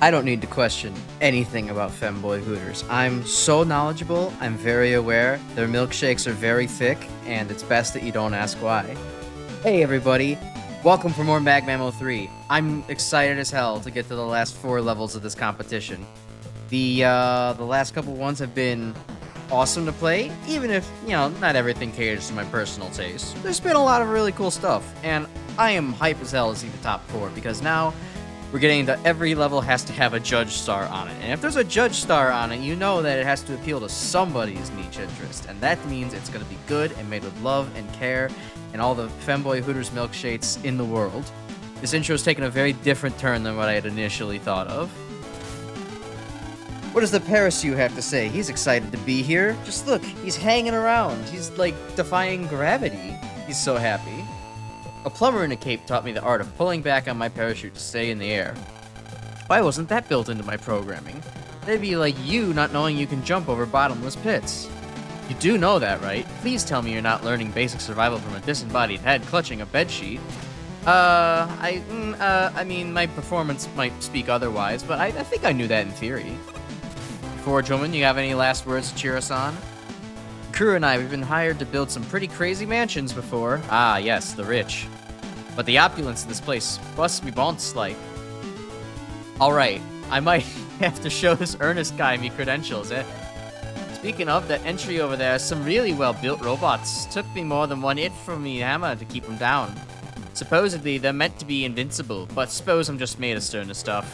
I don't need to question anything about Femboy Hooters. I'm so knowledgeable, I'm very aware, their milkshakes are very thick, and it's best that you don't ask why. Hey everybody, welcome for more MaGMML3. I'm excited as hell to get to the last 4 levels of this competition. The last couple ones have been awesome to play, even if, you know, not everything caters to my personal taste. There's been a lot of really cool stuff, and I am hype as hell to see the top 4, because now we're getting into every level has to have a judge star on it. And if there's a judge star on it, you know that it has to appeal to somebody's niche interest. And that means it's going to be good and made with love and care and all the Femboy Hooters milkshakes in the world. This intro's taken a very different turn than what I had initially thought of. What does the Parasue have to say? He's excited to be here. Just look, he's hanging around. He's like defying gravity. He's so happy. A plumber in a cape taught me the art of pulling back on my parachute to stay in the air. Why wasn't that built into my programming? That'd be like you not knowing you can jump over bottomless pits. You do know that, right? Please tell me you're not learning basic survival from a disembodied head clutching a bedsheet. I mean, my performance might speak otherwise, but I think I knew that in theory. Forge Woman, you have any last words to cheer us on? Crew and I, we've been hired to build some pretty crazy mansions before. Ah, yes, the rich. But the opulence of this place busts me bones like. Alright, I might have to show this Ernest guy me credentials, eh? Speaking of, that entry over there, some really well-built robots. Took me more than one hit from me hammer to keep them down. Supposedly, they're meant to be invincible, but suppose I'm just made of sterner stuff.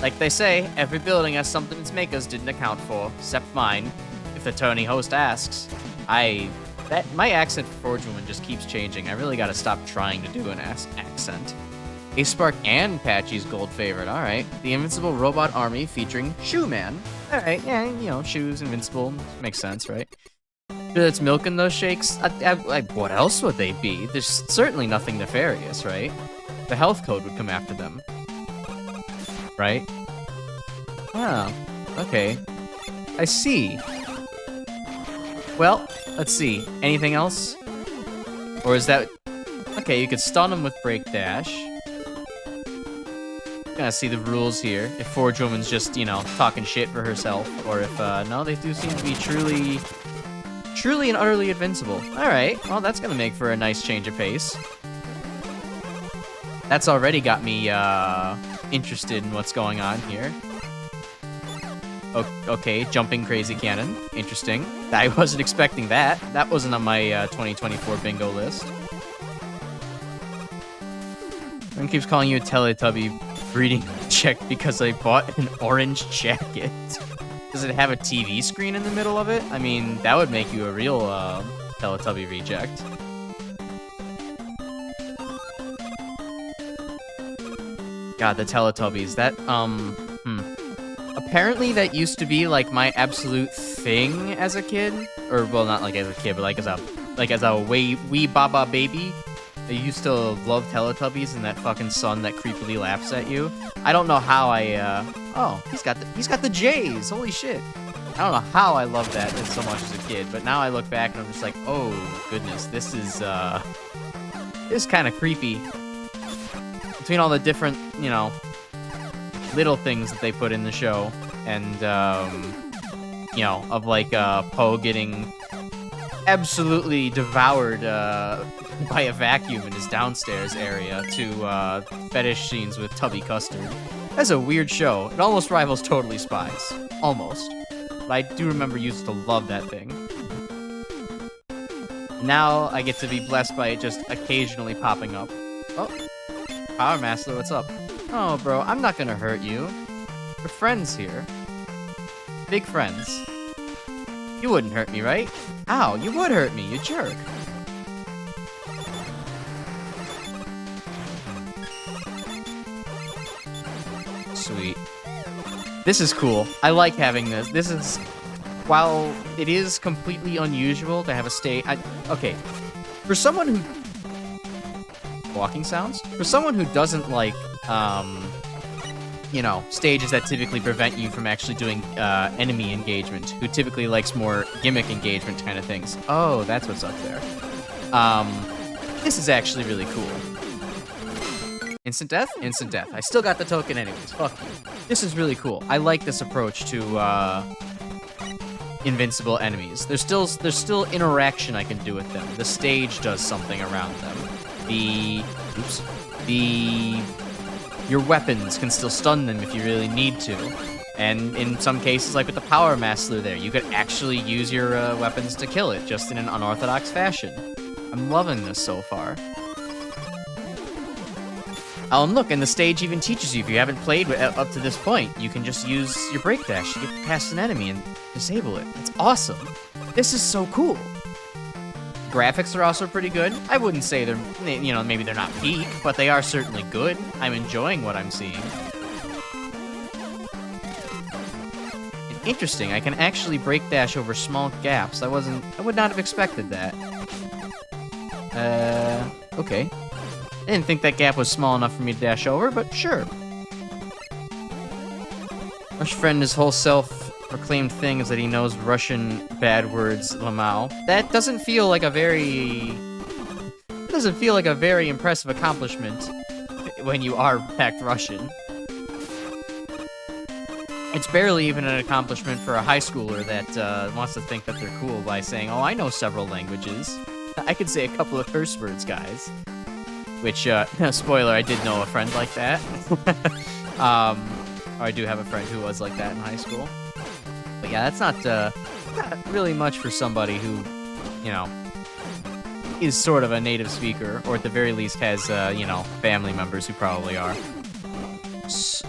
Like they say, every building has something its makers didn't account for, except mine. If the Tony host asks. My accent for Forge Woman just keeps changing. I really gotta stop trying to do an accent. A Spark and Patchy's gold favorite. Alright. The Invincible Robot Army featuring Shoe Man. Alright, yeah, you know, shoes, invincible. Makes sense, right? That's milking those shakes? What else would they be? There's certainly nothing nefarious, right? The health code would come after them. Right? Oh, okay. I see. Well, let's see. Anything else? Or is that... Okay, you could stun him with Break Dash. Gotta see the rules here. If Forge Woman's just, you know, talking shit for herself. Or if, no, they do seem to be truly and utterly invincible. Alright, well, that's gonna make for a nice change of pace. That's already got me, interested in what's going on here. Okay, jumping crazy cannon. Interesting. I wasn't expecting that. That wasn't on my 2024 bingo list. Everyone keeps calling you a Teletubby breeding check because I bought an orange jacket. Does it have a TV screen in the middle of it? I mean, that would make you a real Teletubby reject. God, the Teletubbies. That, Apparently that used to be, like, my absolute thing as a kid. Or, well, not like as a kid, but like as a wee baba baby. I used to love Teletubbies and that fucking son that creepily laughs at you. I don't know how oh, he's got the J's. Holy shit. I don't know how I loved that so much as a kid, but now I look back and I'm just like, oh, goodness, this is kind of creepy. Between all the different, you know, little things that they put in the show, and, you know, of, like, Poe getting absolutely devoured, by a vacuum in his downstairs area, to, fetish scenes with Tubby Custard. That's a weird show. It almost rivals Totally Spies. Almost. But I do remember used to love that thing. Now I get to be blessed by it just occasionally popping up. Oh. Power Master, what's up? Oh, bro, I'm not gonna hurt you. We're friends here. Big friends. You wouldn't hurt me, right? Ow, you would hurt me, you jerk. Sweet. This is cool. I like having this. This is... While it is completely unusual to have a stage... Okay. For someone who... Walking sounds? For someone who doesn't like, you know, stages that typically prevent you from actually doing enemy engagement, who typically likes more gimmick engagement kind of things. Oh, that's what's up there. This is actually really cool. Instant death? Instant death. I still got the token anyways. Fuck you. This is really cool. I like this approach to invincible enemies. There's still interaction I can do with them. The stage does something around them. Your weapons can still stun them if you really need to. And in some cases, like with the Power Master there, you could actually use your weapons to kill it, just in an unorthodox fashion. I'm loving this so far. And look, and the stage even teaches you, if you haven't played up to this point, you can just use your break dash to get past an enemy and disable it. It's awesome. This is so cool. Graphics are also pretty good. I wouldn't say they're, maybe they're not peak, but they are certainly good. I'm enjoying what I'm seeing. And interesting, I can actually break dash over small gaps. I would not have expected that. Okay. I didn't think that gap was small enough for me to dash over, but sure. Rush friend, his whole self-proclaimed thing is that he knows Russian bad words, Lamau. That doesn't feel like a very impressive accomplishment when you are packed Russian. It's barely even an accomplishment for a high schooler that wants to think that they're cool by saying, "Oh, I know several languages. I could say a couple of curse words, guys." Which, spoiler, I did know a friend like that. Or I do have a friend who was like that in high school. But yeah, that's not really much for somebody who, is sort of a native speaker, or at the very least has, family members who probably are.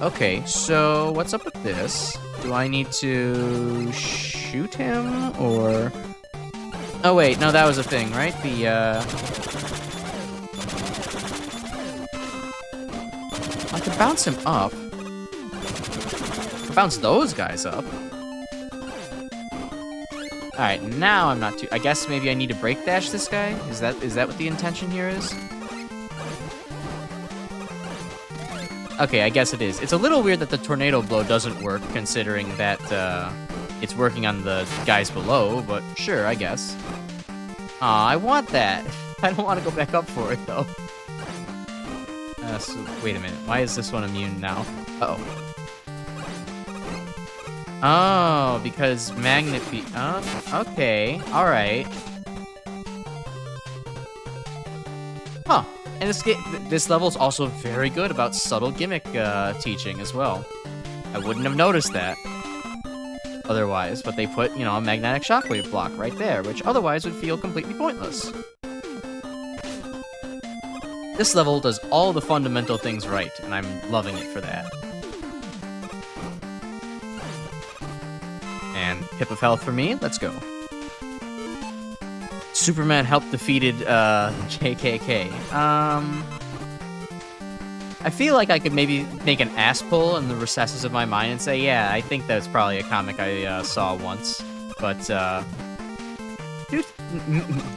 Okay, so what's up with this? Do I need to shoot him, or... Oh wait, no, that was a thing, right? I could bounce him up. Bounce those guys up. Alright, now I'm not too... I guess maybe I need to break dash this guy? Is that what the intention here is? Okay, I guess it is. It's a little weird that the tornado blow doesn't work, considering that it's working on the guys below, but sure, I guess. Aw, I want that. I don't want to go back up for it, though. So, wait a minute. Why is this one immune now? Uh-oh. Oh, because magnet... okay. Alright. Huh. And this level is also very good about subtle gimmick teaching as well. I wouldn't have noticed that otherwise, but they put, a magnetic shockwave block right there, which otherwise would feel completely pointless. This level does all the fundamental things right, and I'm loving it for that. And pip of health for me, let's go. Superman helped defeated JKK. I feel like I could maybe make an ass pull in the recesses of my mind and say, yeah, I think that's probably a comic I saw once. But,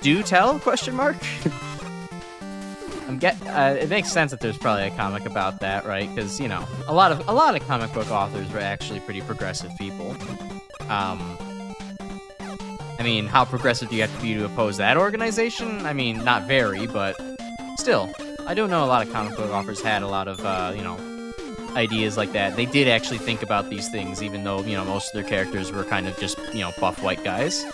do tell? Question mark? It makes sense that there's probably a comic about that, right? Because, a lot of comic book authors were actually pretty progressive people. I mean, how progressive do you have to be to oppose that organization? I mean, not very, but still. I do know a lot of comic book authors had a lot of, ideas like that. They did actually think about these things, even though, most of their characters were kind of just, buff white guys.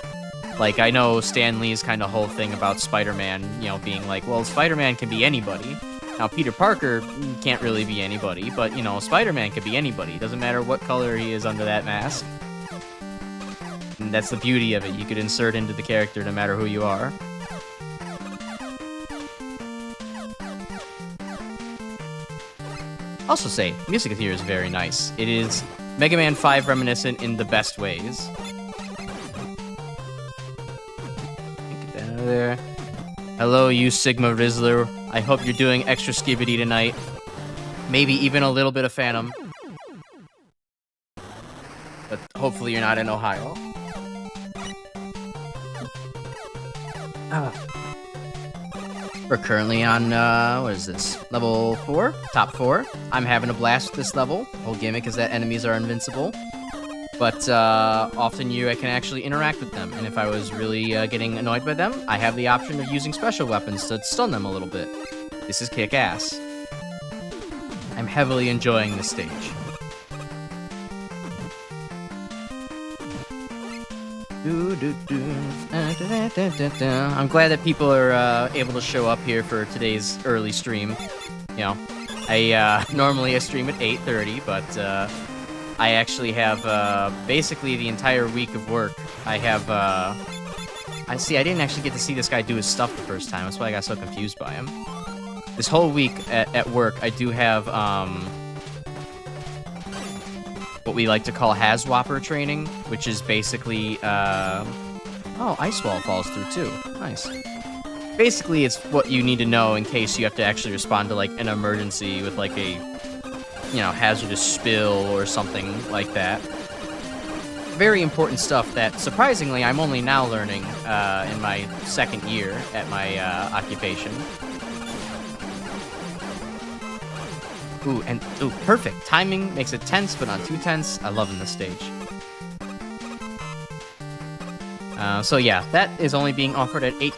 Like, I know Stan Lee's kind of whole thing about Spider-Man, being like, well, Spider-Man can be anybody. Now, Peter Parker can't really be anybody, but, Spider-Man can be anybody. It doesn't matter what color he is under that mask. And that's the beauty of it. You could insert into the character no matter who you are. Also say, music here is very nice. It is Mega Man 5 reminiscent in the best ways. There. Hello, you Sigma Rizzler. I hope you're doing extra skibbity tonight. Maybe even a little bit of Phantom. But hopefully you're not in Ohio. We're currently on, what is this? Level 4? Top 4. I'm having a blast with this level. The whole gimmick is that enemies are invincible. But often I can actually interact with them, and if I was really getting annoyed by them, I have the option of using special weapons to stun them a little bit. This is kick-ass. I'm heavily enjoying this stage. I'm glad that people are able to show up here for today's early stream. You know, I normally stream at 8:30, but I actually have basically the entire week of work. I have I didn't actually get to see this guy do his stuff the first time. That's why I got so confused by him. This whole week at work, I do have what we like to call Haswapper training, which is basically, oh, Ice Wall falls through too. Nice. Basically, it's what you need to know in case you have to actually respond to, like, an emergency with, like, a, you know, hazardous spill or something like that. Very important stuff that, surprisingly, I'm only now learning in my second year at my occupation. Ooh, perfect. Timing makes it tense, but not too tense. I love in this stage. So yeah, that is only being offered at 8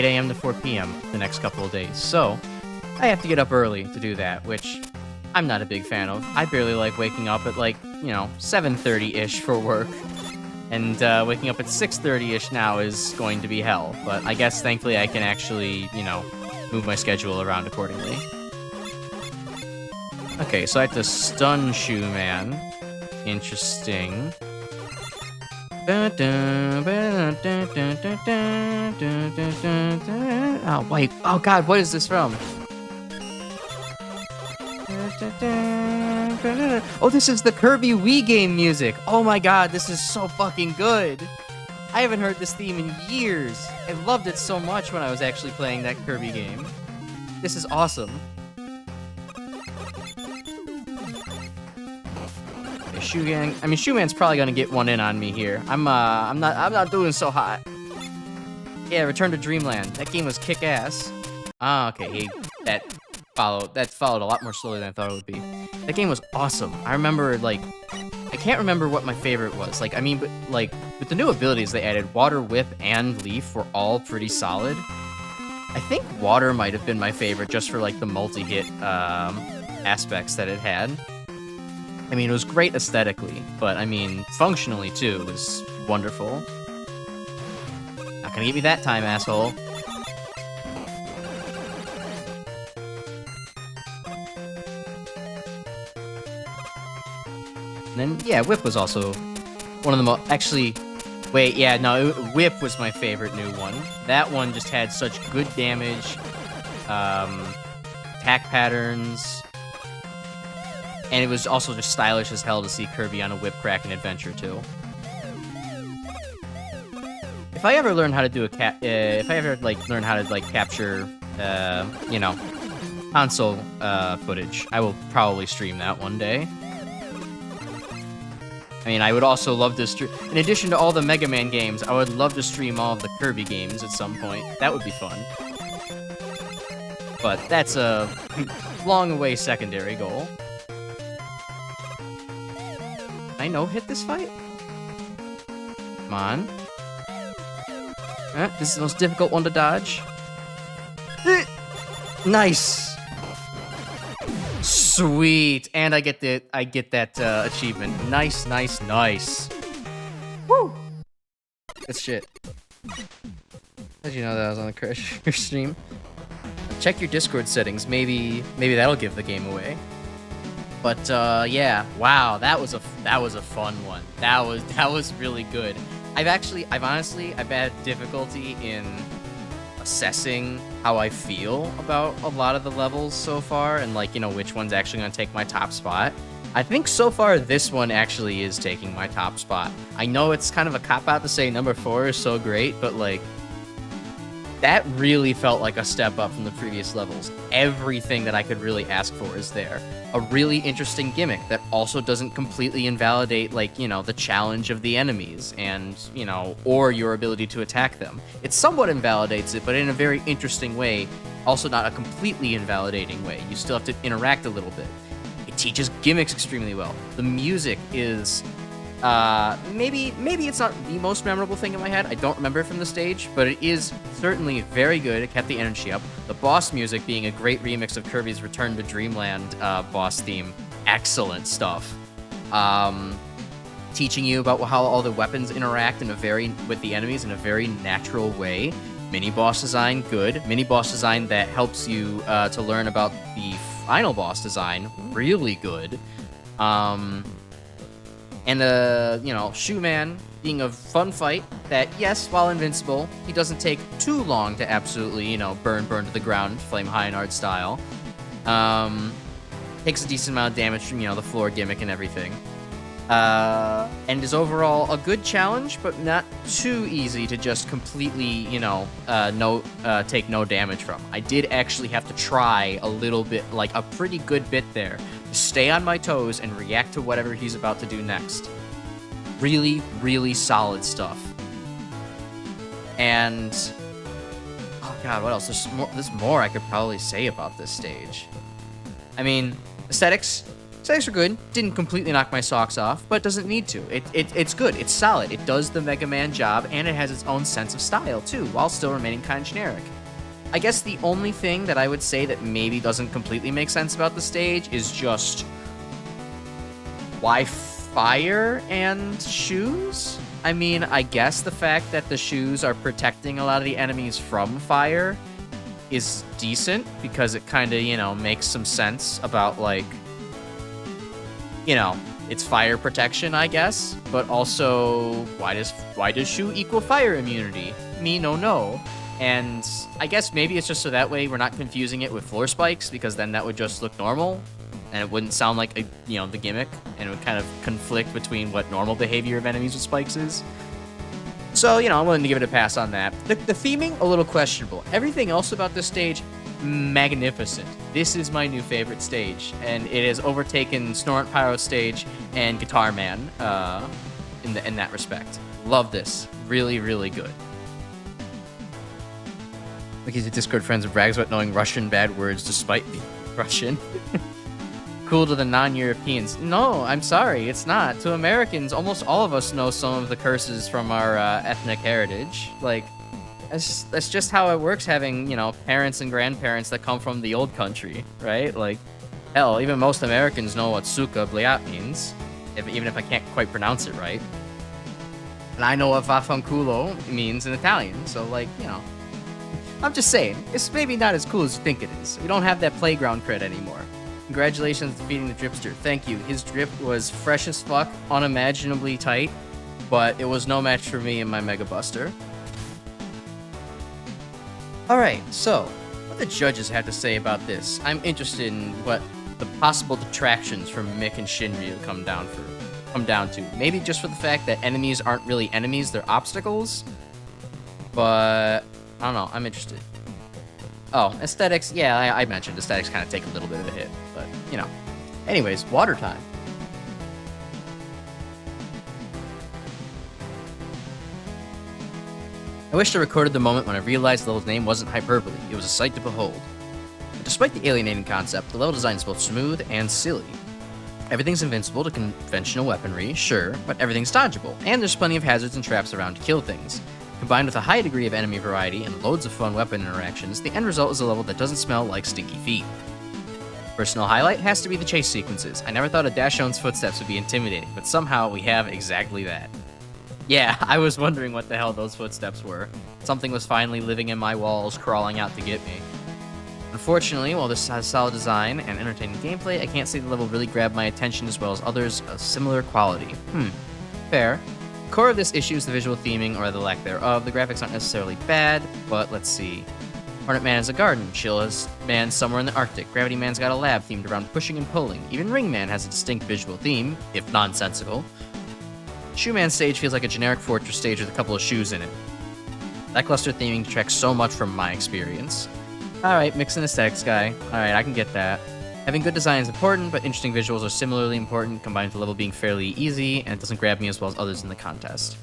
a.m. to 4 p.m. the next couple of days. So I have to get up early to do that, which I'm not a big fan of. I barely like waking up at, like, you know, 7:30-ish for work. And waking up at 6:30-ish now is going to be hell. But I guess, thankfully, I can actually, you know, move my schedule around accordingly. Okay, so I have to stun Shoe Man. Interesting. Oh, wait. Oh, God, what is this from? Oh, this is the Kirby Wii game music. Oh my God, this is so fucking good. I haven't heard this theme in years. I loved it so much when I was actually playing that Kirby game. This is awesome. Shoe Man's probably gonna get one in on me here. I'm not doing so hot. Yeah, Return to Dreamland. That game was kick-ass. Ah, okay. That followed a lot more slowly than I thought it would be. That game was awesome. I remember, like, I can't remember what my favorite was. Like, I mean, but, like, with the new abilities they added, Water, Whip, and Leaf were all pretty solid. I think Water might have been my favorite just for, like, the multi-hit aspects that it had. I mean, it was great aesthetically, but, I mean, functionally, too, it was wonderful. Not gonna get me that time, asshole. And then, yeah, Whip was also one of the most... Actually, wait, yeah, no, Whip was my favorite new one. That one just had such good damage, attack patterns... And it was also just stylish as hell to see Kirby on a whip cracking adventure too. If I ever learn how to do learn how to like capture, you know, console footage, I will probably stream that one day. I mean, I would also love to stream. In addition to all the Mega Man games, I would love to stream all of the Kirby games at some point. That would be fun. But that's a long-away secondary goal. I no-hit this fight? Come on. This is the most difficult one to dodge. Nice! Sweet! And I get that achievement. Nice, nice, nice. Woo! Good shit. How'd you know that I was on the Crash stream? Check your Discord settings. Maybe that'll give the game away. But yeah, wow, that was a fun one. That was really good. I've had difficulty in assessing how I feel about a lot of the levels so far, and, like, you know, which one's actually gonna take my top spot. I think so far this one actually is taking my top spot. I know it's kind of a cop-out to say number 4 is so great, but, like, that really felt like a step up from the previous levels. Everything that I could really ask for is there. A really interesting gimmick that also doesn't completely invalidate, like, you know, the challenge of the enemies and, you know, or your ability to attack them. It somewhat invalidates it, but in a very interesting way. Also not a completely invalidating way. You still have to interact a little bit. It teaches gimmicks extremely well. The music is Maybe it's not the most memorable thing in my head. I don't remember it from the stage, but it is certainly very good. It kept the energy up. The boss music being a great remix of Kirby's Return to Dreamland boss theme. Excellent stuff. Teaching you about how all the weapons interact with the enemies in a very natural way. Mini boss design, good. Mini boss design that helps you to learn about the final boss design, really good. And, Shoe Man being a fun fight that, yes, while invincible, he doesn't take too long to absolutely, burn to the ground, Flame High-Nard style. Takes a decent amount of damage from, the floor gimmick and everything. And is overall a good challenge, but not too easy to just completely, take no damage from. I did actually have to try a little bit, like a pretty good bit there, to stay on my toes and react to whatever he's about to do next. Really, really solid stuff. And, oh god, what else? There's more I could probably say about this stage. I mean, aesthetics are good. Didn't completely knock my socks off, but doesn't need to. It's good. It's solid. It does the Mega Man job, and it has its own sense of style, too, while still remaining kind of generic. I guess the only thing that I would say that maybe doesn't completely make sense about the stage is just why fire and shoes? I mean, I guess the fact that the shoes are protecting a lot of the enemies from fire is decent, because it kind of, makes some sense about, like, it's fire protection, I guess, but also, why does shoe equal fire immunity? Me no. And I guess maybe it's just so that way we're not confusing it with floor spikes, because then that would just look normal, and it wouldn't sound like the gimmick, and it would kind of conflict between what normal behavior of enemies with spikes is. So, I'm willing to give it a pass on that. The theming, a little questionable. Everything else about this stage, magnificent. This is my new favorite stage, and it has overtaken Snorant Pyro's stage and Guitar Man in that respect. Love this. Really, really good. Look, he's a Discord friends and brags about knowing Russian bad words despite being Russian. Cool to the non-Europeans. No, I'm sorry, it's not. To Americans, almost all of us know some of the curses from our ethnic heritage. Like, that's just how it works, having, parents and grandparents that come from the old country, right? Like, hell, even most Americans know what suka bliat means, even if I can't quite pronounce it right. And I know what vaffanculo means in Italian, so, like, I'm just saying, it's maybe not as cool as you think it is. We don't have that playground cred anymore. Congratulations on defeating the Dripster. Thank you. His drip was fresh as fuck, unimaginably tight, but it was no match for me and my Mega Buster. Alright, so, what the judges have to say about this? I'm interested in what the possible detractions from Mick and Shinryu come down to. Maybe just for the fact that enemies aren't really enemies, they're obstacles. But I don't know, I'm interested. Oh, aesthetics, yeah, I mentioned aesthetics kind of take a little bit of a hit, but, Anyways, water time. I wish I recorded the moment when I realized the level's name wasn't hyperbole. It was a sight to behold. But despite the alienating concept, the level design is both smooth and silly. Everything's invincible to conventional weaponry, sure, but everything's dodgeable, and there's plenty of hazards and traps around to kill things. Combined with a high degree of enemy variety and loads of fun weapon interactions, the end result is a level that doesn't smell like stinky feet. Personal highlight has to be the chase sequences. I never thought a Dashon's footsteps would be intimidating, but somehow we have exactly that. Yeah, I was wondering what the hell those footsteps were. Something was finally living in my walls, crawling out to get me. Unfortunately, while this has solid design and entertaining gameplay, I can't say the level really grabbed my attention as well as others of similar quality. Fair. The core of this issue is the visual theming, or the lack thereof. The graphics aren't necessarily bad, but let's see. Hornet Man has a garden, Chill Man's somewhere in the Arctic, Gravity Man's got a lab themed around pushing and pulling, even Ring Man has a distinct visual theme, if nonsensical. Shoe Man's stage feels like a generic fortress stage with a couple of shoes in it. Lackluster theming detracts so much from my experience. Alright, mix and aesthetics guy. Alright, I can get that. Having good design is important, but interesting visuals are similarly important, combined with the level being fairly easy, and it doesn't grab me as well as others in the contest.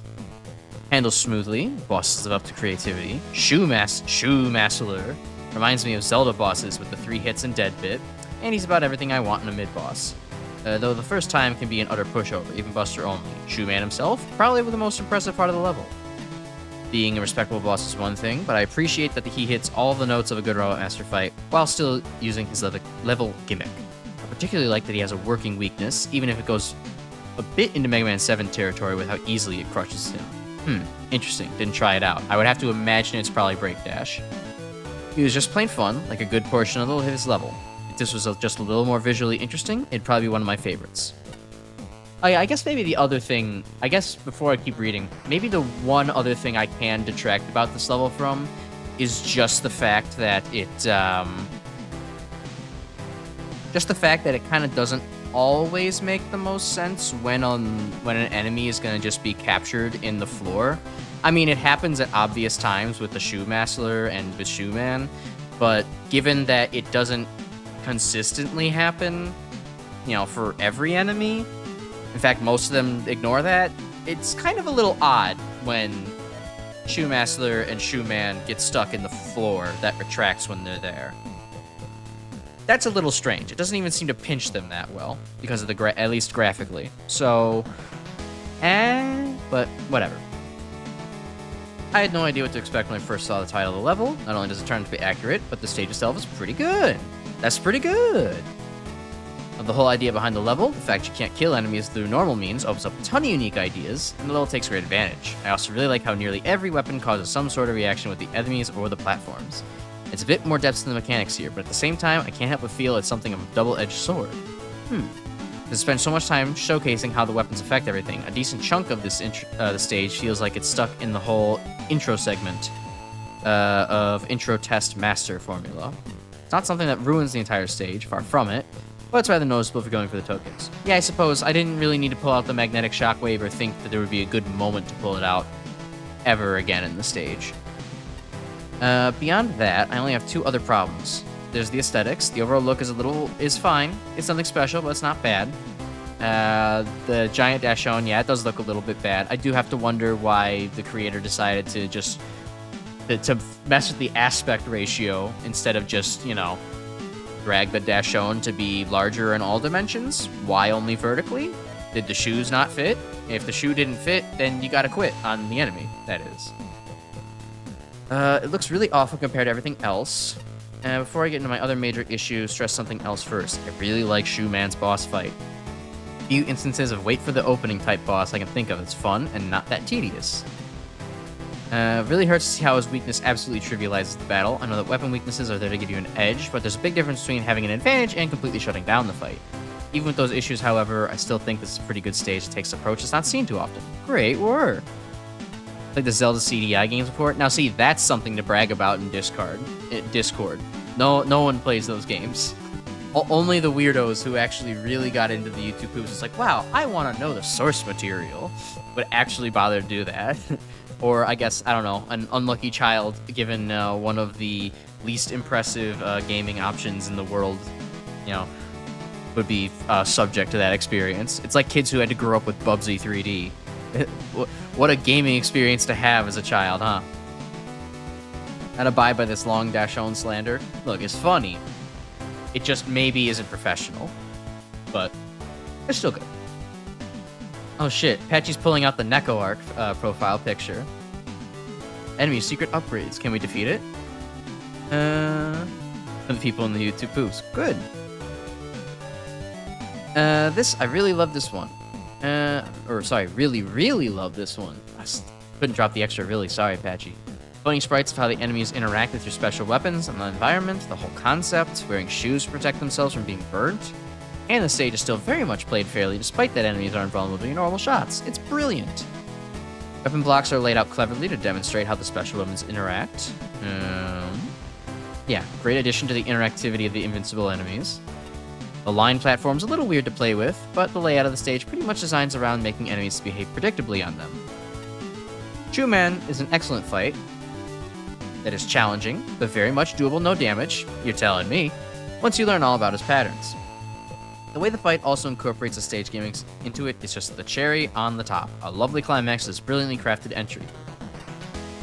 Handles smoothly, bosses live up to creativity. Shoe Master reminds me of Zelda bosses with the 3 hits and dead bit, and he's about everything I want in a mid-boss. though the first time can be an utter pushover, even Buster only. Shoeman himself, probably the most impressive part of the level. Being a respectable boss is one thing, but I appreciate that he hits all the notes of a good Robot Master fight while still using his level gimmick. I particularly like that he has a working weakness, even if it goes a bit into Mega Man 7 territory with how easily it crushes him. Interesting. Didn't try it out. I would have to imagine it's probably Break Dash. He was just plain fun, like a good portion of his level. If this was just a little more visually interesting, it'd probably be one of my favorites. I guess maybe the other thing, before I keep reading, maybe the one other thing I can detract about this level from is just the fact that it kind of doesn't always make the most sense when an enemy is going to just be captured in the floor. I mean, it happens at obvious times with the Shoe Master and with Shoeman, but given that it doesn't consistently happen, for every enemy, in fact, most of them ignore that, it's kind of a little odd when Shoe Master and Shoeman get stuck in the floor that retracts when they're there. That's a little strange. It doesn't even seem to pinch them that well, because of at least graphically. So, but whatever. I had no idea what to expect when I first saw the title of the level. Not only does it turn out to be accurate, but the stage itself is pretty good. That's pretty good. The whole idea behind the level, the fact you can't kill enemies through normal means, opens up a ton of unique ideas, and the level takes great advantage. I also really like how nearly every weapon causes some sort of reaction with the enemies or the platforms. It's a bit more depth to the mechanics here, but at the same time, I can't help but feel it's something of a double-edged sword. To spend so much time showcasing how the weapons affect everything, a decent chunk of this the stage feels like it's stuck in the whole intro segment of intro test master formula. It's not something that ruins the entire stage, far from it, but it's rather noticeable if you're going for the tokens. Yeah, I suppose I didn't really need to pull out the magnetic shockwave or think that there would be a good moment to pull it out ever again in the stage. Beyond that, I only have two other problems. There's the aesthetics. The overall look is fine. It's nothing special, but it's not bad. The giant Dashon, yeah, it does look a little bit bad. I do have to wonder why the creator decided to just to mess with the aspect ratio instead of just, drag the Dashon to be larger in all dimensions. Why only vertically? Did the shoes not fit? If the shoe didn't fit, then you gotta quit on the enemy, that is. It looks really awful compared to everything else. Before I get into my other major issue, stress something else first. I really like Shoeman's boss fight. Few instances of wait for the opening type boss I can think of. It's fun and not that tedious. Really hurts to see how his weakness absolutely trivializes the battle. I know that weapon weaknesses are there to give you an edge, but there's a big difference between having an advantage and completely shutting down the fight. Even with those issues, however, I still think this is a pretty good stage to take this approach that's not seen too often. Great work! Like the Zelda CDI games before. Now see, that's something to brag about in Discord. No one plays those games. Only the weirdos who actually really got into the YouTube poops. It's like, wow, I want to know the source material, but actually bother to do that. Or I guess, I don't know, an unlucky child given one of the least impressive gaming options in the world, would be subject to that experience. It's like kids who had to grow up with Bubsy 3D. What a gaming experience to have as a child, huh? Not abide by this long Dashon slander. Look, it's funny. It just maybe isn't professional. But it's still good. Oh shit, Patchy's pulling out the Neko Arc profile picture. Enemy secret upgrades. Can we defeat it? For the people in the YouTube poops. Good. I really love this one. Really love this one. I couldn't drop the extra really. Sorry, Patchy. Funny sprites of how the enemies interact with your special weapons and the environment, the whole concept, wearing shoes to protect themselves from being burnt, and the stage is still very much played fairly despite that enemies aren't vulnerable to your normal shots. It's brilliant. Weapon blocks are laid out cleverly to demonstrate how the special weapons interact. Yeah, great addition to the interactivity of the invincible enemies. The line platform's a little weird to play with, but the layout of the stage pretty much designs around making enemies behave predictably on them. Shoeman is an excellent fight that is challenging, but very much doable, no damage, you're telling me, once you learn all about his patterns. The way the fight also incorporates the stage gaming into it is just the cherry on the top, a lovely climax to this brilliantly crafted entry.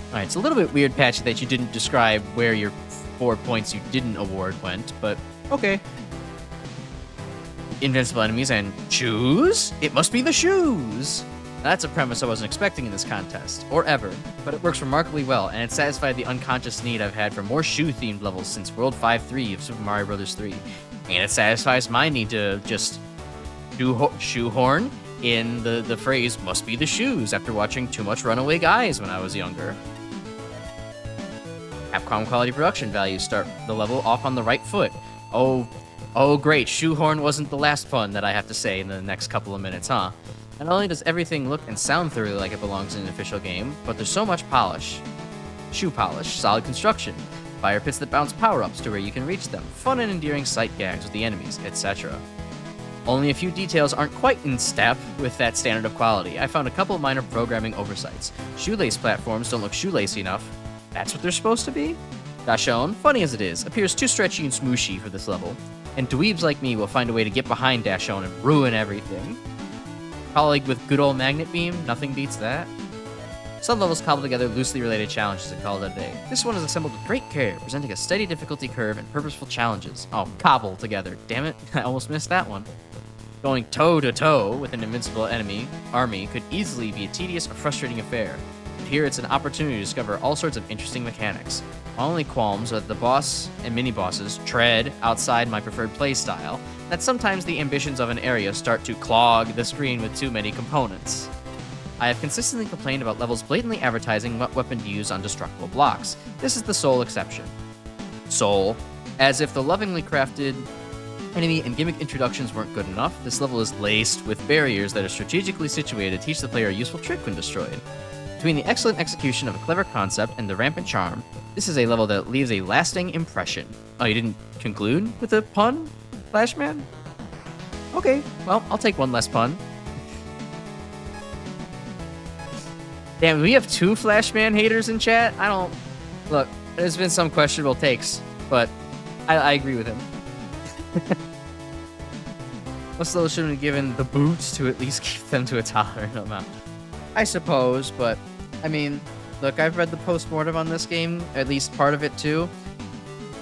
Alright, it's a little bit weird, Patchy, that you didn't describe where your 4 points you didn't award went, but okay. invincible enemies and shoes? It must be the shoes! That's a premise I wasn't expecting in this contest, or ever, but it works remarkably well, and it satisfied the unconscious need I've had for more shoe-themed levels since World 5-3 of Super Mario Bros. 3. And it satisfies my need to just do shoehorn in the phrase, must be the shoes, after watching too much Runaway Guys when I was younger. Capcom quality production values start the level off on the right foot. Oh great, shoehorn wasn't the last pun that I have to say in the next couple of minutes, huh? Not only does everything look and sound thoroughly like it belongs in an official game, but there's so much polish. Shoe polish, solid construction, fire pits that bounce power-ups to where you can reach them, fun and endearing sight gags with the enemies, etc. Only a few details aren't quite in step with that standard of quality. I found a couple minor programming oversights. Shoelace platforms don't look shoelacy enough. That's what they're supposed to be? Dashon, funny as it is, appears too stretchy and smooshy for this level, and dweebs like me will find a way to get behind Dashon and ruin everything. Colleague with good old magnet beam, nothing beats that. Some levels cobble together loosely related challenges and call it a day. This one is assembled with great care, presenting a steady difficulty curve and purposeful challenges. Oh, cobble together, damn it, I almost missed that one. Going toe-to-toe with an invincible enemy army could easily be a tedious or frustrating affair. But here it's an opportunity to discover all sorts of interesting mechanics. My only qualms are that the boss and mini-bosses tread outside my preferred playstyle, that sometimes the ambitions of an area start to clog the screen with too many components. I have consistently complained about levels blatantly advertising what weapon to use on destructible blocks. This is the sole exception. Sole. As if the lovingly crafted enemy and gimmick introductions weren't good enough, this level is laced with barriers that are strategically situated to teach the player a useful trick when destroyed. Between the excellent execution of a clever concept and the rampant charm, this is a level that leaves a lasting impression. Oh, you didn't conclude with a pun, Flashman? Okay, well, I'll take one less pun. Damn, we have 2 Flashman haters in chat? I don't... Look, there's been some questionable takes, but I agree with him. Most levels should have been given the boots to at least keep them to a tolerant amount. I suppose, but, I mean, look, I've read the postmortem on this game, at least part of it too.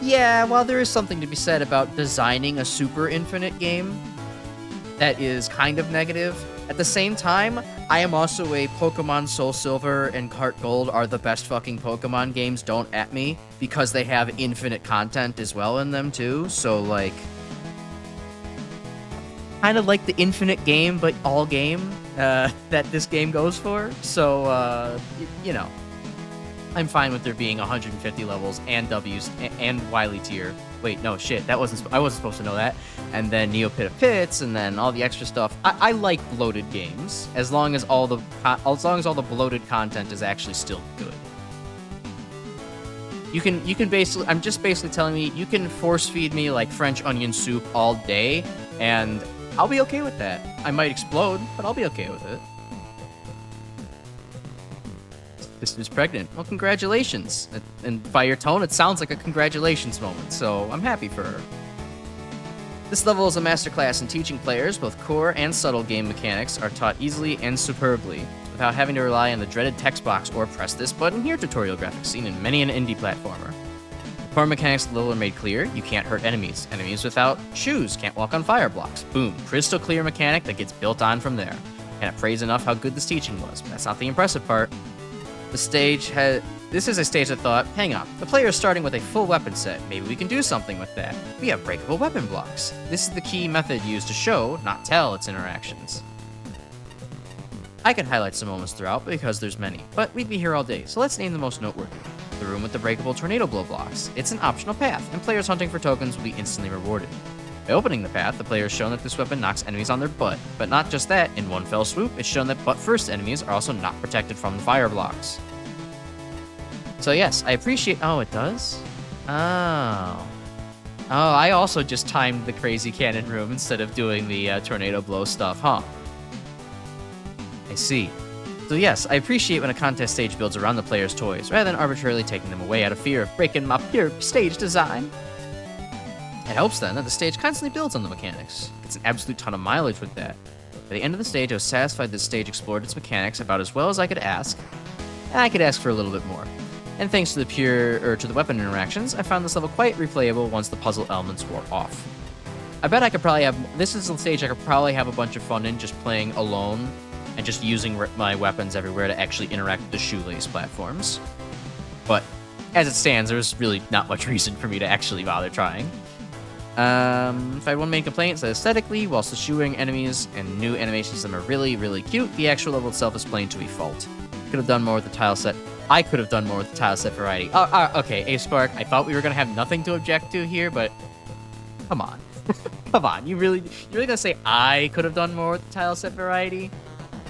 Yeah, while there is something to be said about designing a super infinite game that is kind of negative, at the same time, I am also a Pokemon Soul Silver and Heart Gold are the best fucking Pokemon games, don't at me, because they have infinite content as well in them too, so like, kind of like the infinite game, but all game that this game goes for, so, you know. I'm fine with there being 150 levels and W's and Wily tier. Wait, no, shit, I wasn't supposed to know that. And then Neo Pit of Pits, and then all the extra stuff. I like bloated games as long as all the bloated content is actually still good. You can basically, I'm just basically telling me you can force feed me like French onion soup all day, and I'll be okay with that. I might explode, but I'll be okay with it. Sister's pregnant. Well, congratulations. And by your tone, it sounds like a congratulations moment, so I'm happy for her. This level is a masterclass in teaching players both core and subtle game mechanics are taught easily and superbly, without having to rely on the dreaded text box or press this button here tutorial graphics seen in many an indie platformer. The core mechanics of the level are made clear. You can't hurt enemies. Enemies without shoes can't walk on fire blocks. Boom. Crystal clear mechanic that gets built on from there. Can't praise enough how good this teaching was, but that's not the impressive part. This is a stage that thought, hang on, the player is starting with a full weapon set. Maybe we can do something with that. We have breakable weapon blocks. This is the key method used to show, not tell, its interactions. I could highlight some moments throughout because there's many, but we'd be here all day, so let's name the most noteworthy. The room with the breakable tornado blow blocks. It's an optional path, and players hunting for tokens will be instantly rewarded. By opening the path, the player is shown that this weapon knocks enemies on their butt, but not just that, in one fell swoop, it's shown that butt-first enemies are also not protected from the fire blocks. So yes, I appreciate... Oh, it does? Oh. Oh, I also just timed the crazy cannon room instead of doing the tornado blow stuff, huh? I see. So yes, I appreciate when a contest stage builds around the player's toys, rather than arbitrarily taking them away out of fear of breaking my pure stage design. It helps then that the stage constantly builds on the mechanics. It's an absolute ton of mileage with that. By the end of the stage, I was satisfied this stage explored its mechanics about as well as I could ask, and I could ask for a little bit more. And thanks to the weapon interactions, I found this level quite replayable once the puzzle elements wore off. I bet I could probably have... This is the stage I could probably have a bunch of fun in just playing alone and just using my weapons everywhere to actually interact with the shoelace platforms. But as it stands, there's really not much reason for me to actually bother trying. If I had one main complaint, it's that aesthetically, whilst the shoeing enemies and new animation system are really, really cute, the actual level itself is plain to a fault. Could have done more with the tile set. I could have done more with the tile set variety. Okay, A-Spark, I thought we were going to have nothing to object to here, but come on. Come on, you're really gonna say I could have done more with the tile set variety?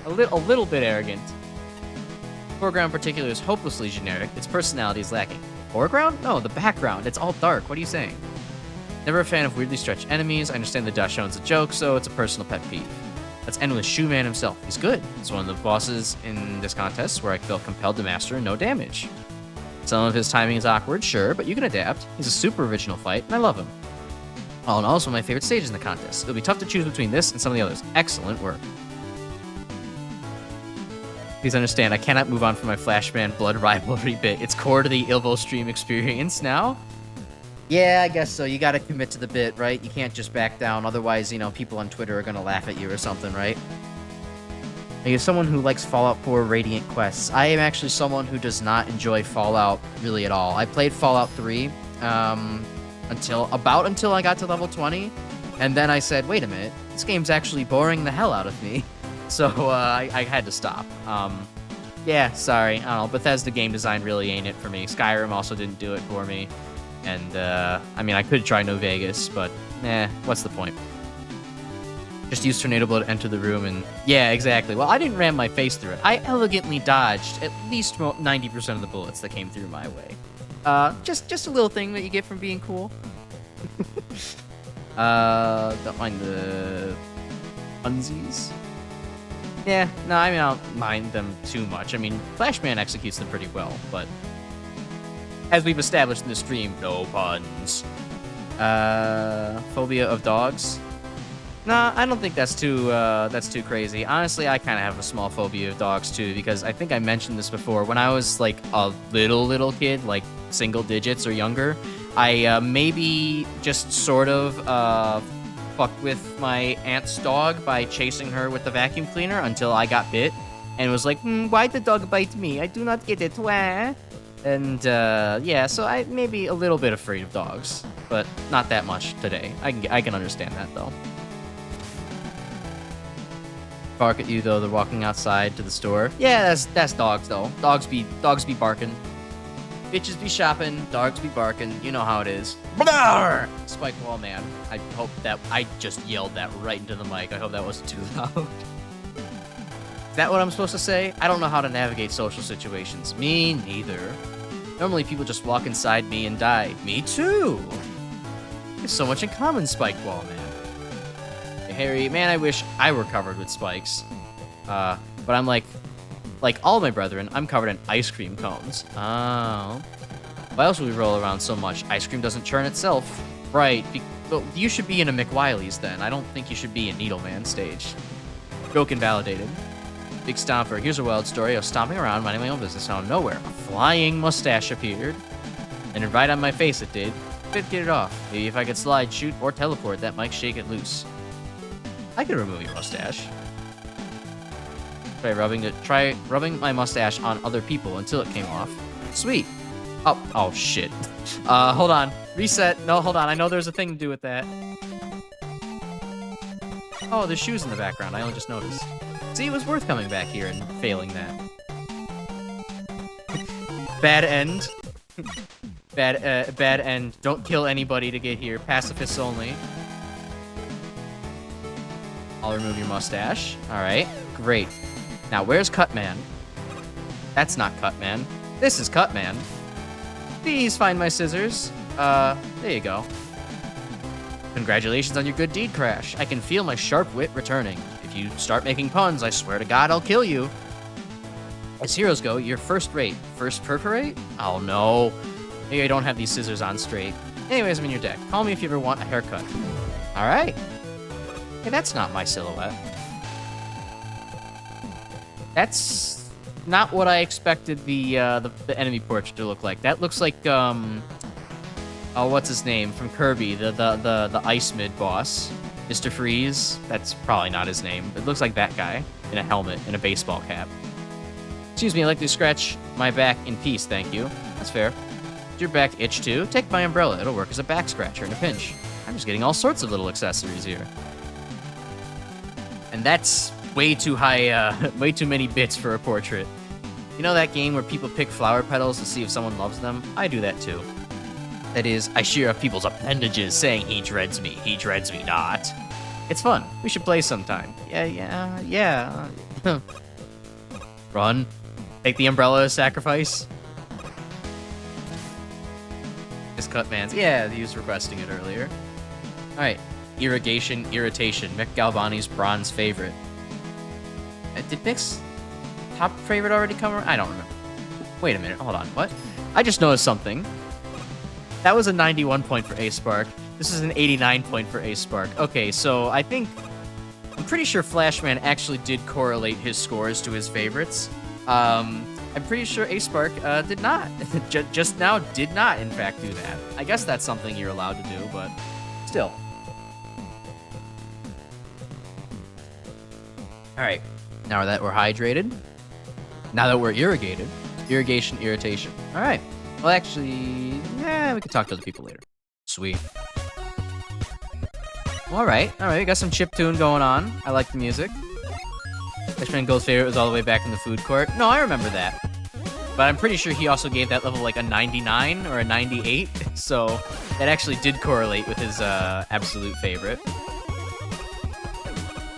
A little bit arrogant. Foreground in particular is hopelessly generic. Its personality is lacking. Foreground? No, the background. It's all dark. What are you saying? Never a fan of weirdly stretched enemies. I understand the Dashon's a joke, so it's a personal pet peeve. Let's end with Shoe Man himself. He's good. He's one of the bosses in this contest where I felt compelled to master no damage. Some of his timing is awkward, sure, but you can adapt. He's a super original fight, and I love him. All in all, it's one of my favorite stages in the contest. It'll be tough to choose between this and some of the others. Excellent work. Please understand, I cannot move on from my Flashman Blood Rivalry bit. It's core to the Ilvo stream experience now. Yeah, I guess so. You gotta commit to the bit, right? You can't just back down. Otherwise, you know, people on Twitter are gonna laugh at you or something, right? Are you someone who likes Fallout 4 Radiant quests? I am actually someone who does not enjoy Fallout really at all. I played Fallout 3, until I got to level 20, and then I said, wait a minute, this game's actually boring the hell out of me. So I had to stop. Yeah, sorry, I don't know, Bethesda game design really ain't it for me. Skyrim also didn't do it for me, and I mean, I could try New Vegas, but what's the point? Just use Tornado Blow to enter the room and... Yeah, exactly. Well, I didn't ram my face through it. I elegantly dodged at least 90% of the bullets that came through my way. Just a little thing that you get from being cool. Don't mind the funsies. Yeah, no, I mean, I don't mind them too much. I mean, Flashman executes them pretty well, but as we've established in the stream, no puns. Phobia of dogs. Nah, I don't think that's too crazy. Honestly, I kind of have a small phobia of dogs too, because I think I mentioned this before. When I was like a little kid, like single digits or younger, I maybe just sort of fucked with my aunt's dog by chasing her with the vacuum cleaner until I got bit, and was like, why'd the dog bite me? I do not get it. Wah. And yeah, so I maybe a little bit afraid of dogs, but not that much today. I can understand that though. Bark at you though. They're walking outside to the store. Yeah, that's dogs though. Dogs be barking. Bitches be shopping. Dogs be barking. You know how it is. Blarr! Spike wall man. I hope that I just yelled that right into the mic. I hope that wasn't too loud. Is that what I'm supposed to say? I don't know how to navigate social situations. Me neither. Normally people just walk inside me and die. Me too. There's so much in common, Spike wall man. Harry, man, I wish I were covered with spikes. But I'm like all my brethren, I'm covered in ice cream cones. Oh. Why else would we roll around so much? Ice cream doesn't churn itself. Right. But you should be in a McWiley's then. I don't think you should be in Needleman stage. Joke invalidated. Big Stomper. Here's a wild story. I was stomping around, minding my own business, out of nowhere. A flying mustache appeared. And right on my face it did. Fit get it off. Maybe if I could slide, shoot, or teleport, that might shake it loose. I could remove your mustache. Try rubbing my mustache on other people until it came off. Sweet. Oh shit. Hold on. Reset. No, hold on. I know there's a thing to do with that. Oh, there's shoes in the background. I only just noticed. See, it was worth coming back here and failing that. Bad end. Bad end. Don't kill anybody to get here. Pacifists only. I'll remove your mustache. Alright, great. Now, where's Cutman? That's not Cutman. This is Cutman. Please find my scissors. There you go. Congratulations on your good deed, Crash. I can feel my sharp wit returning. If you start making puns, I swear to God I'll kill you. As heroes go, you're first rate. First perforate? Oh no. Maybe I don't have these scissors on straight. Anyways, I'm in your deck. Call me if you ever want a haircut. Alright. Hey, that's not my silhouette. That's not what I expected the enemy portrait to look like. That looks like Oh, what's his name? From Kirby, the ice mid boss. Mr. Freeze. That's probably not his name. It looks like that guy in a helmet and a baseball cap. Excuse me, I'd like to scratch my back in peace, thank you. That's fair. Does your back itch too? Take my umbrella. It'll work as a back scratcher in a pinch. I'm just getting all sorts of little accessories here. And that's way too high, way too many bits for a portrait. You know that game where people pick flower petals to see if someone loves them? I do that too. That is, I shear off people's appendages saying he dreads me not. It's fun. We should play sometime. Yeah. Run. Take the umbrella as sacrifice. Just cut mans. Yeah, he was requesting it earlier. Alright. Irrigation, irritation. Mick Galvani's bronze favorite. Did Mick's top favorite already come around? I don't remember. Wait a minute. Hold on. What? I just noticed something. That was a 91 point for A-Spark. This is an 89 point for A-Spark. Okay, so I'm pretty sure Flashman actually did correlate his scores to his favorites. I'm pretty sure A-Spark did not. Just now did not, in fact, do that. I guess that's something you're allowed to do, but still. Alright, now that we're hydrated, now that we're irrigated, irrigation, irritation. Alright, well actually, yeah, we could talk to other people later. Sweet. Alright, we got some chiptune going on. I like the music. Fishman Gold's favorite was all the way back in the food court. No, I remember that. But I'm pretty sure he also gave that level like a 99 or a 98, so that actually did correlate with his absolute favorite.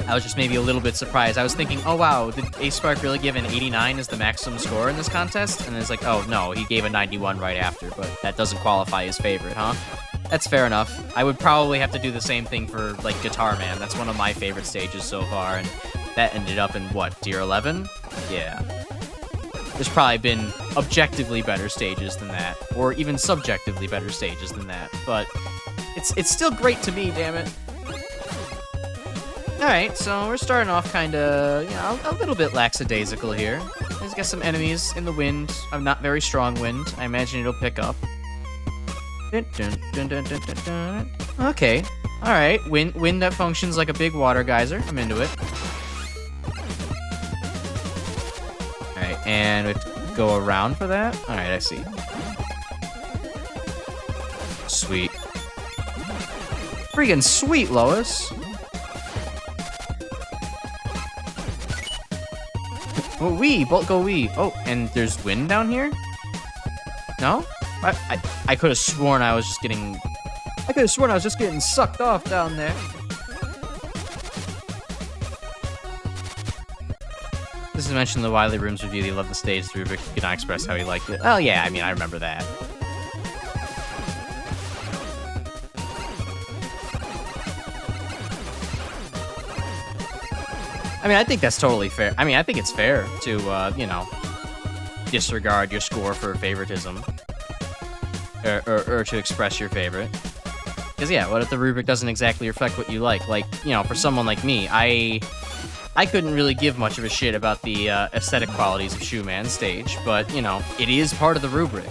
I was just maybe a little bit surprised. I was thinking, oh wow, did A-Spark really give an 89 as the maximum score in this contest? And it's like, oh no, he gave a 91 right after, but that doesn't qualify as favorite, huh? That's fair enough. I would probably have to do the same thing for, like, Guitar Man. That's one of my favorite stages so far, and that ended up in, what, tier 11? Yeah. There's probably been objectively better stages than that, or even subjectively better stages than that, but it's still great to me, damn it. Alright, so we're starting off kinda, you know, a little bit lackadaisical here. Let's get some enemies in the wind. Not very strong wind. I imagine it'll pick up. Okay, alright. Wind that functions like a big water geyser. I'm into it. Alright, and we have to go around for that? Alright, I see. Sweet. Freaking sweet, Lois. Oh, bolt go wee. Oh, and there's wind down here? No? I could have sworn I was just getting... I could have sworn I was just getting sucked off down there. This is mentioned in the Wily Rooms review. He loved the stage. Rubik could not express how he liked it. Oh, yeah, I mean, I remember that. I mean, I think that's totally fair. I mean, I think it's fair to, you know, disregard your score for favoritism. Or to express your favorite. Because, yeah, what if the rubric doesn't exactly reflect what you like? Like, you know, for someone like me, I couldn't really give much of a shit about the aesthetic qualities of Shoeman's stage, but, you know, it is part of the rubric.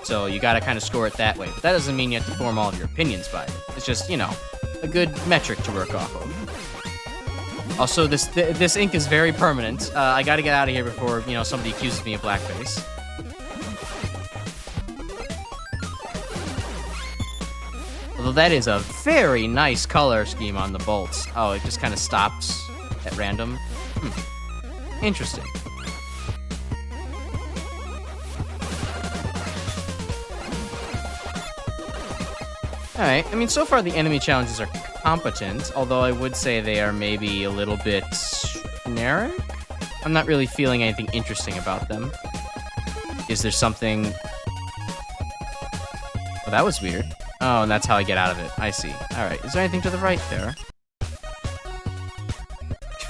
So you gotta kind of score it that way. But that doesn't mean you have to form all of your opinions by it. It's just, you know, a good metric to work off of. Also, this ink is very permanent. I gotta get out of here before, you know, somebody accuses me of blackface. Although that is a very nice color scheme on the bolts. Oh, it just kind of stops at random. Interesting. Alright, I mean, so far the enemy challenges are competent, although I would say they are maybe a little bit generic. I'm not really feeling anything interesting about them. Is there something... Oh, that was weird. Oh, and that's how I get out of it. I see. Alright, is there anything to the right there?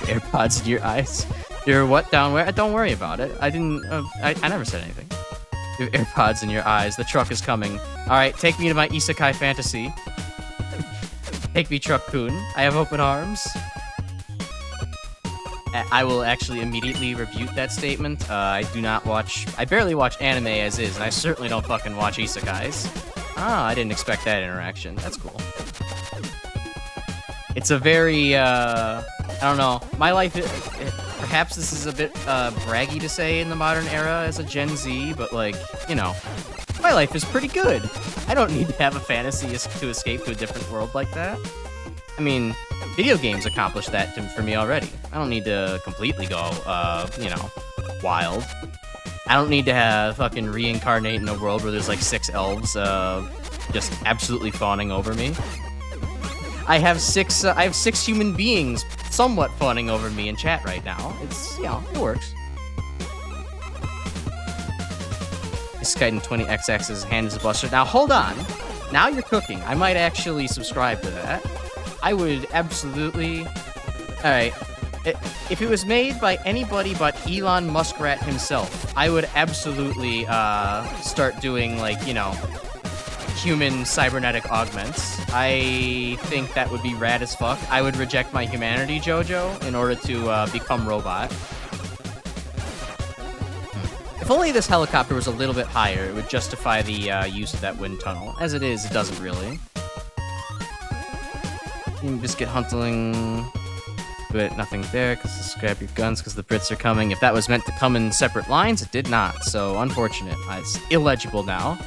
AirPods in your eyes. You're what down where? Don't worry about it. I didn't... I never said anything. You have AirPods in your eyes. The truck is coming. Alright, take me to my isekai fantasy. Take me, Truck-kun. I have open arms. I will actually immediately refute that statement. I do not watch... I barely watch anime as is, and I certainly don't fucking watch isekais. Ah, I didn't expect that interaction. That's cool. It's a very, I don't know. My life, perhaps this is a bit braggy to say in the modern era as a Gen Z, but like, you know, my life is pretty good. I don't need to have a fantasy to escape to a different world like that. I mean, video games accomplish that for me already. I don't need to completely go, you know, wild. I don't need to have fucking reincarnate in a world where there's like 6 elves just absolutely fawning over me. I have 6 human beings somewhat fawning over me in chat right now. It's, you know, it works. Skite in 20xx's hand is a buster. Now hold on. Now you're cooking. I might actually subscribe to that. I would absolutely... Alright. If it was made by anybody but Elon Muskrat himself, I would absolutely start doing, like, you know, human cybernetic augments. I think that would be rad as fuck. I would reject my humanity, JoJo, in order to become robot. If only this helicopter was a little bit higher, it would justify the use of that wind tunnel. As it is, it doesn't really. Biscuit hunting... But nothing there, because the scrap your guns, because the Brits are coming. If that was meant to come in separate lines, it did not. So, unfortunate. It's illegible now.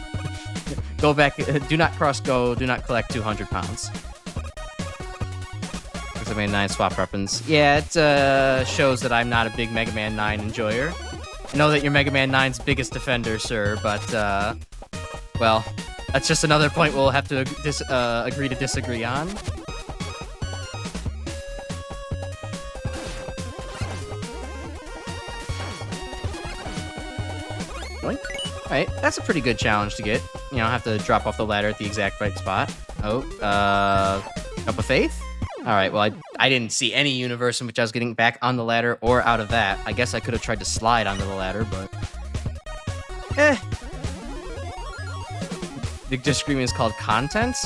Go back, do not cross go, do not collect 200 pounds. Because I made 9 swap weapons. Yeah, it shows that I'm not a big Mega Man 9 enjoyer. I know that you're Mega Man 9's biggest defender, sir, but, well, that's just another point we'll have to agree to disagree on. Alright, that's a pretty good challenge to get. You know, I have to drop off the ladder at the exact right spot. Oh, Cup of Faith? Alright, well, I didn't see any universe in which I was getting back on the ladder or out of that. I guess I could have tried to slide onto the ladder, but... The disagreement is called contents?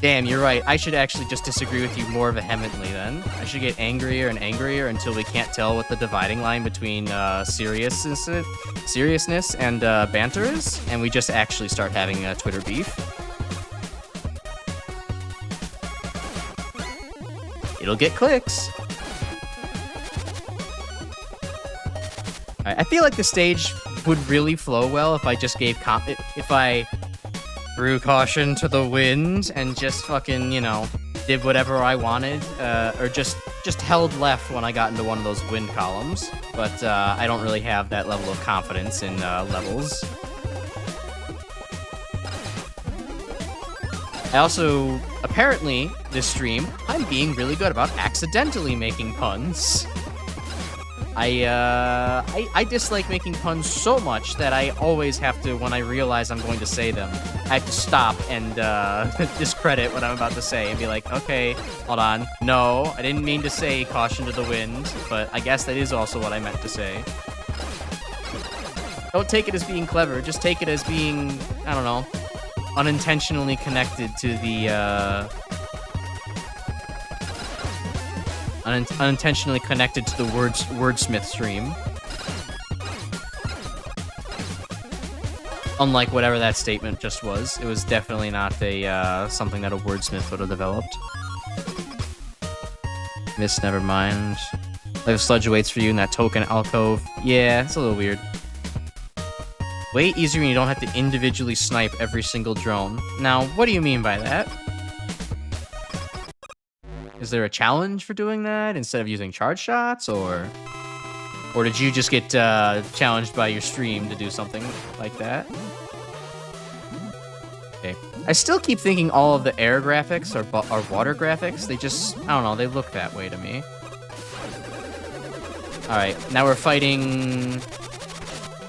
Damn, you're right. I should actually just disagree with you more vehemently then. I should get angrier and angrier until we can't tell what the dividing line between seriousness and banter is, and we just actually start having Twitter beef. It'll get clicks. Alright, I feel like the stage would really flow well if I just gave if I threw caution to the wind and just fucking, you know, did whatever I wanted, or just held left when I got into one of those wind columns. But I don't really have that level of confidence in levels. I also, apparently, this stream, I'm being really good about accidentally making puns. I dislike making puns so much that I always have to, when I realize I'm going to say them, I have to stop and discredit what I'm about to say and be like, okay, hold on. No, I didn't mean to say caution to the wind, but I guess that is also what I meant to say. Don't take it as being clever, just take it as being, I don't know, unintentionally connected to the, unintentionally connected to the wordsmith stream. Unlike whatever that statement just was, it was definitely not a something that a wordsmith would have developed. Miss, never mind. Like sludge waits for you in that token alcove. Yeah, it's a little weird. Way easier when you don't have to individually snipe every single drone. Now, what do you mean by that? Is there a challenge for doing that instead of using charge shots, or did you just get challenged by your stream to do something like that? Okay. I still keep thinking all of the air graphics are water graphics. They just, I don't know, they look that way to me. Alright, now we're fighting...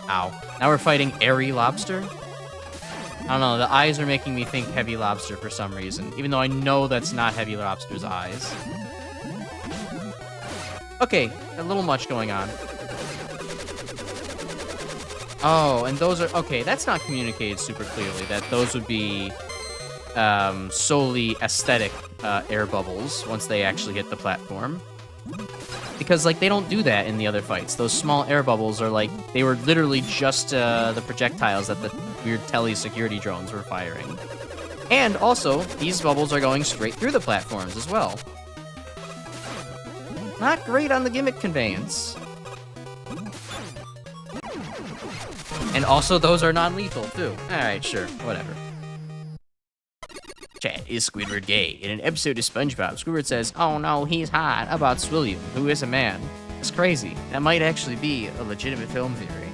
Ow. Now we're fighting airy lobster? I don't know, the eyes are making me think heavy lobster for some reason, even though I know that's not heavy lobster's eyes. Okay, a little much going on. Oh, and those are... Okay, that's not communicated super clearly, that those would be solely aesthetic air bubbles once they actually hit the platform. Because, like, they don't do that in the other fights. Those small air bubbles are, like, they were literally just the projectiles that the weird tele security drones were firing. And also, these bubbles are going straight through the platforms as well. Not great on the gimmick conveyance. And also, those are non-lethal, too. Alright, sure, whatever. Chat, is Squidward gay? In an episode of SpongeBob, Squidward says, "Oh no, he's hot," about Swilliam, who is a man. It's crazy. That might actually be a legitimate film theory.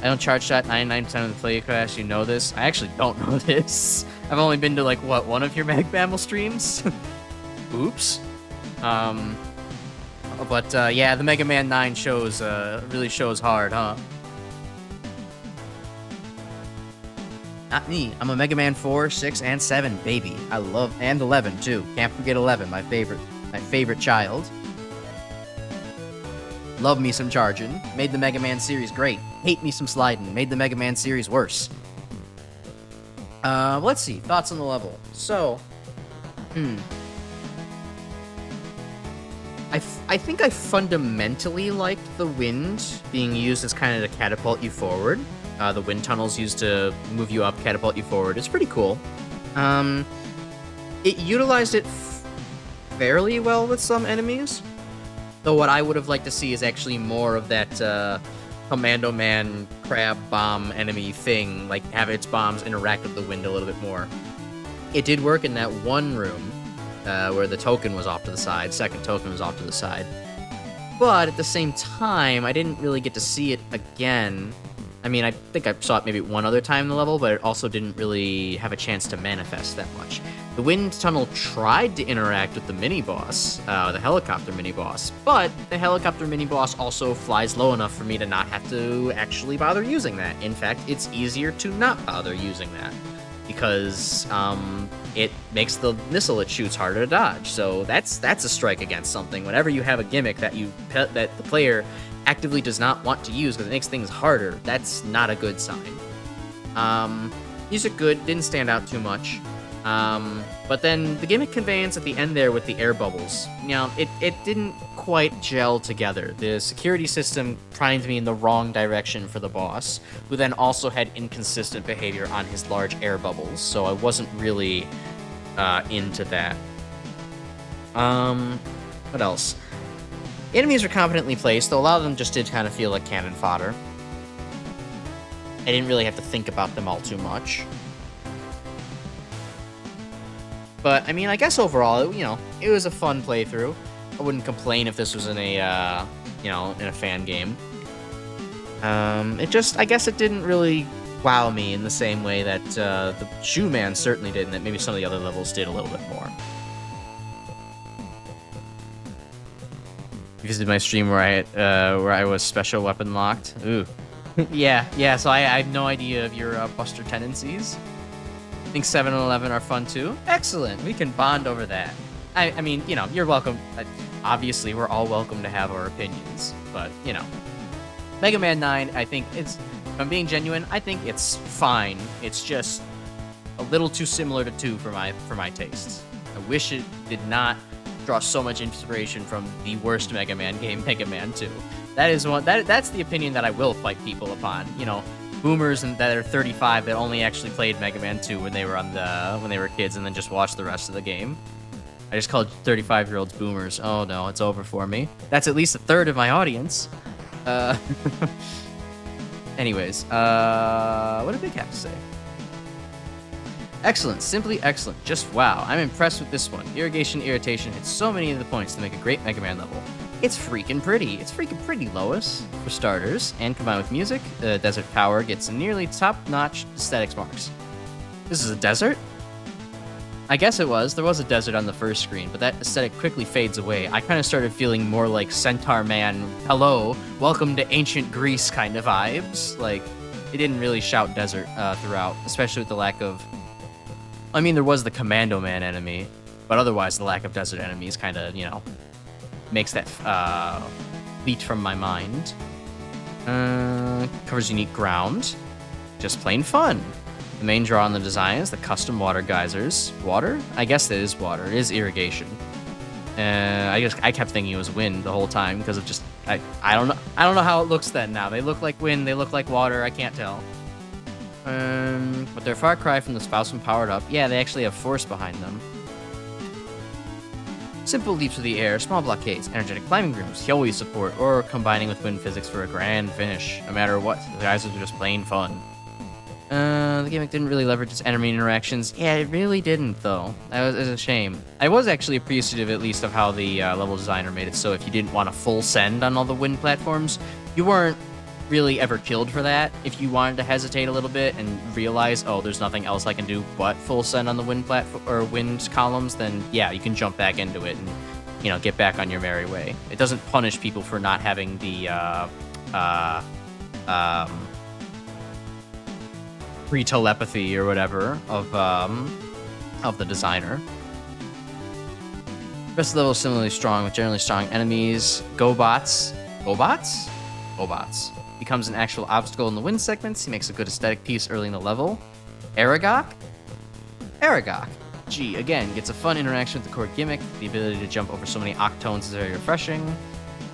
I don't charge shot 99% of the play class, you know this? I actually don't know this. I've only been to, like, what, one of your MaGMML streams? Oops. But yeah, the Mega Man 9 shows, really shows hard, huh? Not me. I'm a Mega Man 4, 6, and 7 baby. I love, and 11 too. Can't forget 11, my favorite child. Love me some charging. Made the Mega Man series great. Hate me some sliding. Made the Mega Man series worse. Let's see. Thoughts on the level. So, I think I fundamentally liked the wind being used as kind of to catapult you forward. The wind tunnels used to move you up, catapult you forward. It's pretty cool. It utilized it fairly well with some enemies. Though what I would have liked to see is actually more of that Commando Man crab bomb enemy thing. Like, have its bombs interact with the wind a little bit more. It did work in that one room where the token was off to the side. Second token was off to the side. But at the same time, I didn't really get to see it again. I mean, I think I saw it maybe one other time in the level, but it also didn't really have a chance to manifest that much. The wind tunnel tried to interact with the mini-boss, the helicopter mini-boss, but the helicopter mini-boss also flies low enough for me to not have to actually bother using that. In fact, it's easier to not bother using that, because it makes the missile it shoots harder to dodge. So that's a strike against something. Whenever you have a gimmick that the player actively does not want to use because it makes things harder, that's not a good sign. Music good, didn't stand out too much. But then the gimmick conveyance at the end there with the air bubbles, you know, it didn't quite gel together. The security system primed me in the wrong direction for the boss, who then also had inconsistent behavior on his large air bubbles, so I wasn't really into that. What else? Enemies are competently placed, though a lot of them just did kind of feel like cannon fodder. I didn't really have to think about them all too much. But, I mean, I guess overall, you know, it was a fun playthrough. I wouldn't complain if this was in a, you know, in a fan game. I guess it didn't really wow me in the same way that the Shoe Man certainly did, and that maybe some of the other levels did a little bit more. You visited my stream where I was special weapon locked. Ooh. yeah, so I have no idea of your Buster tendencies. I think 7 and 11 are fun too. Excellent. We can bond over that. I mean, you know, you're welcome. Obviously, we're all welcome to have our opinions. But, you know, Mega Man 9, I think if I'm being genuine, I think it's fine. It's just a little too similar to 2 for my tastes. I wish it did not draw so much inspiration from the worst Mega Man game, Mega Man 2. That's the opinion that I will fight people upon. You know, boomers that are 35 that only actually played Mega Man 2 when they were kids and then just watched the rest of the game. I just called 35-year-olds boomers. Oh no, it's over for me. That's at least a third of my audience. Anyways, what did Big have to say? Excellent, simply excellent. Just wow, I'm impressed with this one. Irrigation Irritation hits so many of the points to make a great Mega Man level. It's freaking pretty. It's freaking pretty, Lois, for starters. And combined with music, the Desert Power gets nearly top-notch aesthetics marks. This is a desert? I guess it was. There was a desert on the first screen, but that aesthetic quickly fades away. I kind of started feeling more like Centaur Man, hello, welcome to ancient Greece kind of vibes. Like, it didn't really shout desert throughout, especially with the lack of... I mean, there was the Commando Man enemy, but otherwise the lack of desert enemies kind of, you know, makes that leap from my mind. Covers unique ground. Just plain fun. The main draw on the design is the custom water geysers. Water? I guess that is water. It is irrigation. I kept thinking it was wind the whole time because of just I don't know how it looks then now. They look like wind, they look like water, I can't tell. But they're a far cry from the spouse when powered up. Yeah, they actually have force behind them. Simple leaps through the air, small blockades, energetic climbing rooms, Hyoi support, or combining with wind physics for a grand finish. No matter what, the guys are just plain fun. The gimmick didn't really leverage its enemy interactions. Yeah, it really didn't, though. That was a shame. I was actually appreciative, at least, of how the level designer made it so if you didn't want a full send on all the wind platforms, you weren't really ever killed for that. If you wanted to hesitate a little bit and realize, oh, there's nothing else I can do but full send on the wind platform or wind columns, then yeah, you can jump back into it and, you know, get back on your merry way. It doesn't punish people for not having the pre-telepathy or whatever of the designer. Rest of the level is similarly strong with generally strong enemies. Gobots becomes an actual obstacle in the wind segments. He makes a good aesthetic piece early in the level. Aragog, G again gets a fun interaction with the core gimmick. The ability to jump over so many octones is very refreshing.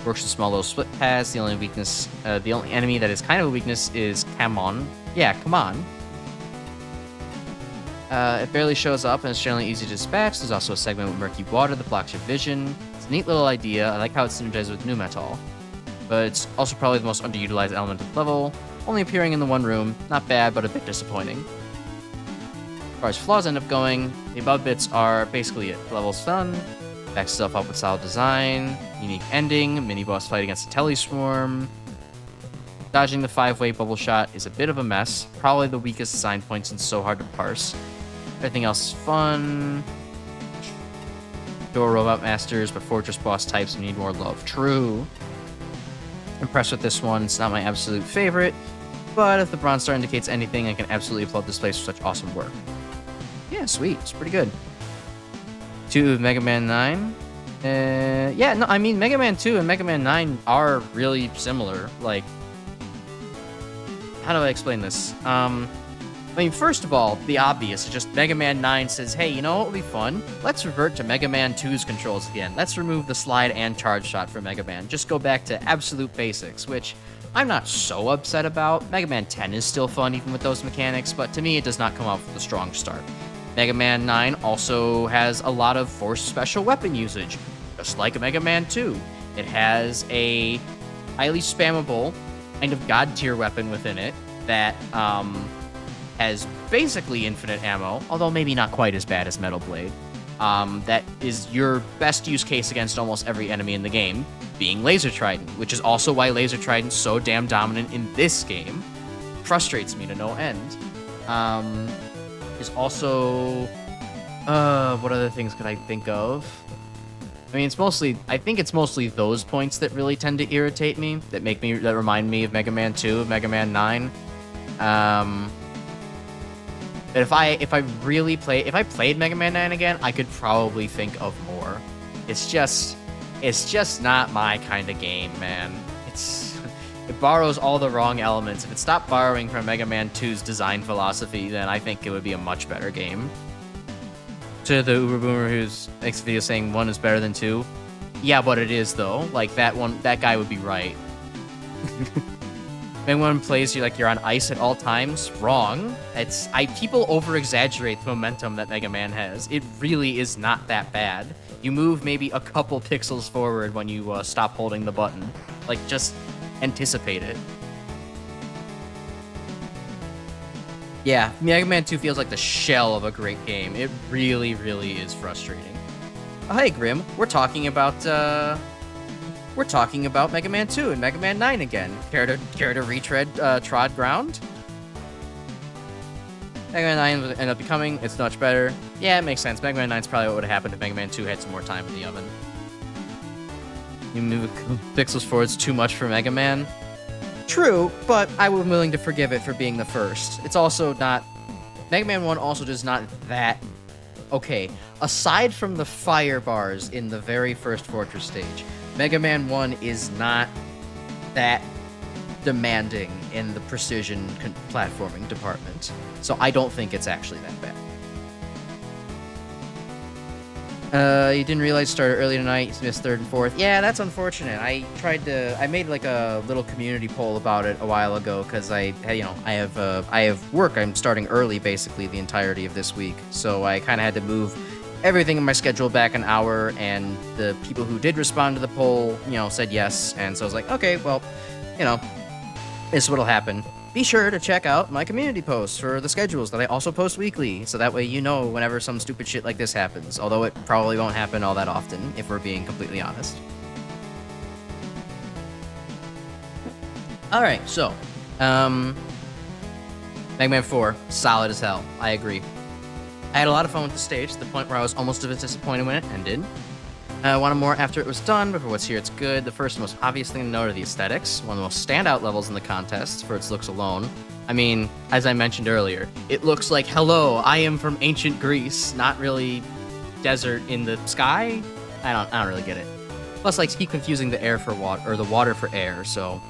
Works with small little split paths. The only enemy that is kind of a weakness is Kamon. Yeah, come on. It barely shows up and it's generally easy to dispatch. There's also a segment with murky water that blocks your vision. It's a neat little idea. I like how it's synergized with new metal. But it's also probably the most underutilized element of the level. Only appearing in the one room. Not bad, but a bit disappointing. As far as flaws end up going, the above bits are basically it. The level's done. Backs itself up with solid design. Unique ending. Mini-boss fight against a Teleswarm. Dodging the 5-way bubble shot is a bit of a mess. Probably the weakest design points and so hard to parse. Everything else is fun. Door robot masters, but fortress boss types need more love. True. Impressed with this one. It's not my absolute favorite, but if the bronze star indicates anything, I can absolutely applaud this place for such awesome work. Yeah, sweet. It's pretty good. 2 of Mega Man 9. Yeah, no, I mean, Mega Man 2 and Mega Man 9 are really similar. Like, how do I explain this? I mean, first of all, the obvious is just Mega Man 9 says, hey, you know what would be fun? Let's revert to Mega Man 2's controls again. Let's remove the slide and charge shot from Mega Man. Just go back to absolute basics, which I'm not so upset about. Mega Man 10 is still fun even with those mechanics, but to me it does not come off with a strong start. Mega Man 9 also has a lot of forced special weapon usage, just like Mega Man 2. It has a highly spammable kind of god tier weapon within it that has basically infinite ammo, although maybe not quite as bad as Metal Blade. That is your best use case against almost every enemy in the game, being Laser Trident, which is also why Laser Trident's so damn dominant in this game. Frustrates me to no end. Is also... what other things could I think of? I mean, I think it's mostly those points that really tend to irritate me, that remind me of Mega Man 2, of Mega Man 9. But if I played Mega Man 9 again, I could probably think of more. It's just not my kind of game, man. It borrows all the wrong elements. If it stopped borrowing from Mega Man 2's design philosophy, then I think it would be a much better game. To the Uber Boomer who makes a video saying 1 is better than 2. Yeah, but it is though. Like that guy would be right. When one plays you like you're on ice at all times, wrong. People over-exaggerate the momentum that Mega Man has. It really is not that bad. You move maybe a couple pixels forward when you stop holding the button. Like, just anticipate it. Yeah, Mega Man 2 feels like the shell of a great game. It really, really is frustrating. Oh, hey, Grim, we're talking about Mega Man 2 and Mega Man 9 again. Care to retread trod ground? Mega Man 9 would end up becoming, it's much better. Yeah, it makes sense. Mega Man 9 is probably what would have happened if Mega Man 2 had some more time in the oven. You move pixels forwards too much for Mega Man. True, but I was willing to forgive it for being the first. It's also not... Mega Man 1 also does not that... Okay, aside from the fire bars in the very first Fortress stage, Mega Man 1 is not that demanding in the precision platforming department. So I don't think it's actually that You didn't realize it started early tonight. You missed third and fourth. Yeah, that's unfortunate. I made like a little community poll about it a while ago because I have work. I'm starting early basically the entirety of this week, so I kind of had to move everything in my schedule back an hour. And the people who did respond to the poll, said yes, and so I was like, okay, well, this is what'll happen. Be sure to check out my community posts for the schedules that I also post weekly, so that way you know whenever some stupid shit like this happens, although it probably won't happen all that often, if we're being completely honest. Alright, so, MaGMML 4, solid as hell, I agree. I had a lot of fun with the stage, to the point where I was almost a bit disappointed when it ended. I wanted more after it was done, but for what's here, it's good. The first and most obvious thing to note are the aesthetics, one of the most standout levels in the contest for its looks alone. I mean, as I mentioned earlier, it looks like, hello, I am from ancient Greece, not really desert in the sky. I don't really get it. Plus, I keep confusing the air for water, or the water for air, so.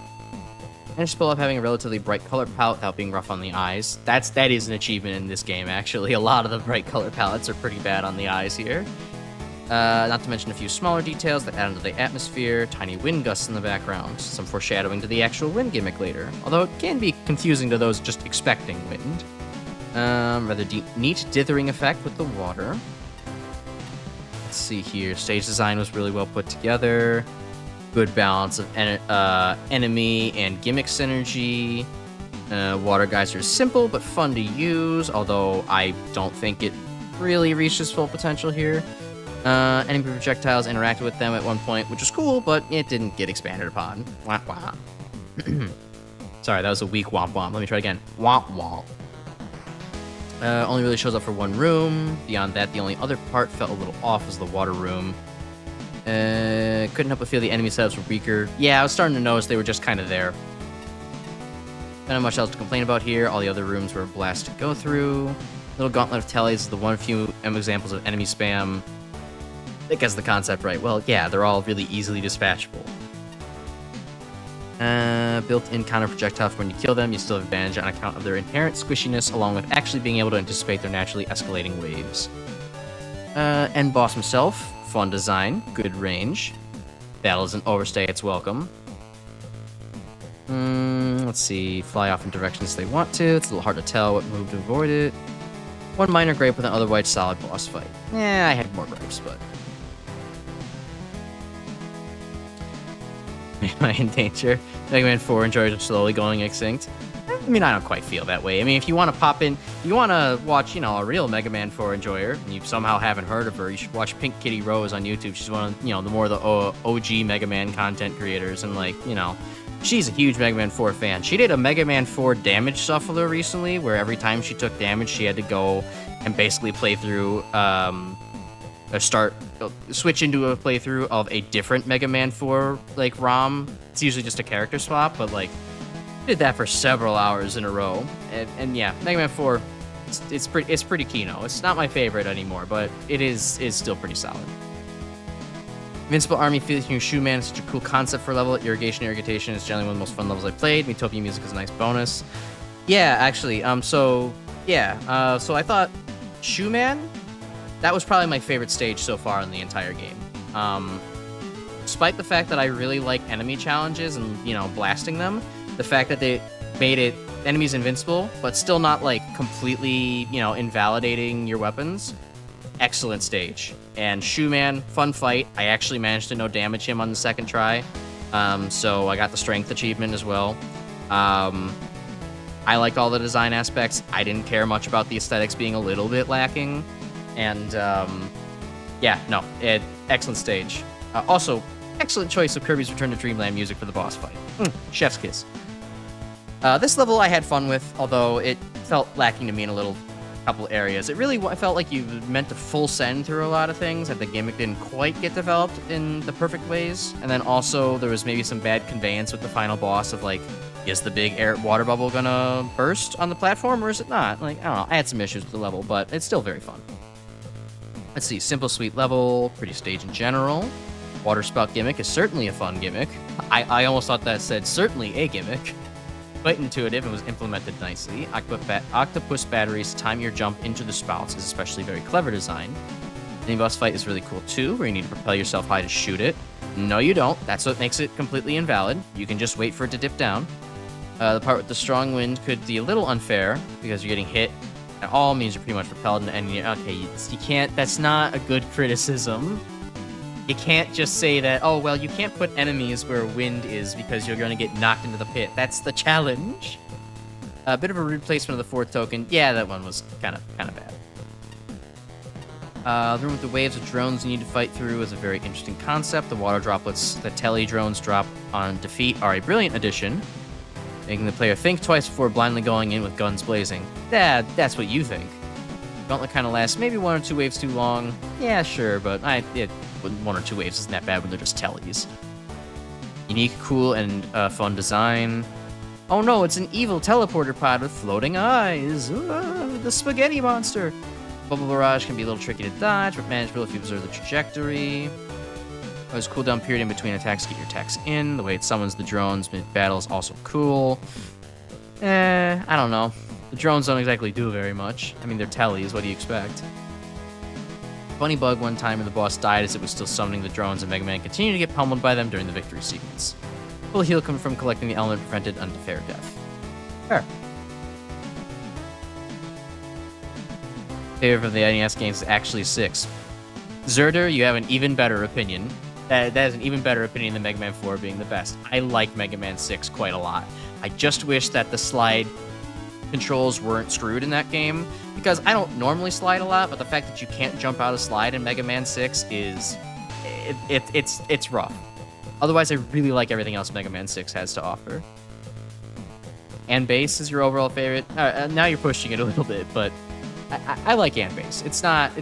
I just pull up having a relatively bright color palette without being rough on the eyes. That is an achievement in this game, actually. A lot of the bright color palettes are pretty bad on the eyes here. Not to mention a few smaller details that add into the atmosphere, tiny wind gusts in the background, some foreshadowing to the actual wind gimmick later, although it can be confusing to those just expecting wind. Rather neat dithering effect with the water. Let's see here, stage design was really well put together. Good balance of enemy and gimmick synergy. Water geyser is simple but fun to use, although I don't think it really reached its full potential here. Enemy projectiles interacted with them at one point, which was cool, but it didn't get expanded upon. Wah wah. Sorry, that was a weak womp womp. Let me try again. Womp womp. Only really shows up for one room. Beyond that, the only other part felt a little off was the water room. Couldn't help but feel the enemy setups were weaker. Yeah, I was starting to notice they were just kind of there. Not much else to complain about here. All the other rooms were a blast to go through. Little gauntlet of tellies is the one few examples of enemy spam. It gets the concept right. Well, yeah, they're all really easily dispatchable. Built-in counter projectile for when you kill them, you still have advantage on account of their inherent squishiness, along with actually being able to anticipate their naturally escalating waves. End boss himself, fun design, good range. Battle doesn't overstay its welcome. Let's see, fly off in directions they want to. It's a little hard to tell what move to avoid it. One minor gripe with an otherwise solid boss fight. Yeah, I had more gripes, but... Am I in danger? MaGMML 4 enjoyers are slowly going extinct. I mean, I don't quite feel that way. I mean, if you want to pop in, you want to watch, a real MaGMML 4 enjoyer, and you somehow haven't heard of her, you should watch Pink Kitty Rose on YouTube. She's one of, the more of the OG Mega Man content creators, and she's a huge MaGMML 4 fan. She did a MaGMML 4 damage shuffler recently, where every time she took damage, she had to go and basically play through, switch into a playthrough of a different MaGMML 4 ROM. It's usually just a character swap, but did that for several hours in a row. And yeah, MaGMML 4, it's pretty kino. It's not my favorite anymore, but it is still pretty solid. Invincible Army featuring Shoeman is such a cool concept for level. Irrigation is generally one of the most fun levels I've played. Miitopia music is a nice bonus. Yeah, actually, so I thought Shoeman, that was probably my favorite stage so far in the entire game. Despite the fact that I really like enemy challenges and, blasting them, the fact that they made it enemies invincible, but still not, completely, invalidating your weapons, excellent stage. And Shoeman, fun fight. I actually managed to no damage him on the second try, so I got the strength achievement as well. I liked all the design aspects. I didn't care much about the aesthetics being a little bit lacking. And, excellent stage. Also, excellent choice of Kirby's Return to Dreamland music for the boss fight. Chef's kiss. This level I had fun with, although it felt lacking to me in a couple areas. It really felt like you meant to full send through a lot of things, and the gimmick didn't quite get developed in the perfect ways. And then also, there was maybe some bad conveyance with the final boss of, is the big water bubble gonna burst on the platform, or is it not? I don't know. I had some issues with the level, but it's still very fun. Let's see, simple, sweet level, pretty stage in general. Water spout gimmick is certainly a fun gimmick. I almost thought that said certainly a gimmick. Quite intuitive and was implemented nicely. Octopus batteries to time your jump into the spouts is especially very clever design. Mini-boss fight is really cool too, where you need to propel yourself high to shoot it. No, you don't. That's what makes it completely invalid. You can just wait for it to dip down. The part with the strong wind could be a little unfair, because you're getting hit. It all means you're pretty much propelled, and you can't, that's not a good criticism. You can't just say that, oh, well, you can't put enemies where wind is because you're going to get knocked into the pit. That's the challenge. A bit of a rude placement of the 4th token. Yeah, that one was kind of bad. The room with the waves of drones you need to fight through is a very interesting concept. The water droplets that tele drones drop on defeat are a brilliant addition, making the player think twice before blindly going in with guns blazing. That's what you think. Gauntlet kind of lasts maybe 1 or 2 waves too long. Yeah, sure, but 1 or 2 waves isn't that bad when they're just teles. Unique, cool, and fun design. Oh no, it's an evil teleporter pod with floating eyes. The spaghetti monster. Bubble barrage can be a little tricky to dodge, but manageable if you observe the trajectory. There's a cooldown period in between attacks to get your attacks in. The way it summons the drones mid-battle is also cool. I don't know. The drones don't exactly do very much. I mean, they're teles, what do you expect? Funny bug one time when the boss died as it was still summoning the drones, and Mega Man continued to get pummeled by them during the victory sequence. Full heal coming from collecting the element prevented unfair death. Fair. Favorite of the NES games is actually 6. Zerder, you have an even better opinion. That is an even better opinion than Mega Man 4 being the best. I like Mega Man 6 quite a lot. I just wish that the slide controls weren't screwed in that game, because I don't normally slide a lot, but the fact that you can't jump out of slide in Mega Man 6 is... it's rough. Otherwise, I really like everything else Mega Man 6 has to offer. And bass is your overall favorite. Now you're pushing it a little bit, but I like and bass. It's not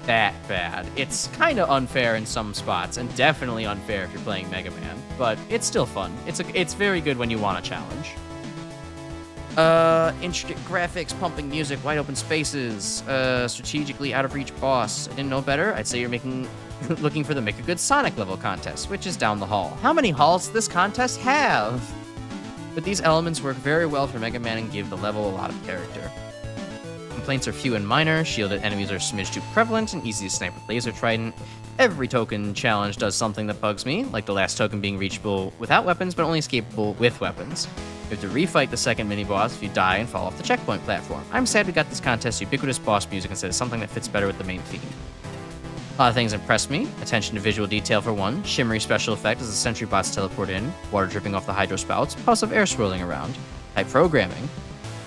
that bad. It's kind of unfair in some spots, and definitely unfair if you're playing Mega Man, but it's still fun. It's very good when you want a challenge. Intricate graphics, pumping music, wide open spaces, strategically out of reach boss. I didn't know better. I'd say you're looking for the Make a Good Sonic level contest, which is down the hall. How many halls does this contest have? But these elements work very well for Mega Man and give the level a lot of character. Complaints are few and minor. Shielded enemies are smidge too prevalent and easy to snipe with laser trident. Every token challenge does something that bugs me, like the last token being reachable without weapons, but only escapable with weapons. You have to refight the second mini-boss if you die and fall off the checkpoint platform. I'm sad we got this contest ubiquitous boss music instead of something that fits better with the main theme. A lot of things impressed me. Attention to visual detail for one. Shimmery special effect as the sentry bots teleport in. Water dripping off the hydro spouts. Pulse of air swirling around. Type programming.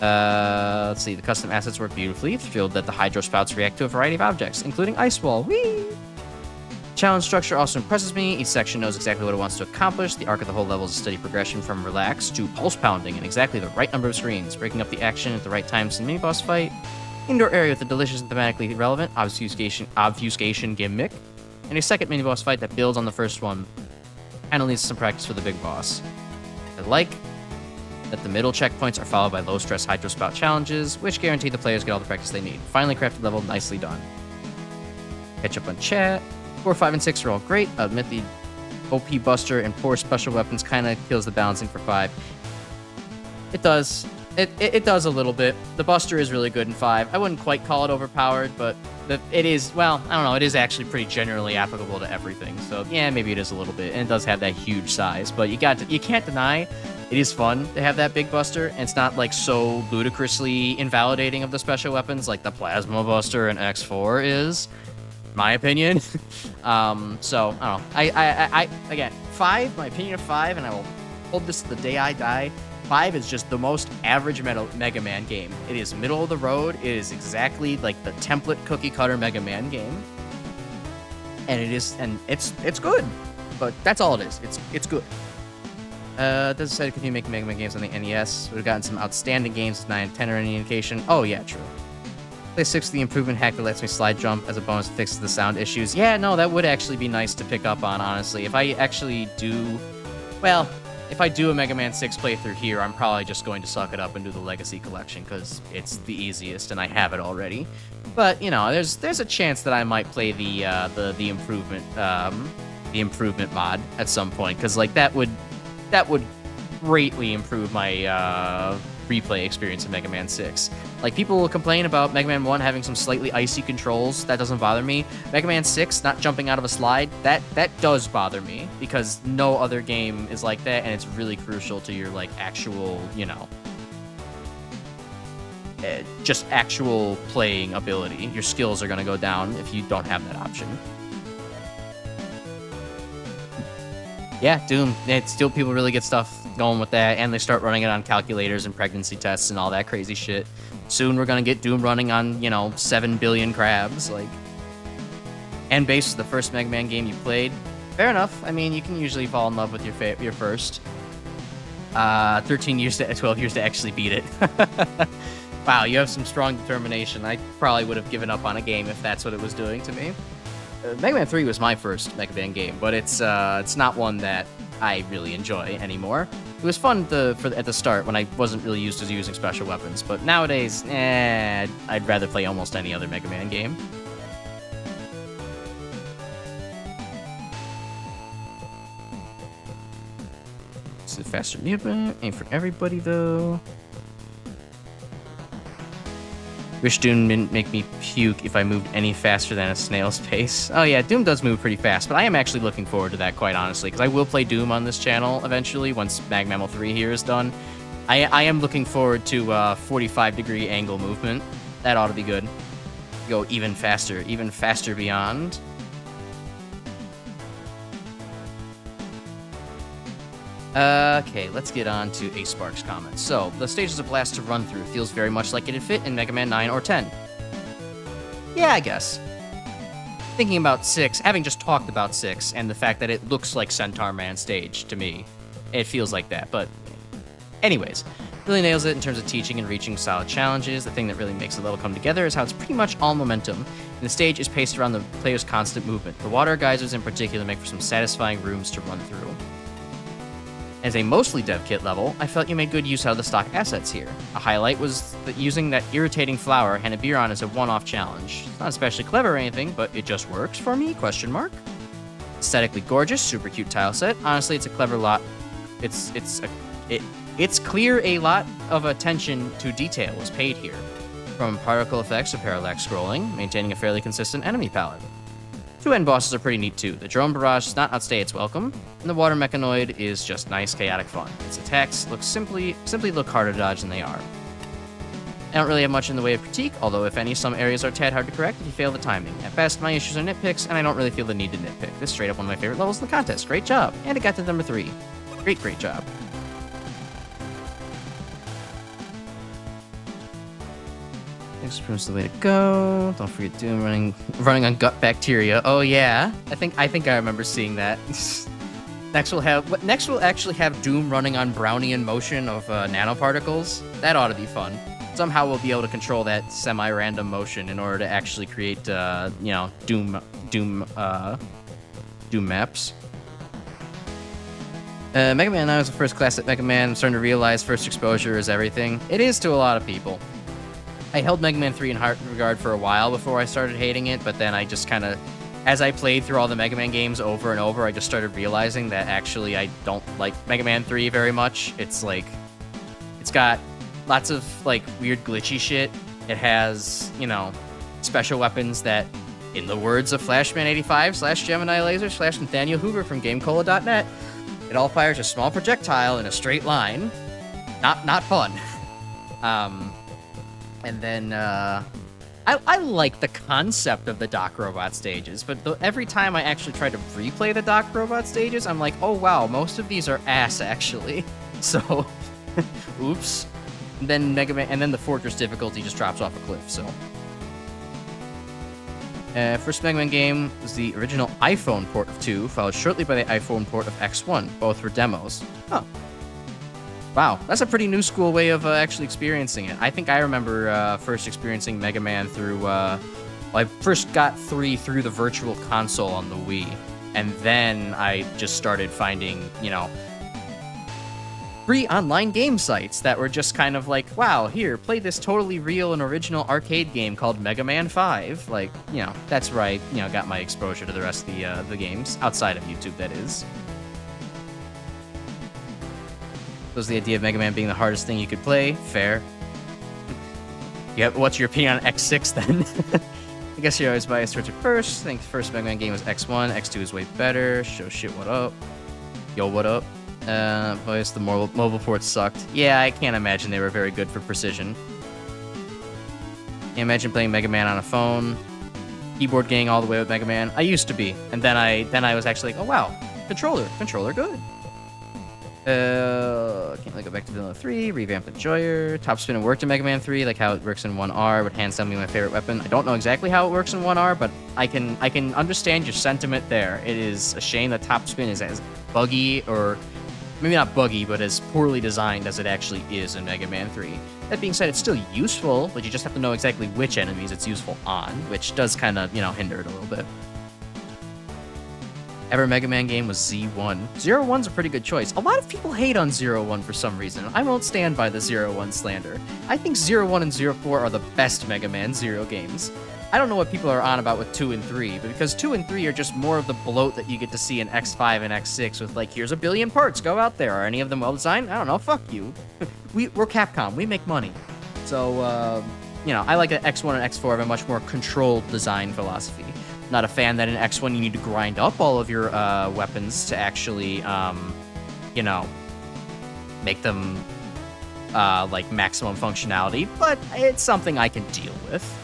Let's see. The custom assets work beautifully. Thrilled that the hydro spouts react to a variety of objects, including ice wall. Whee! Challenge structure also impresses me. Each section knows exactly what it wants to accomplish. The arc of the whole level is a steady progression from relax to pulse pounding in exactly the right number of screens, breaking up the action at the right times in the mini-boss fight. Indoor area with a delicious and thematically relevant obfuscation gimmick, and a second mini-boss fight that builds on the first one and leads to some practice for the big boss. I like that the middle checkpoints are followed by low-stress hydro spout challenges, which guarantee the players get all the practice they need. Finally crafted level, nicely done. Catch up on chat. 4, 5, and 6 are all great. I'll admit the OP Buster and poor special weapons kind of kills the balancing for 5. It does. It does a little bit. The Buster is really good in 5. I wouldn't quite call it overpowered, but it is, well, I don't know, it is actually pretty generally applicable to everything. So, yeah, maybe it is a little bit, and it does have that huge size. But you can't deny it is fun to have that big Buster, and it's not, like, so ludicrously invalidating of the special weapons like the Plasma Buster in X4 is. My opinion. So, I don't know. I again, 5, my opinion of 5, and I will hold this to the day I die. 5 is just the most average Mega Man game. It is middle of the road. It is exactly like the template cookie cutter Mega Man game. And it's good. But that's all it is. It's good. Does decide to continue making Mega Man games on the NES. Would have gotten some outstanding games with 9 and 10 or any indication. Oh yeah, true. Play 6, the improvement hack that lets me slide jump as a bonus to fix the sound issues. Yeah, no, that would actually be nice to pick up on, honestly. If I do a Mega Man 6 playthrough here, I'm probably just going to suck it up and do the Legacy Collection, because it's the easiest and I have it already. But, you know, there's a chance that I might play the improvement mod at some point, because, like, that would greatly improved my replay experience in Mega Man 6. Like, people will complain about Mega Man 1 having some slightly icy controls. That doesn't bother me. Mega Man 6 not jumping out of a slide, that does bother me, because no other game is like that, and it's really crucial to your, like, actual, you know, just actual playing ability. Your skills are going to go down if you don't have that option. Yeah, Doom. It's still, people really get stuff going with that, and they start running it on calculators and pregnancy tests and all that crazy shit. Soon we're gonna get Doom running on, you know, 7 billion crabs, like. And based on the first Mega Man game you played, fair enough. I mean, you can usually fall in love with your first. 13 years to 12 years to actually beat it. Wow, you have some strong determination. I probably would have given up on a game if that's what it was doing to me. Mega Man 3 was my first Mega Man game, but it's not one that I really enjoy anymore. It was fun at the start when I wasn't really used to using special weapons, but nowadays, I'd rather play almost any other Mega Man game. This is faster movement, ain't for everybody though. Wish Doom didn't make me puke if I moved any faster than a snail's pace. Oh yeah, Doom does move pretty fast, but I am actually looking forward to that, quite honestly, because I will play Doom on this channel eventually once MaGMML3 here is done. I am looking forward to 45-degree angle movement. That ought to be good. Go even faster beyond. Okay, let's get on to Ace Sparks' comments. So, the stage is a blast to run through. Feels very much like it'd fit in Mega Man 9 or 10. Yeah, I guess. Thinking about 6, having just talked about 6, and the fact that it looks like Centaur Man stage to me, it feels like that, but anyways. Really nails it in terms of teaching and reaching solid challenges. The thing that really makes the level come together is how it's pretty much all momentum, and the stage is paced around the player's constant movement. The water geysers in particular make for some satisfying rooms to run through. As a mostly dev kit level, I felt you made good use out of the stock assets here. A highlight was that using that irritating flower Hanabiron as a one-off challenge. It's not especially clever or anything, but it just works for me, ? Aesthetically gorgeous, super cute tile set. Honestly, it's a clever lot. It's clear a lot of attention to detail was paid here. From particle effects to parallax scrolling, maintaining a fairly consistent enemy palette. 2 end bosses are pretty neat too. The drone barrage does not outstay its welcome, and the water mechanoid is just nice, chaotic fun. Its attacks look simply look harder to dodge than they are. I don't really have much in the way of critique, although if any, some areas are a tad hard to correct if you fail the timing. At best, my issues are nitpicks, and I don't really feel the need to nitpick. This is straight up one of my favorite levels in the contest. Great job, and it got to number 3. Great job. Experiments the way to go. Don't forget Doom running on gut bacteria. Oh yeah, I think I remember seeing that. Next we'll actually have Doom running on Brownian motion of nanoparticles. That ought to be fun. Somehow we'll be able to control that semi-random motion in order to actually create Doom maps. Mega Man 9 was the first classic Mega Man. I'm starting to realize first exposure is everything. It is to a lot of people. I held Mega Man 3 in high regard for a while before I started hating it, but then I just kind of, as I played through all the Mega Man games over and over, I just started realizing that actually I don't like Mega Man 3 very much. It's like, it's got lots of like weird glitchy shit. It has, special weapons that, in the words of Flashman85/Gemini Laser/Nathaniel Hoover from GameCola.net, it all fires a small projectile in a straight line. Not fun. And then, I like the concept of the Doc Robot stages, but every time I actually try to replay the Doc Robot stages, I'm like, oh wow, most of these are ass, actually. So, oops. And then the Fortress difficulty just drops off a cliff, so. First Mega Man game was the original iPhone port of 2, followed shortly by the iPhone port of X1. Both were demos. Huh. Wow, that's a pretty new school way of actually experiencing it. I think I remember first experiencing Mega Man through, I first got 3 through the Virtual Console on the Wii, and then I just started finding, free online game sites that were just kind of like, wow, here, play this totally real and original arcade game called Mega Man 5. Like, that's where I, got my exposure to the rest of the games, outside of YouTube, that is. Was the idea of Mega Man being the hardest thing you could play? Fair. Yeah, what's your opinion on X6 then? I guess you're always biased towards it first. I think the first Mega Man game was X1. X2 is way better. Show shit, what up? Yo, what up? Boys, the mobile ports sucked. Yeah, I can't imagine they were very good for precision. Can't imagine playing Mega Man on a phone. Keyboard gang all the way with Mega Man. I used to be, and then I was actually like, oh wow, controller good. Can't really go back to Vanilla 3. Revamped Enjoyer. Top spin worked in Mega Man 3, like how it works in 1R, but hand stun be my favorite weapon. I don't know exactly how it works in 1R, but I can understand your sentiment there. It is a shame that top spin is as buggy, or maybe not buggy, but as poorly designed as it actually is in Mega Man 3. That being said, it's still useful, but you just have to know exactly which enemies it's useful on, which does kind of, hinder it a little bit. Ever Mega Man game was Z1. 01's a pretty good choice. A lot of people hate on 01 for some reason. I won't stand by the 01 slander. I think 01 and 04 are the best Mega Man Zero games. I don't know what people are on about with 2 and 3, but because 2 and 3 are just more of the bloat that you get to see in X5 and X6 with like, here's a billion parts, go out there. Are any of them well designed? I don't know, fuck you. We're Capcom, we make money. So, I like that X1 and X4 have a much more controlled design philosophy. Not a fan that in X1 you need to grind up all of your weapons to actually, make them like maximum functionality, but it's something I can deal with.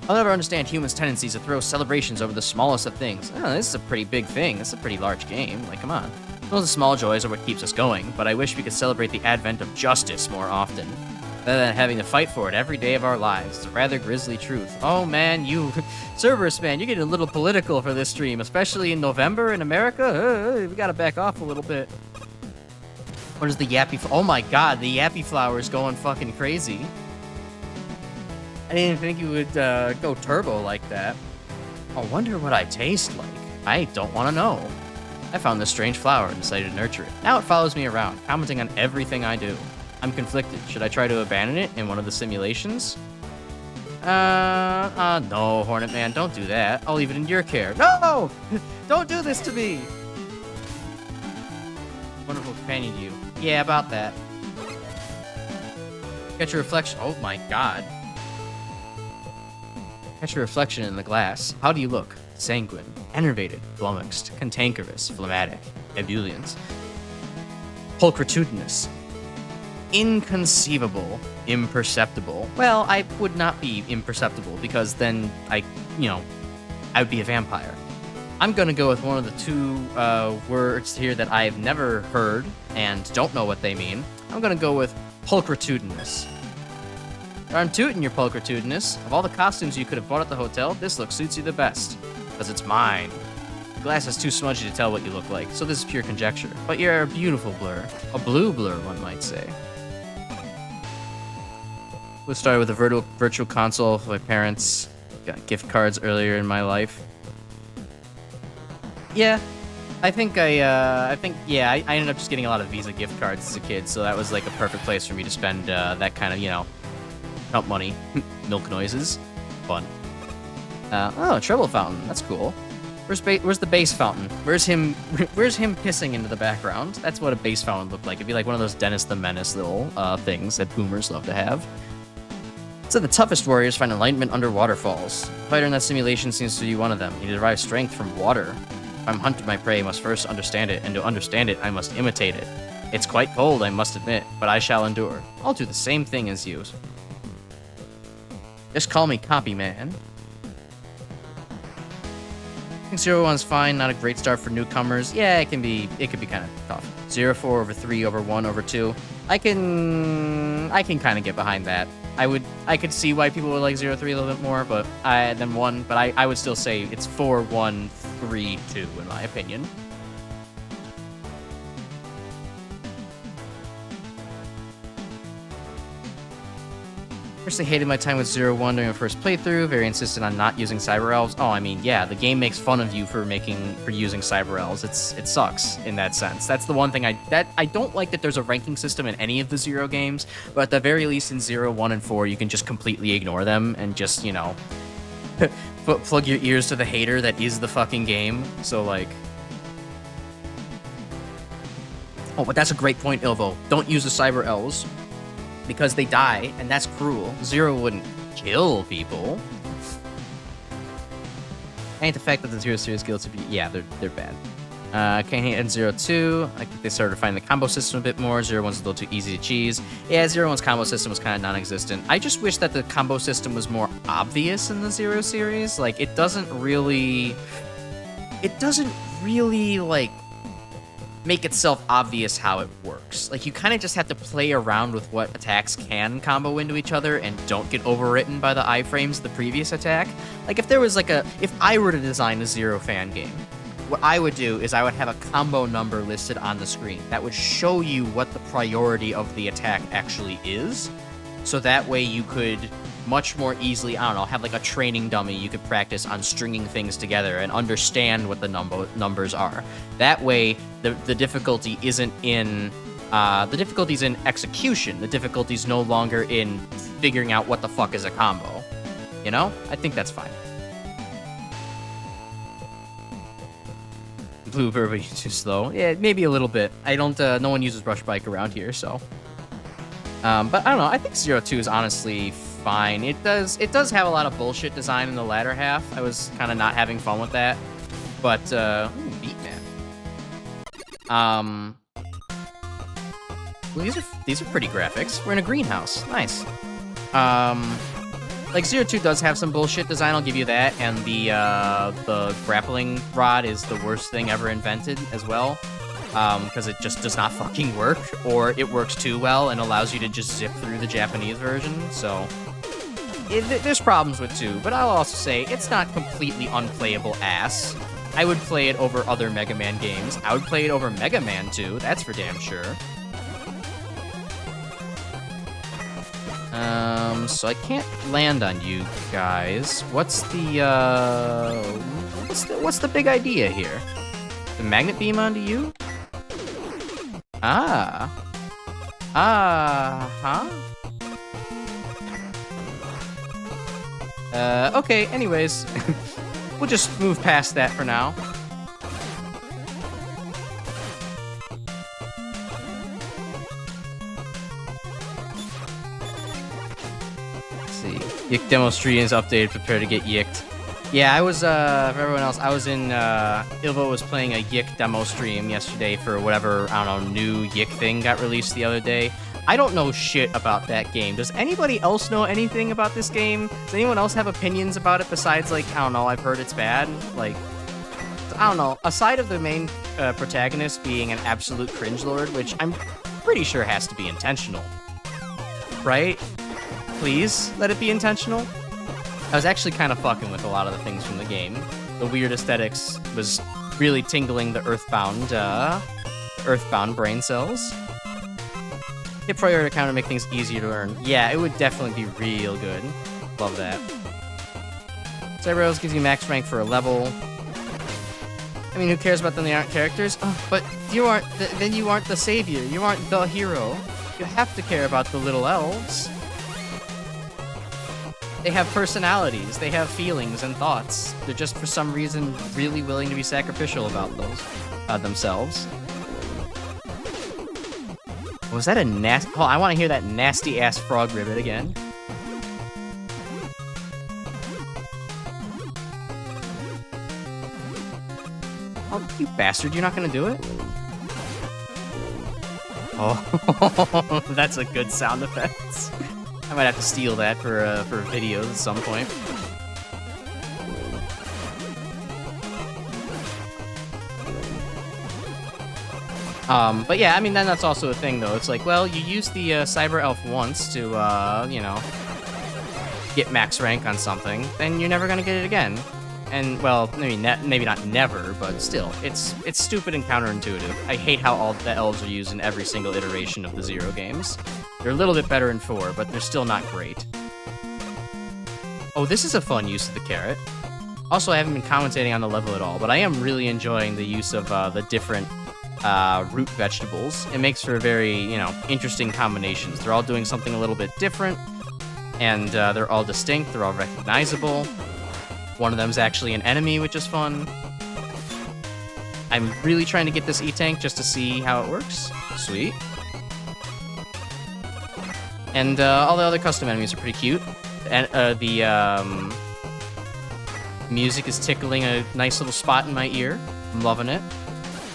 I'll never understand humans' tendencies to throw celebrations over the smallest of things. Oh, this is a pretty big thing. This is a pretty large game. Like, come on. Those small joys are what keeps us going, but I wish we could celebrate the advent of justice more often, rather than having to fight for it every day of our lives. It's a rather grisly truth. Oh man, you Cerberus man, you're getting a little political for this stream, especially in November in America. We gotta back off a little bit. What is the Yappy? Oh my god, the Yappy flower is going fucking crazy. I didn't think you would go turbo like that. I wonder what I taste like. I don't want to know. I found this strange flower and decided to nurture it. Now it follows me around, commenting on everything I do. I'm conflicted. Should I try to abandon it in one of the simulations? No, Hornet Man, don't do that. I'll leave it in your care. No! Don't do this to me! Wonderful companion to you. Yeah, about that. Catch your reflection. Oh my god. Catch your reflection in the glass. How do you look? Sanguine, enervated, flummoxed, cantankerous, phlegmatic, ebullient, pulchritudinous, inconceivable, imperceptible. Well, I would not be imperceptible because then I would be a vampire. I'm gonna go with one of the two words here that I've never heard and don't know what they mean. I'm gonna go with pulchritudinous. Darn tootin' your pulchritudinous. Of all the costumes you could have bought at the hotel, this look suits you the best. Because it's mine. The glass is too smudgy to tell what you look like, so this is pure conjecture. But you're a beautiful blur. A blue blur, one might say. We started with a virtual console for my parents. Got gift cards earlier in my life. Yeah. I ended up just getting a lot of Visa gift cards as a kid, so that was like a perfect place for me to spend that kind of, help money. Milk noises. Fun. Oh, a treble fountain. That's cool. Where's the bass fountain? Where's him pissing into the background? That's what a bass fountain looked like. It'd be like one of those Dennis the Menace little things that boomers love to have. So the toughest warriors find enlightenment under waterfalls. The fighter in that simulation seems to be one of them. He derives strength from water. If I'm hunted, my prey must first understand it, and to understand it, I must imitate it. It's quite cold, I must admit, but I shall endure. I'll do the same thing as you. Just call me Copy Man. I think 01's fine, not a great start for newcomers. Yeah, it could be kind of tough. 04 over 3 over 1 over 2. I can kind of get behind that. I could see why people would like 03 a little bit more, but than 1. But I would still say it's 4, 1, 3, 2 in my opinion. First, I hated my time with 01 during my first playthrough. Very insistent on not using cyber elves. Oh, I mean, yeah, the game makes fun of you for using cyber elves. It sucks in that sense. That's the one thing I don't like, that there's a ranking system in any of the 0 games, but at the very least in 0, 1, and 4, you can just completely ignore them and just, plug your ears to the hater that is the fucking game. So, like, Oh, but that's a great point, Ilvo. Don't use the Cyber Elves, because they die, and that's cruel. Zero wouldn't kill people. Ain't the fact that the Zero Series guilds would be... Yeah, they're bad. Can't hate Zero 2. I think they started refining the combo system a bit more. Zero 1's a little too easy to cheese. Yeah, Zero 1's combo system was kind of non-existent. I just wish that the combo system was more obvious in the Zero series. Like, it doesn't really, like, make itself obvious how it works. Like, you kind of just have to play around with what attacks can combo into each other and don't get overwritten by the iframes of the previous attack. Like, if there was like if I were to design a Zero fan game, what I would do is I would have a combo number listed on the screen that would show you what the priority of the attack actually is. So that way you could much more easily, I don't know, have like a training dummy you could practice on stringing things together and understand what the numbers are. That way the difficulty isn't in, the difficulty's in execution. The difficulty's no longer in figuring out what the fuck is a combo. You know? I think that's fine. Bluebird, but too slow. Yeah, maybe a little bit. I don't, no one uses Rush Bike around here, so. But I don't know, I think Zero 2 is honestly fine. It does have a lot of bullshit design in the latter half. I was kind of not having fun with that. But, ooh, Beatman. Well, these are pretty graphics. We're in a greenhouse. Nice. Like, Zero 2 does have some bullshit design, I'll give you that, and the grappling rod is the worst thing ever invented as well, because it just does not fucking work, or it works too well and allows you to just zip through the Japanese version, so there's problems with 2, but I'll also say it's not completely unplayable ass. I would play it over other Mega Man games. I would play it over Mega Man 2, that's for damn sure. So I can't land on you guys. What's the big idea here? The magnet beam onto you? Huh? Okay, anyways. We'll just move past that for now. Yick demo stream is updated. Prepare to get yicked. Yeah, I was, for everyone else, I was in, Ilvo was playing a Yick demo stream yesterday for whatever, I don't know, new Yick thing got released the other day. I don't know shit about that game. Does anybody else know anything about this game? Does anyone else have opinions about it besides, like, I don't know, I've heard it's bad? Like, I don't know. Aside of the main protagonist being an absolute cringelord, which I'm pretty sure has to be intentional, right? Please let it be intentional. I was actually kind of fucking with a lot of the things from the game. The weird aesthetics was really tingling the earthbound brain cells. Hit priority counter to make things easier to learn. Yeah, it would definitely be real good. Love that. Cyber gives you max rank for a level. I mean, who cares about them? They aren't characters. Oh, but you aren't. Then you aren't the savior. You aren't the hero. You have to care about the little elves. They have personalities, they have feelings and thoughts. They're just, for some reason, really willing to be sacrificial about those, themselves. Was that a nasty... Oh, I want to hear that nasty-ass frog ribbit again. Oh, you bastard, you're not gonna do it? Oh, that's a good sound effect. I might have to steal that for videos at some point. But yeah, I mean, then that's also a thing, though. It's like, well, you used the Cyber Elf once to, you know, get max rank on something, then you're never gonna get it again. And, well, I mean, maybe not never, but still, it's stupid and counterintuitive. I hate how all the elves are used in every single iteration of the Zero games. They're a little bit better in 4, but they're still not great. Oh, this is a fun use of the carrot. Also, I haven't been commentating on the level at all, but I am really enjoying the use of the different root vegetables. It makes for very, you know, interesting combinations. They're all doing something a little bit different, and they're all distinct, they're all recognizable. One of them's actually an enemy, which is fun. I'm really trying to get this E-Tank just to see how it works. Sweet. And all the other custom enemies are pretty cute. And the music is tickling a nice little spot in my ear. I'm loving it.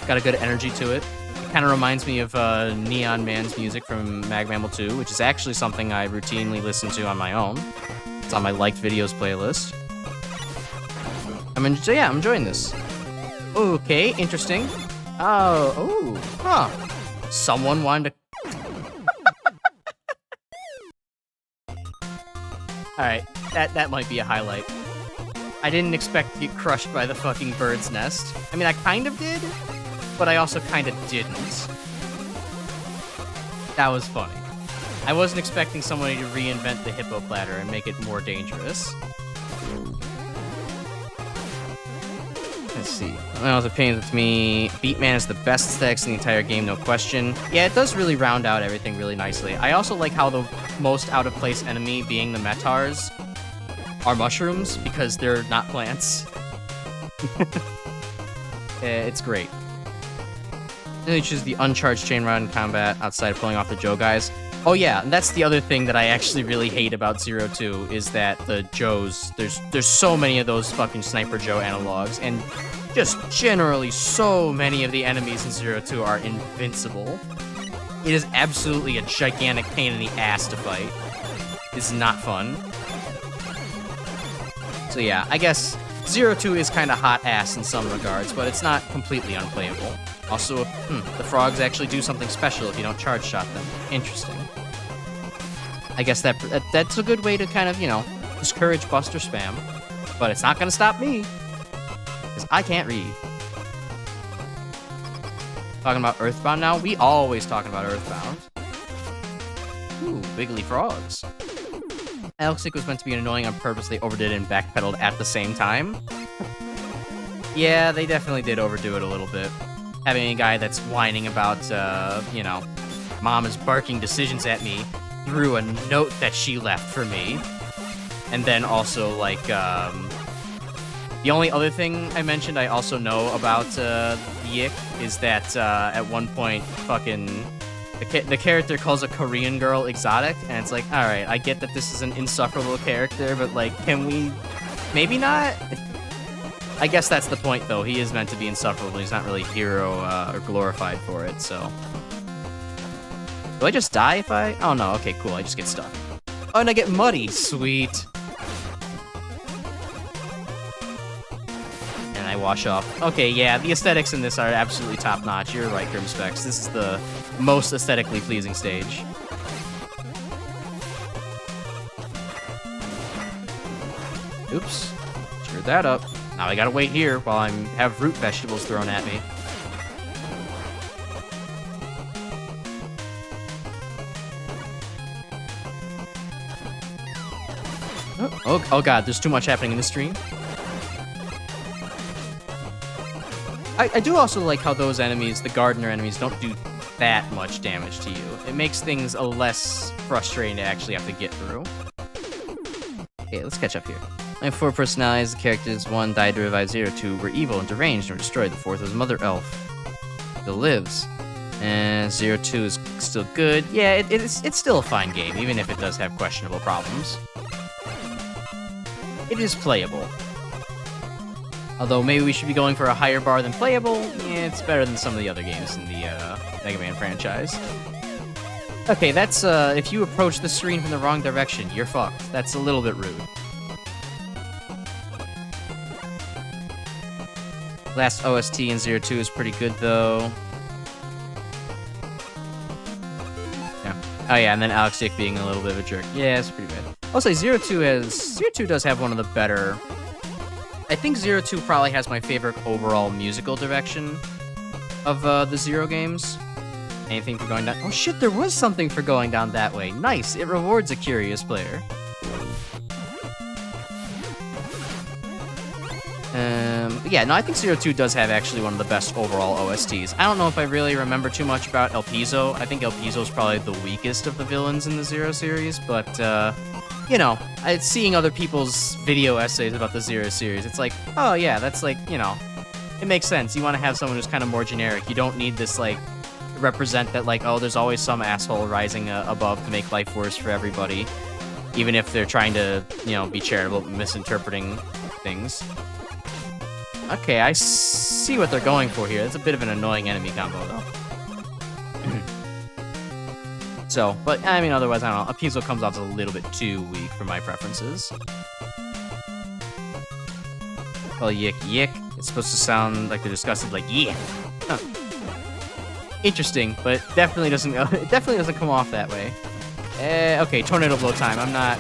Got a good energy to it. It kind of reminds me of Neon Man's music from MaGMML3, which is actually something I routinely listen to on my own. It's on my liked videos playlist. I'm enjoying this. Okay, interesting. Huh. Someone wanted to... Alright, that might be a highlight. I didn't expect to get crushed by the fucking bird's nest. I mean, I kind of did, but I also kind of didn't. That was funny. I wasn't expecting somebody to reinvent the hippo platter and make it more dangerous. Let's see. I was opinions with me. Beatman is the best aesthetics in the entire game, no question. Yeah, it does really round out everything really nicely. I also like how the most out-of-place enemy, being the Metars, are mushrooms, because they're not plants. It's great. Then you choose the uncharged chain run combat outside of pulling off the Joe guys. Oh yeah, and that's the other thing that I actually really hate about 02 is that the Joes, there's so many of those fucking Sniper Joe analogs, and just generally so many of the enemies in 02 are invincible. It is absolutely a gigantic pain in the ass to fight. It's not fun. So yeah, I guess 02 is kind of hot ass in some regards, but it's not completely unplayable. Also, the frogs actually do something special if you don't charge shot them. Interesting. I guess that's a good way to kind of, you know, discourage buster spam. But it's not gonna stop me, because I can't read. Talking about Earthbound now? We always talking about Earthbound. Ooh, wiggly frogs. Alex was meant to be annoying on purpose. They overdid it and backpedaled at the same time. Yeah, they definitely did overdo it a little bit. Having a guy that's whining about, you know, mom is barking decisions at me through a note that she left for me. And then also, like, the only other thing I mentioned I also know about Yik is that at one point, fucking, the character calls a Korean girl exotic, and it's like, alright, I get that this is an insufferable character, but, like, can we maybe not? I guess that's the point, though. He is meant to be insufferable. He's not really hero or glorified for it, so. Do I just die if I... Oh, no. Okay, cool. I just get stuck. Oh, and I get muddy. Sweet. And I wash off. Okay, yeah, the aesthetics in this are absolutely top-notch. You're right, Grimspecs. This is the most aesthetically pleasing stage. Oops. Screwed that up. Now I gotta wait here while I have root vegetables thrown at me. Oh god, there's too much happening in the stream. I do also like how those enemies, the gardener enemies, don't do that much damage to you. It makes things a less frustrating to actually have to get through. Okay, let's catch up here. I have 4 personalities. The characters 1 died to revive 0, 2 were evil and deranged and were destroyed. The 4th was Mother Elf. Still lives. And 02 is still good. Yeah, it's still a fine game, even if it does have questionable problems. It is playable. Although maybe we should be going for a higher bar than playable. Yeah, it's better than some of the other games in the Mega Man franchise. Okay, that's, if you approach the screen from the wrong direction, you're fucked. That's a little bit rude. Last OST in 02 is pretty good, though. Yeah. Oh, yeah, and then Alex Dick being a little bit of a jerk. Yeah, it's pretty bad. I'll say 02 does have one of the better... I think 02 probably has my favorite overall musical direction of the Zero games. Anything for going down... Oh, shit, there was something for going down that way. Nice. It rewards a curious player. Yeah, no, I think 02 does have actually one of the best overall OSTs. I don't know if I really remember too much about El Piso. I think El Piso is probably the weakest of the villains in the Zero series, but, you know, seeing other people's video essays about the Zero series, it's like, oh yeah, that's like, you know, it makes sense. You want to have someone who's kind of more generic. You don't need this, like, represent that, like, oh, there's always some asshole rising above to make life worse for everybody. Even if they're trying to, you know, be charitable, misinterpreting things. Okay, I see what they're going for here. It's a bit of an annoying enemy combo, though. So, but, I mean, otherwise, I don't know. Appeasal comes off as a little bit too weak for my preferences. Well, yick yick. It's supposed to sound like they're disgusted, like, yeah. Huh. Interesting, but definitely doesn't, it definitely doesn't come off that way. Okay, tornado blow time. I'm not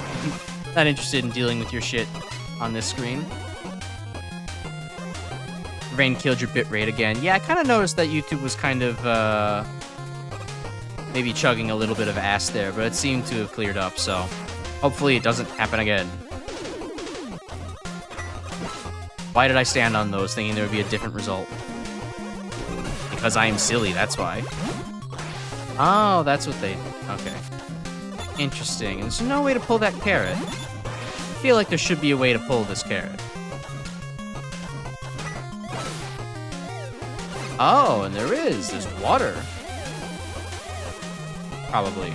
interested in dealing with your shit on this screen. Rain killed your bitrate again. Yeah, I kind of noticed that YouTube was kind of, maybe chugging a little bit of ass there, but it seemed to have cleared up, so hopefully it doesn't happen again. Why did I stand on those thinking there would be a different result? Because I am silly, that's why. Oh, that's what they... Okay. Interesting. There's no way to pull that carrot. I feel like there should be a way to pull this carrot. Oh, and there is. There's water. Probably.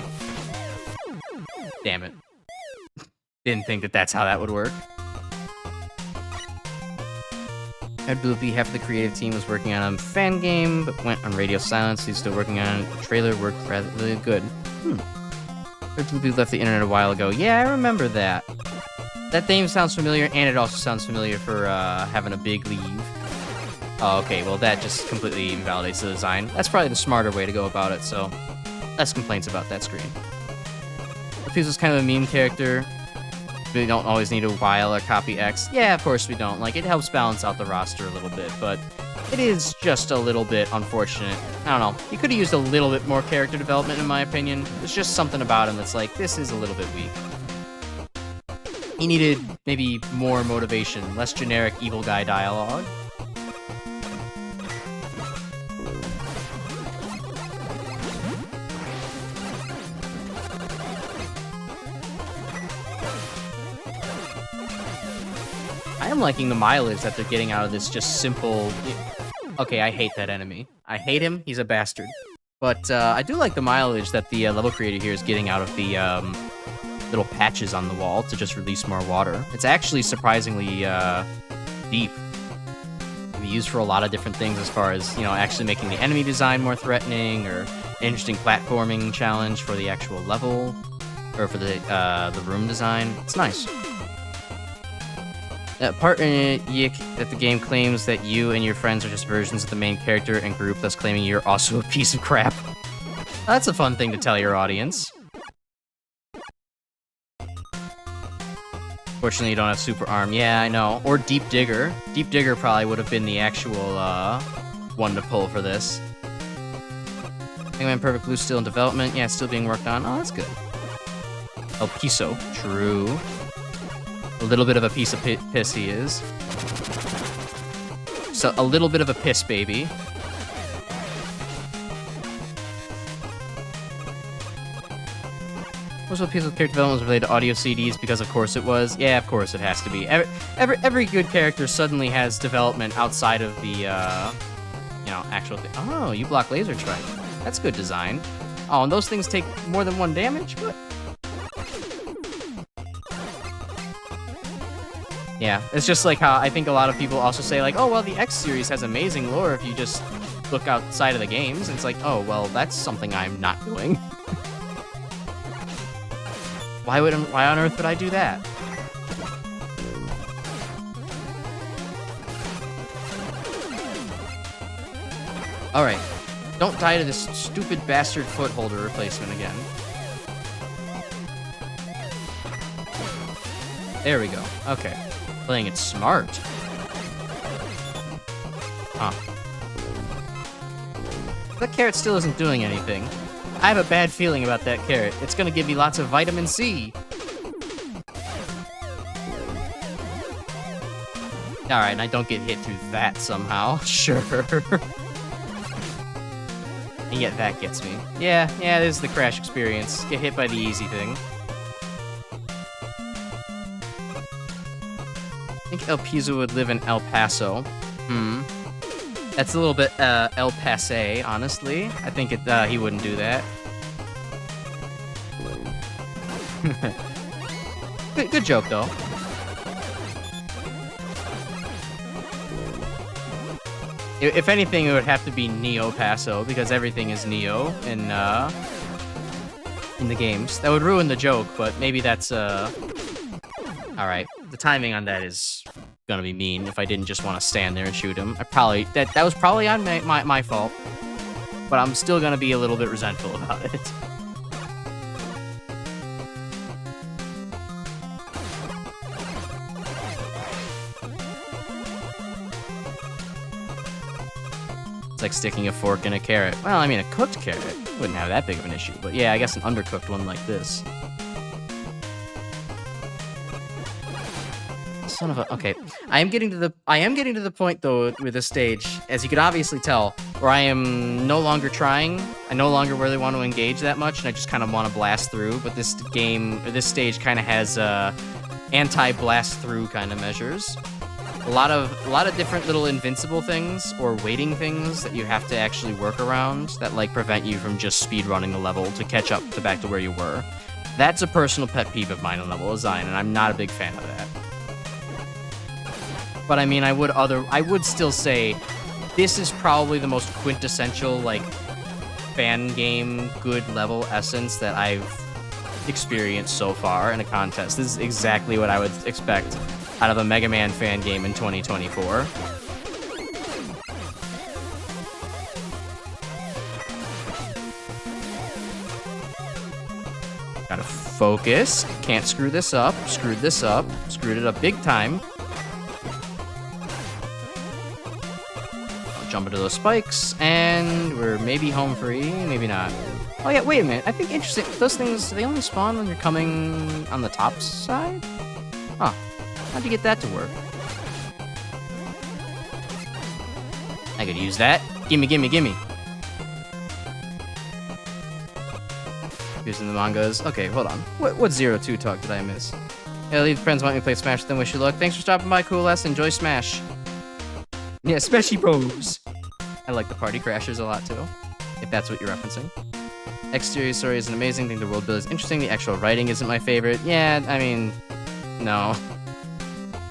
Damn it. Didn't think that that's how that would work. Ed Bloopy, half of the creative team was working on a fan game, but went on radio silence. He's still working on it. The trailer worked rather really good. Ed Bloopy left the internet a while ago. Yeah, I remember that. That name sounds familiar, and it also sounds familiar for having a big leave. Oh, okay, well that just completely invalidates the design. That's probably the smarter way to go about it, so less complaints about that screen. Appeasel's kind of a meme character. We don't always need a while or copy X. Yeah, of course we don't. Like, it helps balance out the roster a little bit, but it is just a little bit unfortunate. I don't know. He could have used a little bit more character development, in my opinion. There's just something about him that's like, this is a little bit weak. He needed maybe more motivation, less generic evil guy dialogue. I am liking the mileage that they're getting out of this just simple... Okay, I hate that enemy. I hate him. He's a bastard. But I do like the mileage that the level creator here is getting out of the little patches on the wall to just release more water. It's actually surprisingly deep. It can be used for a lot of different things as far as, you know, actually making the enemy design more threatening, or an interesting platforming challenge for the actual level, or for the room design. It's nice. That part in it, Yick, that the game claims that you and your friends are just versions of the main character and group, thus claiming you're also a piece of crap. That's a fun thing to tell your audience. Fortunately, you don't have Super Arm. Yeah, I know. Or Deep Digger. Deep Digger probably would have been the actual one to pull for this. Hangman Perfect Blue still in development. Yeah, it's still being worked on. Oh, that's good. El Piso. True. A little bit of a piece of piss he is. So, a little bit of a piss baby. Most of the piece of character development was related to audio CDs, because of course it was. Yeah, of course it has to be. Every good character suddenly has development outside of the, you know, actual thing. Oh, you block laser strike. That's good design. Oh, and those things take more than one damage? What? Yeah, it's just like how I think a lot of people also say, like, oh, well, the X series has amazing lore if you just look outside of the games. And it's like, oh, well, that's something I'm not doing. Why on earth would I do that? Alright, don't die to this stupid bastard footholder replacement again. There we go, okay. Playing it smart. Huh. That carrot still isn't doing anything. I have a bad feeling about that carrot. It's gonna give me lots of vitamin C. Alright, and I don't get hit through that somehow. Sure. And yet that gets me. Yeah, this is the crash experience. Get hit by the easy thing. I think El Piso would live in El Paso. That's a little bit El Passe, honestly. I think he wouldn't do that. Good joke, though. If anything, it would have to be Neo Paso, because everything is Neo in the games. That would ruin the joke, but maybe that's, Alright, the timing on that is gonna be mean if I didn't just want to stand there and shoot him. That was probably on my fault, but I'm still gonna be a little bit resentful about it. It's like sticking a fork in a carrot. Well, I mean, a cooked carrot wouldn't have that big of an issue, but yeah, I guess an undercooked one like this. Son of a... Okay, I am getting to the point, though, with this stage, as you can obviously tell, where I am no longer trying. I no longer really want to engage that much, and I just kind of want to blast through, but this stage kind of has anti-blast through kind of measures. A lot of different little invincible things or waiting things that you have to actually work around that like prevent you from just speed running the level to catch up to back to where you were. That's a personal pet peeve of mine in level design, and I'm not a big fan of that. But I mean, I would still say this is probably the most quintessential like fan game good level essence that I've experienced so far in a contest. This is exactly what I would expect out of a Mega Man fan game in 2024. Gotta focus. Can't screw this up. Screwed this up. Screwed it up big time. I'll jump into those spikes, and we're maybe home free, maybe not. Oh yeah, wait a minute. I think interesting. Those things, they only spawn when you're coming on the top side? Huh. How'd you get that to work? I could use that. Gimme, gimme, gimme. Using the mangas. Okay, hold on. What 02 talk did I miss? Yeah, leave friends want me to play Smash with them. Wish you luck. Thanks for stopping by, Cool S. Enjoy Smash. Yeah, Smashy Bros. I like the party crashers a lot too, if that's what you're referencing. Exterior story is an amazing thing. The world build is interesting. The actual writing isn't my favorite. Yeah, I mean, no.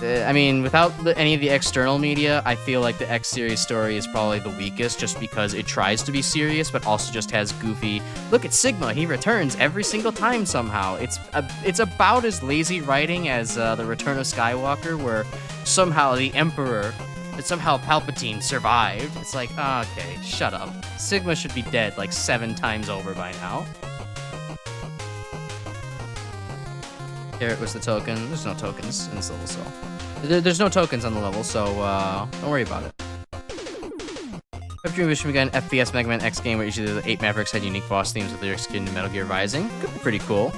I mean, without any of the external media, I feel like the X series story is probably the weakest, just because it tries to be serious, but also just has goofy. Look at Sigma; he returns every single time somehow. It's about as lazy writing as the Return of Skywalker, where somehow the Emperor, somehow Palpatine survived. It's like, okay, shut up. Sigma should be dead like 7 times over by now. Carrot was the token. There's no tokens in this level, so... There's no tokens on the level, so don't worry about it. If you wish we got an FPS Mega Man X game where usually the 8 Mavericks had unique boss themes with lyrics akin to Metal Gear Rising, could be pretty cool.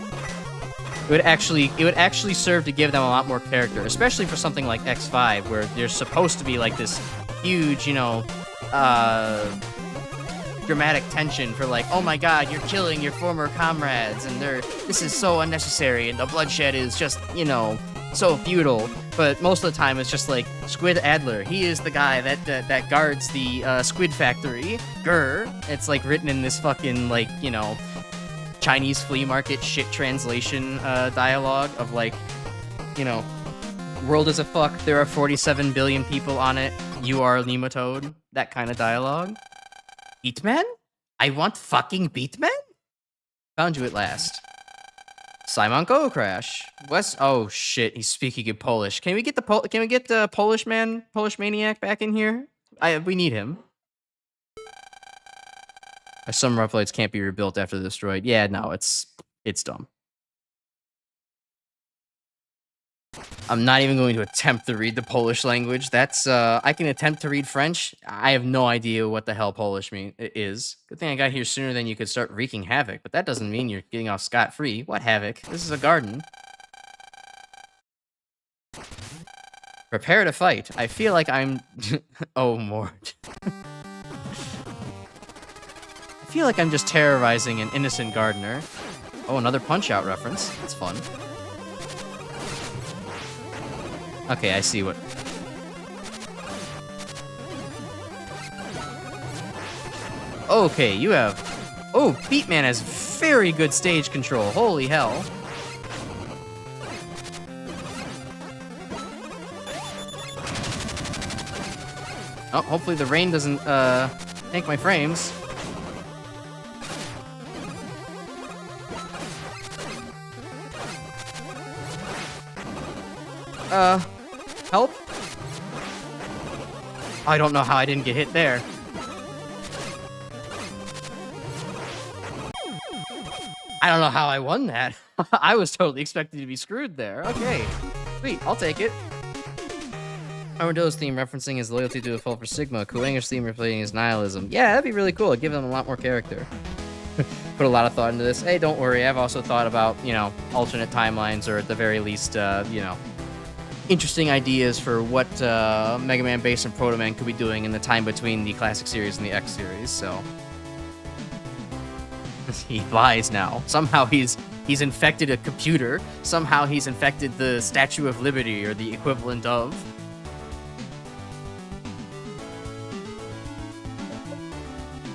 It would actually serve to give them a lot more character, especially for something like X5, where there's supposed to be like this huge, you know, dramatic tension for like, oh my god, you're killing your former comrades, and this is so unnecessary, and the bloodshed is just, you know, so futile. But most of the time, it's just like Squid Adler. He is the guy that guards the squid factory. Grr. It's like written in this fucking like, you know, Chinese flea market shit translation dialogue of like, you know, world is a fuck. There are 47 billion people on it. You are Nematode. That kind of dialogue. Beatman? I want fucking Beatman? Found you at last. Simon Go Crash. West. Oh shit, he's speaking in Polish. Can we get the Polish maniac back in here? We need him. Some rough lights can't be rebuilt after they're destroyed. Yeah, no, it's dumb. I'm not even going to attempt to read the Polish language. That's, I can attempt to read French. I have no idea what the hell Polish is. Good thing I got here sooner than you could start wreaking havoc, but that doesn't mean you're getting off scot-free. What havoc? This is a garden. Prepare to fight. I feel like I'm... Oh, Mort. I feel like I'm just terrorizing an innocent gardener. Oh, another Punch-Out reference. That's fun. Okay, I see what... Okay, you have... Oh, Beatman has very good stage control. Holy hell. Oh, hopefully the rain doesn't, tank my frames. Help? I don't know how I didn't get hit there. I don't know how I won that. I was totally expecting to be screwed there. Okay, sweet, I'll take it. Armadillo's theme referencing his loyalty to a foe for Sigma. Kuanger's theme reflecting his nihilism. Yeah, that'd be really cool. It'd give them a lot more character. Put a lot of thought into this. Hey, don't worry. I've also thought about, you know, alternate timelines, or at the very least, you know, interesting ideas for what Mega Man Base and Proto Man could be doing in the time between the Classic Series and the X Series, so... He lies now. Somehow he's infected a computer. Somehow he's infected the Statue of Liberty, or the equivalent of.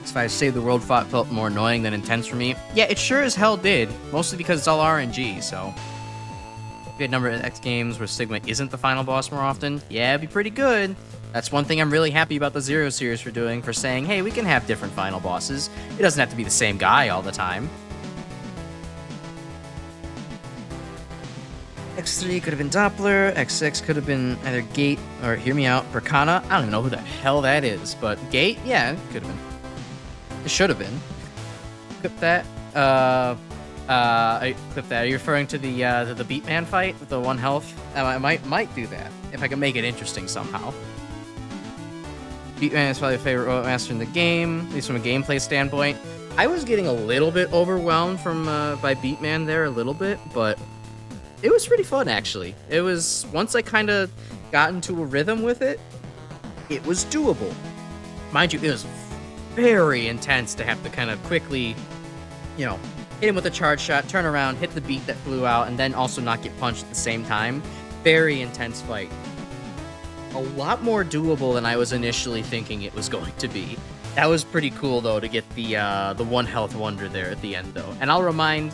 If I Save the World felt more annoying than intense for me. Yeah, it sure as hell did. Mostly because it's all RNG, so... Good number of X games where Sigma isn't the final boss more often. Yeah, it'd be pretty good. That's one thing I'm really happy about the Zero series for doing, for saying, hey, we can have different final bosses. It doesn't have to be the same guy all the time. X3 could have been Doppler, X6 could have been either Gate or, hear me out, Bracana. I don't even know who the hell that is, but Gate? Yeah, it could have been. It should have been. Clip that. Clip that. Are you referring to the Beatman fight with the 1 health? I might do that, if I can make it interesting somehow. Beatman is probably a favorite robot master in the game, at least from a gameplay standpoint. I was getting a little bit overwhelmed from by Beatman there a little bit, but it was pretty fun actually. It was, once I kind of got into a rhythm with it, it was doable. Mind you, it was very intense to have to kind of quickly, you know, hit him with a charge shot, turn around, hit the beat that flew out, and then also not get punched at the same time. Very intense fight. A lot more doable than I was initially thinking it was going to be. That was pretty cool though, to get the 1 health wonder there at the end though. And I'll remind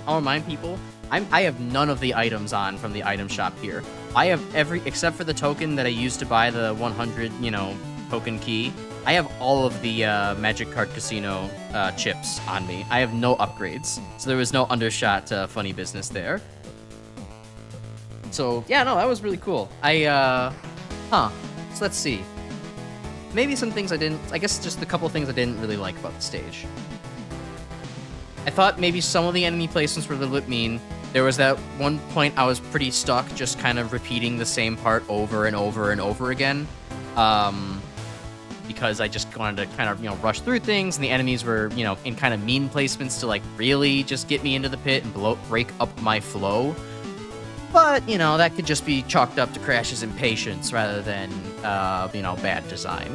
people, I have none of the items on from the item shop here. I have except for the token that I used to buy the 100, you know, token key. I have all of the Magic Card Casino chips on me. I have no upgrades, so there was no undershot funny business there. So yeah, no, that was really cool. So let's see. Maybe some things I didn't... I guess just a couple things I didn't really like about the stage. I thought maybe some of the enemy placements were a little bit mean. There was that one point I was pretty stuck just kind of repeating the same part over and over and over again. Because I just wanted to kind of, you know, rush through things, and the enemies were, you know, in kind of mean placements to, like, really just get me into the pit and break up my flow. But, you know, that could just be chalked up to Crash's impatience rather than, you know, bad design.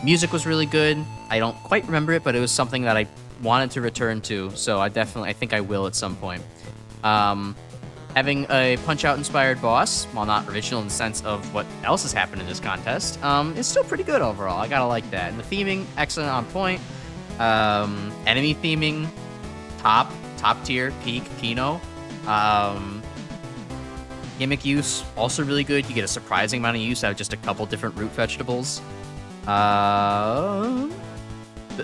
Music was really good. I don't quite remember it, but it was something that I wanted to return to, so I think I will at some point. Having a Punch-Out inspired boss, while not original in the sense of what else has happened in this contest, is still pretty good overall. I gotta like that. And the theming, excellent, on point. Enemy theming, top tier, peak, Pino. Gimmick use, also really good. You get a surprising amount of use out of just a couple different root vegetables. The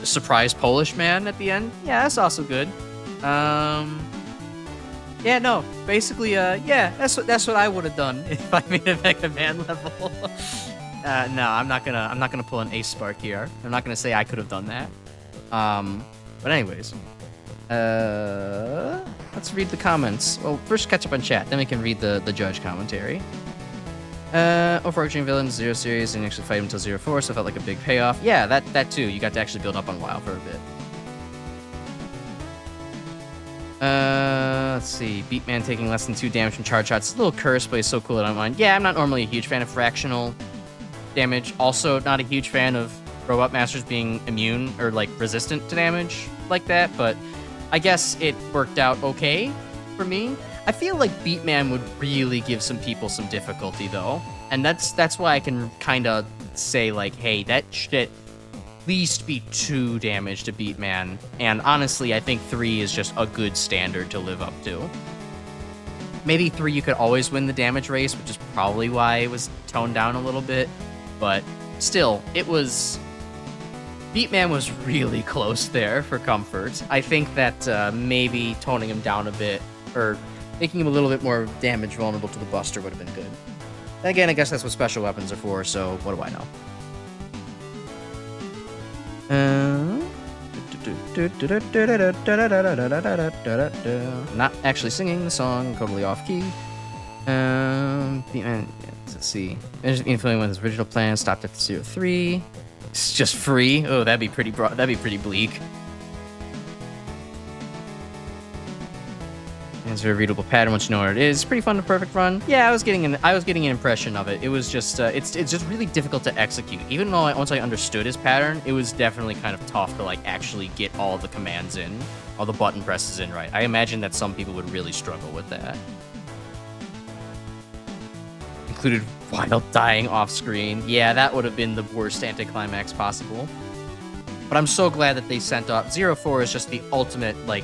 surprise Polish man at the end, yeah, that's also good. Yeah, no, basically, yeah, that's what I would have done if I made a Mega Man level. No, I'm not gonna pull an Ace Spark here. I'm not gonna say I could have done that. But anyways, let's read the comments. Well, first catch up on chat, then we can read the judge commentary. Overarching villain, Zero series, and actually fight him until 04, so it felt like a big payoff. Yeah, that too. You got to actually build up on WoW for a bit. Let's see. Beatman taking less than 2 damage from charge shots. It's a little cursed, but he's so cool that I don't mind. Yeah, I'm not normally a huge fan of fractional damage. Also, not a huge fan of Robot Masters being immune or, like, resistant to damage like that, but I guess it worked out okay for me. I feel like Beatman would really give some people some difficulty, though. And that's why I can kind of say, like, hey, that shit least be 2 damage to beat man. And honestly, I think 3 is just a good standard to live up to. Maybe 3 you could always win the damage race, which is probably why it was toned down a little bit. But still, it was... Beatman was really close there for comfort. I think that maybe toning him down a bit, or making him a little bit more damage vulnerable to the Buster would have been good. Again, I guess that's what special weapons are for, so what do I know? Not actually singing the song, totally off key. Beatman, let's see. Infilling with his original plan, stopped at 03. It's just free. Oh, that'd be pretty bleak. It's a very readable pattern once you know what it is. It's pretty fun to perfect run. Yeah, I was getting an impression of it. It was just it's just really difficult to execute. Even though once I understood his pattern, it was definitely kind of tough to like actually get all the commands in, all the button presses in right. I imagine that some people would really struggle with that. Included while dying off screen. Yeah, that would have been the worst anticlimax possible. But I'm so glad that they sent off 04 is just the ultimate like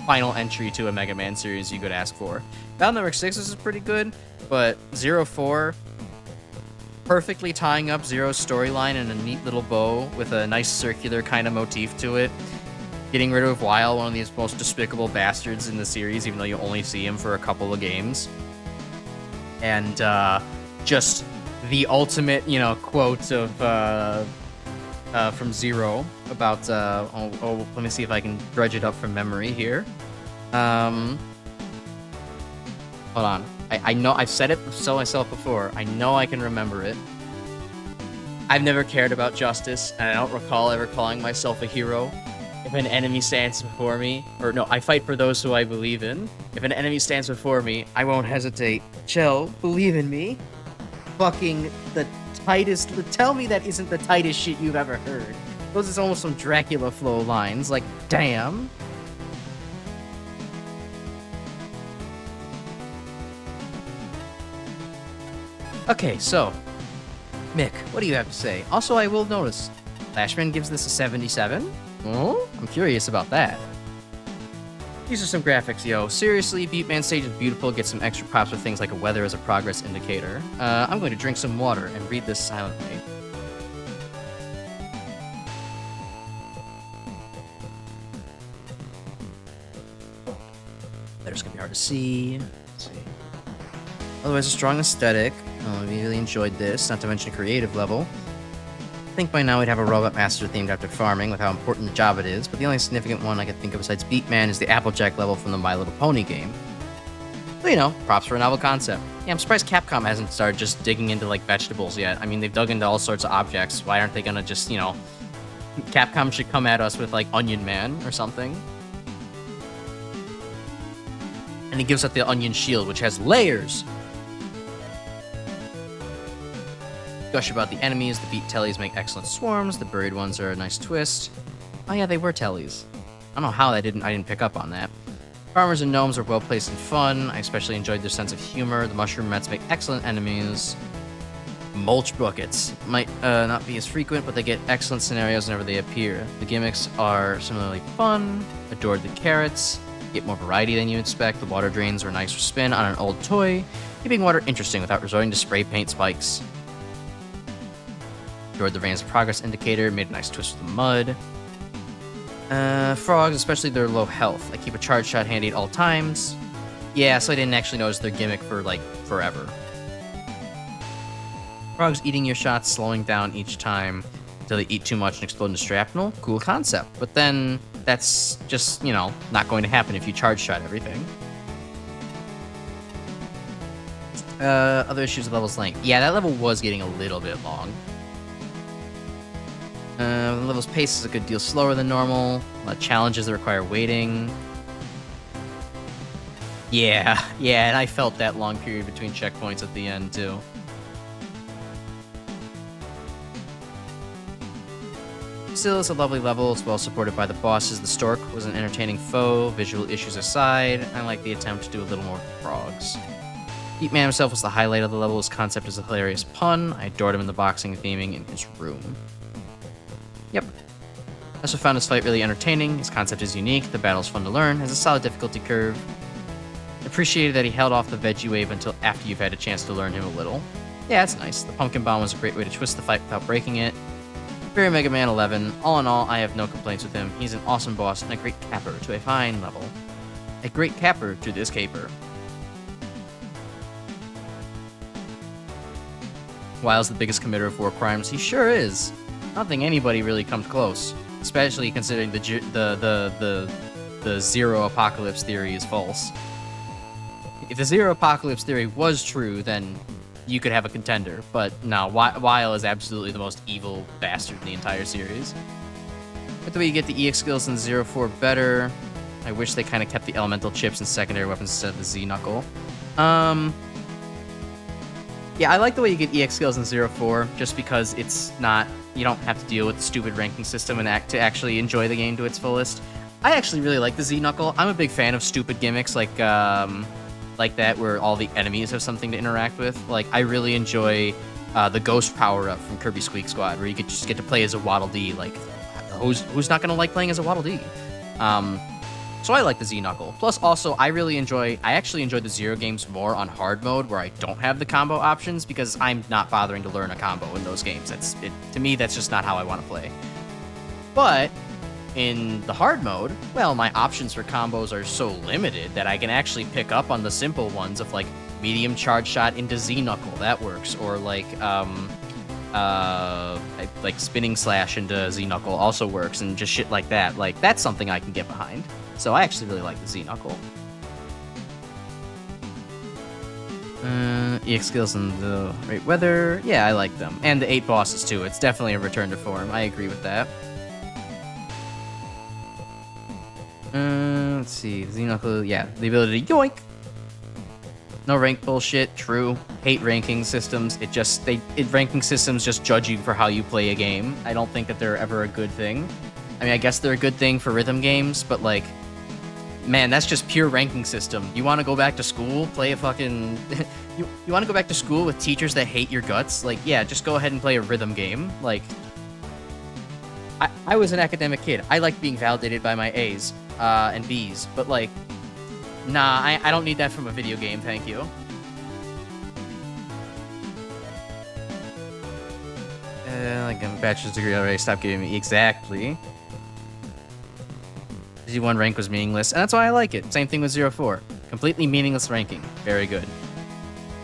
final entry to a Mega Man series you could ask for. Battle Network 6 is pretty good, but 04 perfectly tying up Zero's storyline in a neat little bow with a nice circular kind of motif to it. Getting rid of Weil, one of these most despicable bastards in the series, even though you only see him for a couple of games. And just the ultimate, quote of from Zero about let me see if I can dredge it up from memory here. Hold on. I know I've said it so myself before. I know I can remember it. I've never cared about justice, and I don't recall ever calling myself a hero. If an enemy stands before me, or no, I fight for those who I believe in. If an enemy stands before me, I won't hesitate. Chell, believe in me. Fucking the tightest. Tell me that isn't the tightest shit you've ever heard. Those is almost some Dracula flow lines. Like, damn. Okay, so Mick, what do you have to say? Also, I will notice, Flashman gives this a 77. Oh, I'm curious about that. These are some graphics, yo. Seriously, Beatman stage is beautiful. Get some extra props with things like a weather as a progress indicator. I'm going to drink some water and read this silently. Letter's gonna be hard to see. Let's see. Otherwise, a strong aesthetic. We really enjoyed this, not to mention creative level. I think by now we'd have a Robot Master themed after farming with how important the job it is, but the only significant one I could think of besides Beatman is the Applejack level from the My Little Pony game. So, props for a novel concept. Yeah, I'm surprised Capcom hasn't started just digging into, like, vegetables yet. I mean, they've dug into all sorts of objects. Why aren't they gonna just, Capcom should come at us with, like, Onion Man or something. And he gives us the Onion Shield, which has layers! Gush about the enemies. The beat tellies make excellent swarms. The buried ones are a nice twist. Oh yeah, they were tellies. I don't know how I didn't pick up on that. Farmers and gnomes are well placed and fun. I especially enjoyed their sense of humor. The mushroom rats make excellent enemies. Mulch buckets might not be as frequent, but they get excellent scenarios whenever they appear. The gimmicks are similarly fun. Adored the carrots. Get more variety than you expect. The water drains were nice for spin on an old toy, keeping water interesting without resorting to spray paint spikes. Adored the rain's progress indicator, made a nice twist with the mud. Frogs, especially their low health. I keep a charge shot handy at all times. Yeah, so I didn't actually notice their gimmick for, like, forever. Frogs eating your shots, slowing down each time until they eat too much and explode into shrapnel. Cool concept. But then, that's just, not going to happen if you charge shot everything. Other issues with level's length. Yeah, that level was getting a little bit long. The level's pace is a good deal slower than normal. A lot of challenges that require waiting. Yeah, and I felt that long period between checkpoints at the end, too. Still, it's a lovely level. It's well supported by the bosses. The stork was an entertaining foe. Visual issues aside, I like the attempt to do a little more with frogs. Beatman himself was the highlight of the level. His concept is a hilarious pun. I adored him in the boxing theming in his room. Yep. I also found this fight really entertaining. His concept is unique, the battle's fun to learn, has a solid difficulty curve. Appreciated that he held off the veggie wave until after you've had a chance to learn him a little. Yeah, it's nice. The pumpkin bomb was a great way to twist the fight without breaking it. Very Mega Man 11. All in all, I have no complaints with him. He's an awesome boss and a great capper to a fine level. A great capper to this caper. Wile's the biggest committer of war crimes. He sure is. I don't think anybody really comes close, especially considering the zero apocalypse theory is false. If the zero apocalypse theory was true, then you could have a contender. But no, Wile is absolutely the most evil bastard in the entire series. But the way you get the EX skills in 04 better. I wish they kind of kept the elemental chips and secondary weapons instead of the Z-Knuckle. Yeah, I like the way you get EX skills in 04, just because it's not, you don't have to deal with the stupid ranking system and to actually enjoy the game to its fullest. I actually really like the Z-Knuckle. I'm a big fan of stupid gimmicks like that, where all the enemies have something to interact with. Like, I really enjoy the Ghost power-up from Kirby Squeak Squad, where you could just get to play as a Waddle Dee. Like, who's not gonna like playing as a Waddle Dee? So I like the Z-Knuckle. Plus, also, I actually enjoy the Zero games more on hard mode, where I don't have the combo options, because I'm not bothering to learn a combo in those games. To me, that's just not how I want to play. But in the hard mode, well, my options for combos are so limited that I can actually pick up on the simple ones of, like, medium charge shot into Z-Knuckle. That works. Or, like spinning slash into Z-Knuckle also works, and just shit like that. Like, that's something I can get behind. So I actually really like the Z-Knuckle. EX skills in the right weather. Yeah, I like them. And the 8 bosses, too. It's definitely a return to form. I agree with that. Let's see. Z-Knuckle, yeah. The ability to yoink. No rank bullshit. True. Hate ranking systems. Ranking systems just judge you for how you play a game. I don't think that they're ever a good thing. I mean, I guess they're a good thing for rhythm games, but, like, man, that's just pure ranking system. You want to go back to school, play a fucking... you want to go back to school with teachers that hate your guts? Like, yeah, just go ahead and play a rhythm game. Like, I was an academic kid. I like being validated by my A's and B's, but, like, nah, I don't need that from a video game, thank you. Like a bachelor's degree already, stop giving me... Exactly. Z1 rank was meaningless, and that's why I like it. Same thing with 04. Completely meaningless ranking. Very good.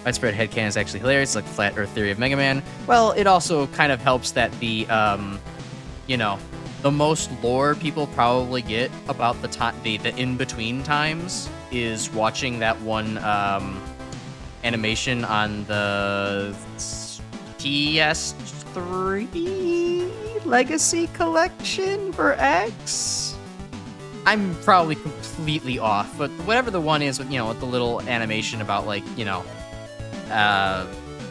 Widespread headcanon is actually hilarious, like the flat earth theory of Mega Man. Well, it also kind of helps that the, the most lore people probably get about the in-between times is watching that one, animation on the PS3 Legacy Collection for X. I'm probably completely off, but whatever the one is with, with the little animation about, like,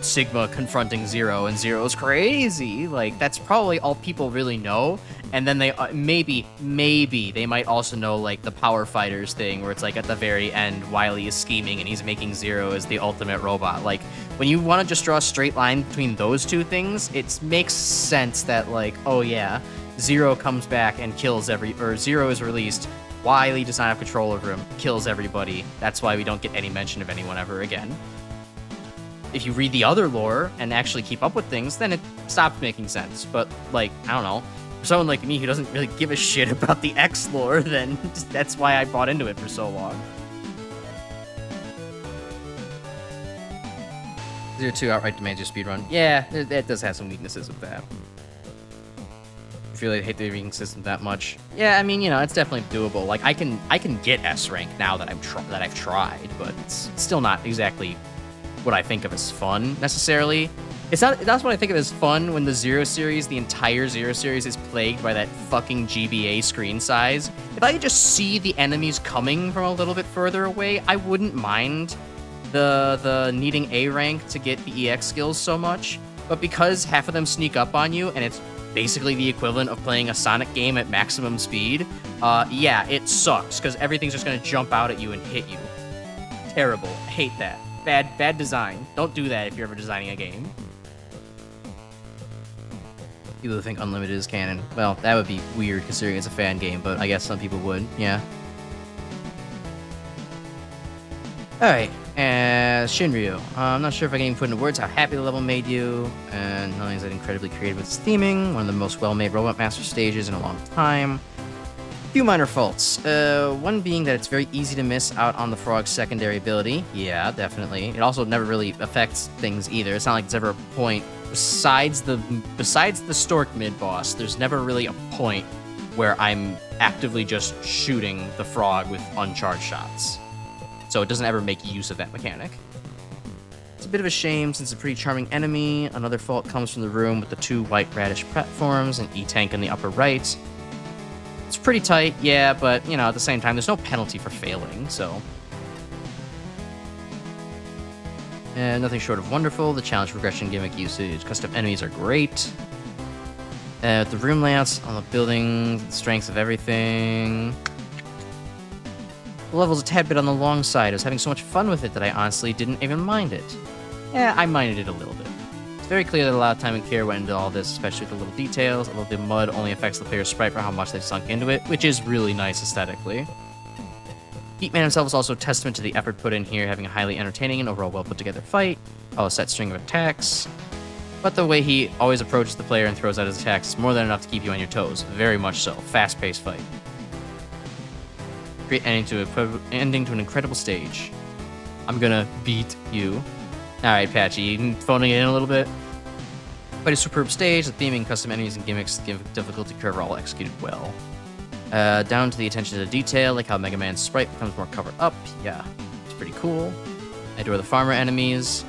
Sigma confronting Zero, and Zero's crazy. Like, that's probably all people really know. And then they maybe they might also know, like, the Power Fighters thing, where it's like at the very end, Wily is scheming and he's making Zero as the ultimate robot. Like, when you want to just draw a straight line between those two things, it makes sense that, like, oh yeah, Zero comes back and kills Zero is released. Wily does not have control over him, kills everybody. That's why we don't get any mention of anyone ever again. If you read the other lore and actually keep up with things, then it stops making sense. But, like, I don't know. For someone like me who doesn't really give a shit about the X lore, then that's why I bought into it for so long. 02 outright demands your speedrun. Yeah, it does have some weaknesses with that. If you really hate the ranking system that much, yeah, I mean, it's definitely doable. Like, I can get S rank now that I've tried, but it's still not exactly what I think of as fun necessarily. That's what I think of as fun when the entire Zero series is plagued by that fucking GBA screen size. If I could just see the enemies coming from a little bit further away, I wouldn't mind the needing A rank to get the EX skills so much. But because half of them sneak up on you, and it's basically the equivalent of playing a Sonic game at maximum speed, yeah, it sucks, because everything's just gonna jump out at you and hit you. Terrible. I hate that. Bad design. Don't do that if you're ever designing a game. People who think Unlimited is canon. Well, that would be weird considering it's a fan game, but I guess some people would, yeah. Alright, Shinryu. I'm not sure if I can even put into words how happy the level made you, and not only is it incredibly creative with its theming, one of the most well-made Robot Master stages in a long time. Few minor faults. One being that it's very easy to miss out on the frog's secondary ability. Yeah, definitely. It also never really affects things either. It's not like it's ever a point besides the Stork mid-boss. There's never really a point where I'm actively just shooting the frog with uncharged shots. So it doesn't ever make use of that mechanic. It's a bit of a shame since it's a pretty charming enemy. Another fault comes from the room with the 2 white radish platforms and E-Tank in the upper right. It's pretty tight, yeah, but, you know, at the same time, there's no penalty for failing, so. And nothing short of wonderful. The challenge progression gimmick usage. Custom enemies are great. The room layouts on the building, the strengths of everything. The level's a tad bit on the long side. I was having so much fun with it that I honestly didn't even mind it. Yeah, I minded it a little bit. It's very clear that a lot of time and care went into all this, especially with the little details, although the mud only affects the player's sprite for how much they've sunk into it, which is really nice aesthetically. Beatman himself is also a testament to the effort put in here, having a highly entertaining and overall well-put-together fight, a set string of attacks, but the way he always approaches the player and throws out his attacks is more than enough to keep you on your toes. Very much so. Fast-paced fight. Great ending to an incredible stage. I'm gonna beat you. Alright, Patchy, you phoning it in a little bit? Quite a superb stage, the theming, custom enemies, and gimmicks give difficulty curve are all executed well. Down to the attention to detail, like how Mega Man's sprite becomes more covered up. Yeah, it's pretty cool. I adore the farmer enemies.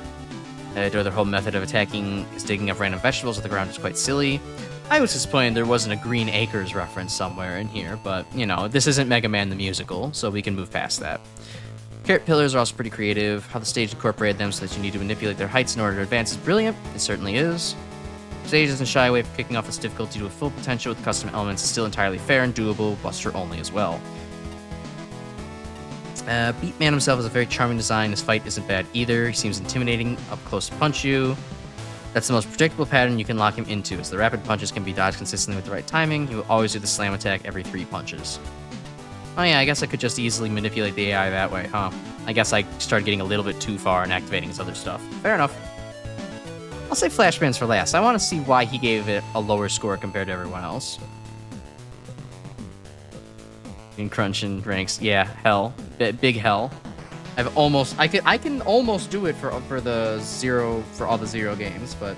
I adore their whole method of attacking is digging up random vegetables at the ground is quite silly. I was disappointed there wasn't a Green Acres reference somewhere in here, but, you know, this isn't Mega Man the Musical, so we can move past that. Carrot pillars are also pretty creative. How the stage incorporated them so that you need to manipulate their heights in order to advance is brilliant. It certainly is. The stage doesn't shy away from kicking off its difficulty to a full potential with custom elements is still entirely fair and doable, Buster only as well. Beatman himself has a very charming design. His fight isn't bad either. He seems intimidating up close to punch you. That's the most predictable pattern you can lock him into, as the rapid punches can be dodged consistently with the right timing. He will always do the slam attack every 3 punches. Oh yeah, I guess I could just easily manipulate the AI that way, huh? I guess I started getting a little bit too far and activating his other stuff. Fair enough. I'll say Flashbands for last. I want to see why he gave it a lower score compared to everyone else. In crunch and ranks, yeah, hell. Big hell. I can almost do it for all the zero games, but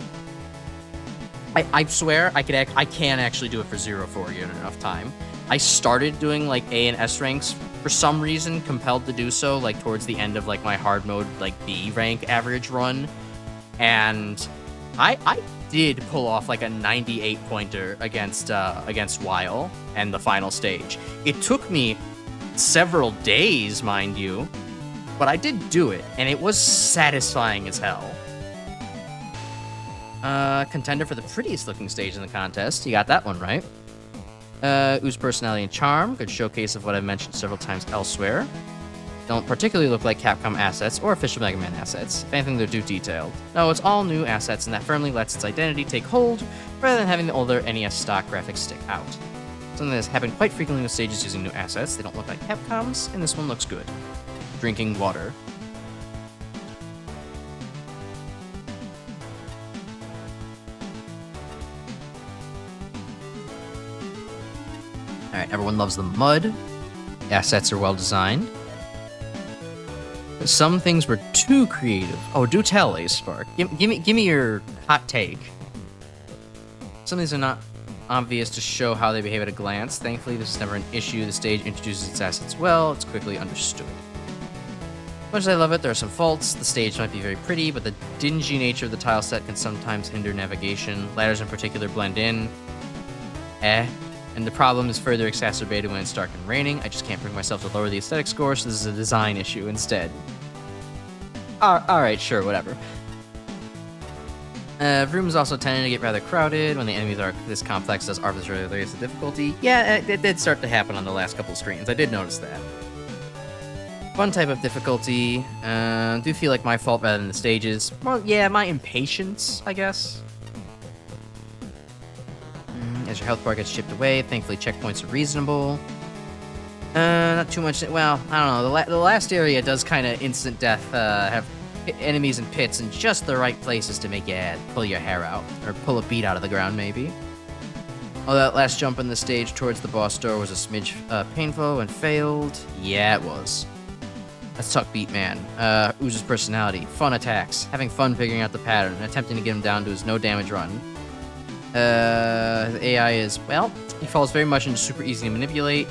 I swear I can actually do it for 0-4 in enough time. I started doing like A and S ranks for some reason, compelled to do so, like towards the end of like my hard mode like B rank average run, and I did pull off like a 98 pointer against Weil and the final stage. It took me several days, mind you, but I did do it, and it was satisfying as hell. Contender for the prettiest looking stage in the contest. You got that one right. Ooze personality and charm. Good showcase of what I've mentioned several times elsewhere. Don't particularly look like Capcom assets or official Mega Man assets. If anything, they're too detailed. No, it's all new assets, and that firmly lets its identity take hold, rather than having the older NES stock graphics stick out. Something that has happened quite frequently with stages using new assets. They don't look like Capcom's, and this one looks good. Drinking water. Alright, everyone loves the mud. Assets are well designed. Some things were too creative. Oh, do tell, Ace Spark. Give me your hot take. Some things are not obvious to show how they behave at a glance. Thankfully, this is never an issue. The stage introduces its assets well. It's quickly understood. Much as I love it, there are some faults. The stage might be very pretty, but the dingy nature of the tile set can sometimes hinder navigation. Ladders in particular blend in. And the problem is further exacerbated when it's dark and raining. I just can't bring myself to lower the aesthetic score, so this is a design issue instead. Alright, sure, whatever. Rooms also tend to get rather crowded when the enemies are this complex, does arbitrarily raise the difficulty. Yeah, it did start to happen on the last couple screens. I did notice that. One type of difficulty. Do feel like my fault rather than the stages. Well, yeah, my impatience, I guess. as your health bar gets chipped away. Thankfully, checkpoints are reasonable. Not too much. Well, I don't know. The last area does kind of instant death. Have enemies and pits in just the right places to make you pull your hair out or pull a beat out of the ground, maybe. Oh, that last jump in the stage towards the boss door was a smidge painful and failed. Yeah, it was. Let's talk Beatman. Ooze's personality, fun attacks, having fun figuring out the pattern, and attempting to get him down to his no damage run. The AI is, well, he falls very much into super easy to manipulate,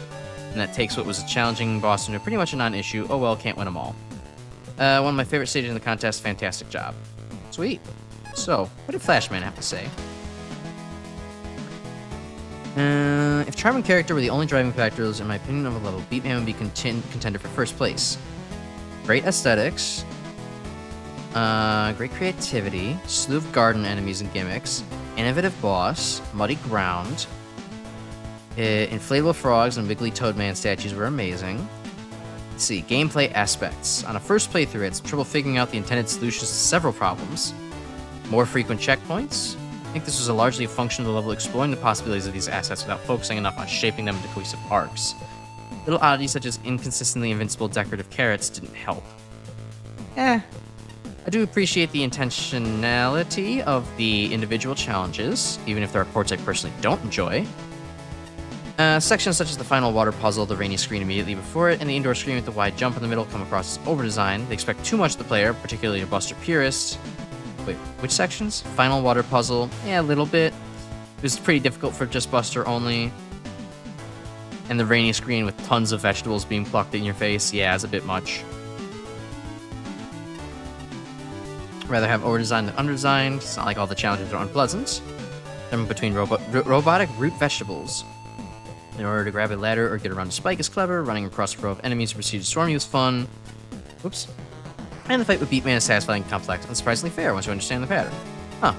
and that takes what was a challenging boss into pretty much a non-issue. Oh well, can't win them all. One of my favorite stages in the contest, fantastic job. Sweet. So, what did Flashman have to say? If charm and character were the only driving factors, in my opinion, of a level, Beatman would be contender for first place. Great aesthetics, great creativity, slew of garden enemies and gimmicks, innovative boss, muddy ground, inflatable frogs and wiggly Toadman statues were amazing. Let's see, gameplay aspects. On a first playthrough, I had some trouble figuring out the intended solutions to several problems. More frequent checkpoints. I think this was largely a function of the level exploring the possibilities of these assets without focusing enough on shaping them into cohesive arcs. Little oddities such as inconsistently invincible decorative carrots didn't help. I do appreciate the intentionality of the individual challenges, even if there are parts I personally don't enjoy. Sections such as the final water puzzle, the rainy screen immediately before it, and the indoor screen with the wide jump in the middle come across as over-designed. They expect too much of the player, particularly a Buster purist. Wait, which sections? Final water puzzle, yeah, a little bit. It was pretty difficult for just Buster only. And the rainy screen with tons of vegetables being plucked in your face, yeah, it's a bit much. Rather have over-designed than under-designed. It's not like all the challenges are unpleasant. Jumping between robotic root vegetables in order to grab a ladder or get around a spike is clever. Running across a row of enemies who proceed to storm you is fun. Whoops. And the fight with Beatman is satisfying, complex, and surprisingly fair once you understand the pattern. Huh.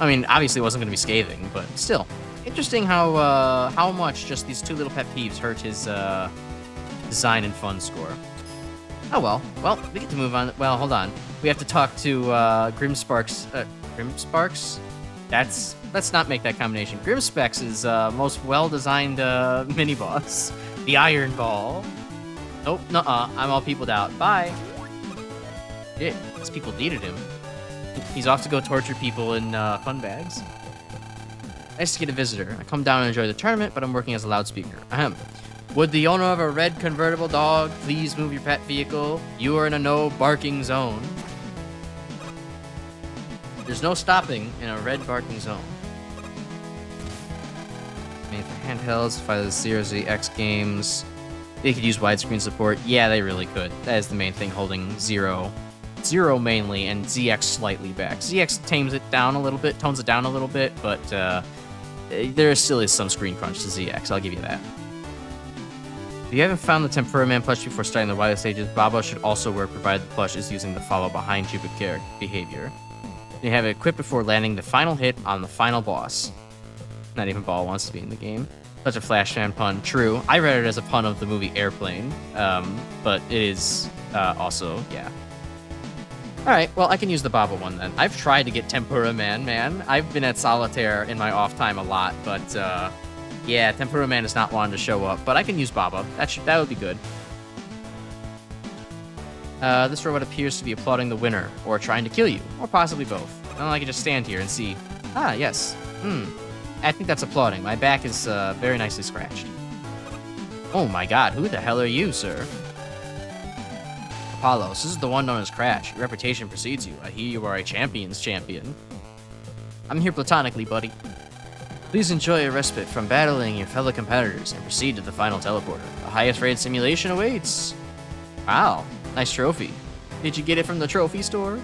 I mean, obviously it wasn't going to be scathing, but still. Interesting how much just these two little pet peeves hurt his design and fun score. Oh well. Well, we get to move on. Well, hold on. We have to talk to Grimsparks. Grimsparks? Let's not make that combination. Grimspecs is most well-designed mini-boss. The Iron Ball. Nope, nuh-uh. I'm all peopled out. Bye. Shit, these people needed him. He's off to go torture people in fun bags. Nice to get a visitor. I come down and enjoy the tournament, but I'm working as a loudspeaker. Ahem. Would the owner of a red convertible dog please move your pet vehicle? You are in a no barking zone. There's no stopping in a red barking zone. Made for handhelds, file the Series X games. They could use widescreen support. Yeah, they really could. That is the main thing holding Zero. Zero mainly, and ZX slightly back. ZX tones it down a little bit, but there still is some screen crunch to ZX, I'll give you that. If you haven't found the Tempura Man plush before starting the wild stages, Baba should also work provided the plush is using the follow behind you behavior. You have it equipped before landing the final hit on the final boss. Not even Ball wants to be in the game. Such a Flashman pun. True. I read it as a pun of the movie Airplane, but it is also, yeah. Alright, well, I can use the Baba one then. I've tried to get Tempura Man. I've been at Solitaire in my off time a lot, but yeah, Tempura Man is not wanting to show up, but I can use Baba. That would be good. This robot appears to be applauding the winner, or trying to kill you, or possibly both. I don't like to just stand here and see. Ah, yes. I think that's applauding. My back is very nicely scratched. Oh my god, who the hell are you, sir? Apollo, this is the one known as Crash. Your reputation precedes you. I hear you are a champion's champion. I'm here platonically, buddy. Please enjoy a respite from battling your fellow competitors and proceed to the final teleporter. The highest rated simulation awaits. Wow, nice trophy. Did you get it from the trophy store?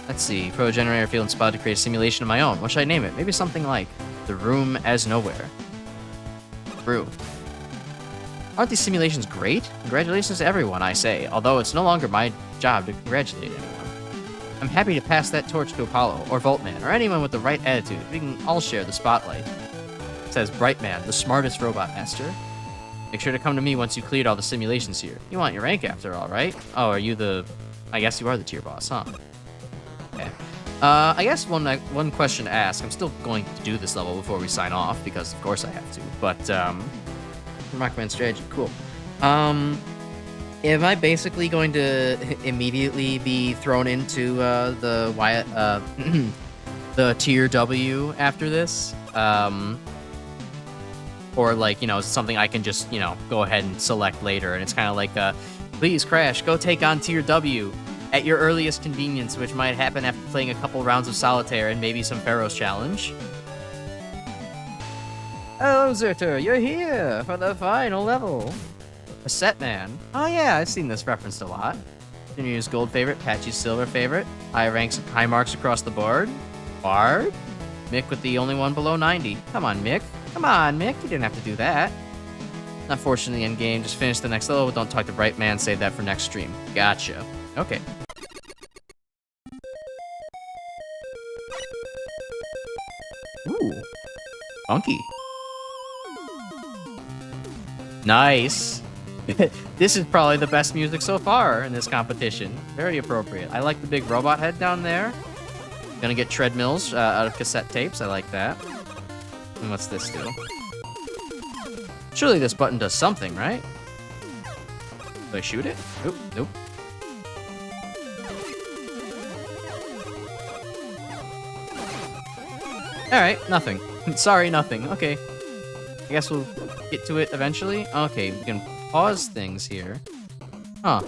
Let's see, Pro Generator feel inspired to create a simulation of my own. What should I name it? Maybe something like The Room as Nowhere. True. Aren't these simulations great? Congratulations to everyone, I say, although it's no longer my job to congratulate anyone. I'm happy to pass that torch to Apollo, or Voltman, or anyone with the right attitude. We can all share the spotlight. It says Brightman, the smartest robot master. Make sure to come to me once you cleared all the simulations here. You want your rank after all, right? Oh, are you the... I guess you are the tier boss, huh? Okay. I guess one question to ask. I'm still going to do this level before we sign off because, of course, I have to. But MaGMML strategy, cool. Am I basically going to immediately be thrown into the the tier W after this? Or like, you know, something I can just, you know, go ahead and select later, and it's kind of like, please Crash, go take on tier W at your earliest convenience, which might happen after playing a couple rounds of Solitaire and maybe some Pharaoh's Challenge. Oh, Zerter, you're here for the final level. A set man. Oh yeah, I've seen this referenced a lot. Shinryu's gold favorite, Patchy's silver favorite. High marks across the board. Bard. Mick with the only one below 90. Come on, Mick. Come on, Mick. You didn't have to do that. Unfortunately, end game. Just finish the next level. Don't talk to Bright Man. Save that for next stream. Gotcha. Okay. Ooh. Funky. Nice. This is probably the best music so far in this competition. Very appropriate. I like the big robot head down there. Gonna get treadmills out of cassette tapes. I like that. And what's this do? Surely this button does something, right? Do I shoot it? Nope. Nope. Alright, nothing. Sorry, nothing. Okay. I guess we'll get to it eventually. Okay, we can pause things here. Huh.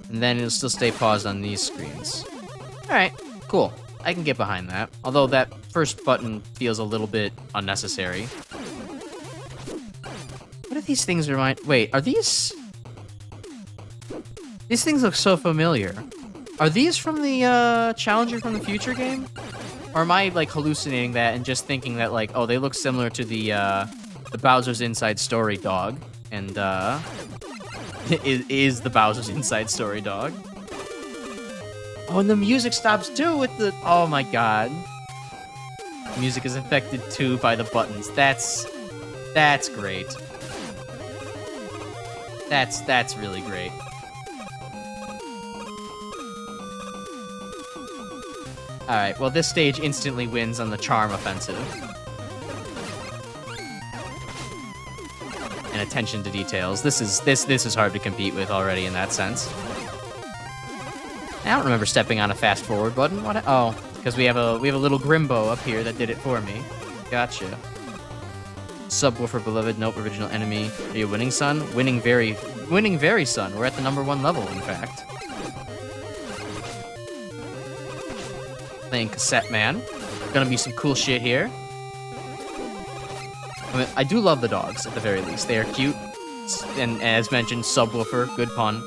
And then it'll still stay paused on these screens. Alright, cool. I can get behind that. Although that first button feels a little bit unnecessary. What do these things remind... Wait, are these... These things look so familiar. Are these from the Challenger from the Future game? Or am I, like, hallucinating that and just thinking that, like, oh, they look similar to the Bowser's Inside Story dog. And, is the Bowser's Inside Story dog. Oh, and the music stops, too, with the... Oh, my God. Music is affected, too, by the buttons. That's great. That's really great. Alright, well, this stage instantly wins on the charm offensive. And attention to details. This is hard to compete with already in that sense. I don't remember stepping on a fast forward button. What? Oh, because we have a little Grimbo up here that did it for me. Gotcha. Subwoofer beloved, nope, original enemy. Are you winning, son? Winning very, son. We're at the #1 level, in fact. Playing Cassette Man. Gonna be some cool shit here. I mean, I do love the dogs, at the very least. They are cute. And as mentioned, Subwoofer, good pun.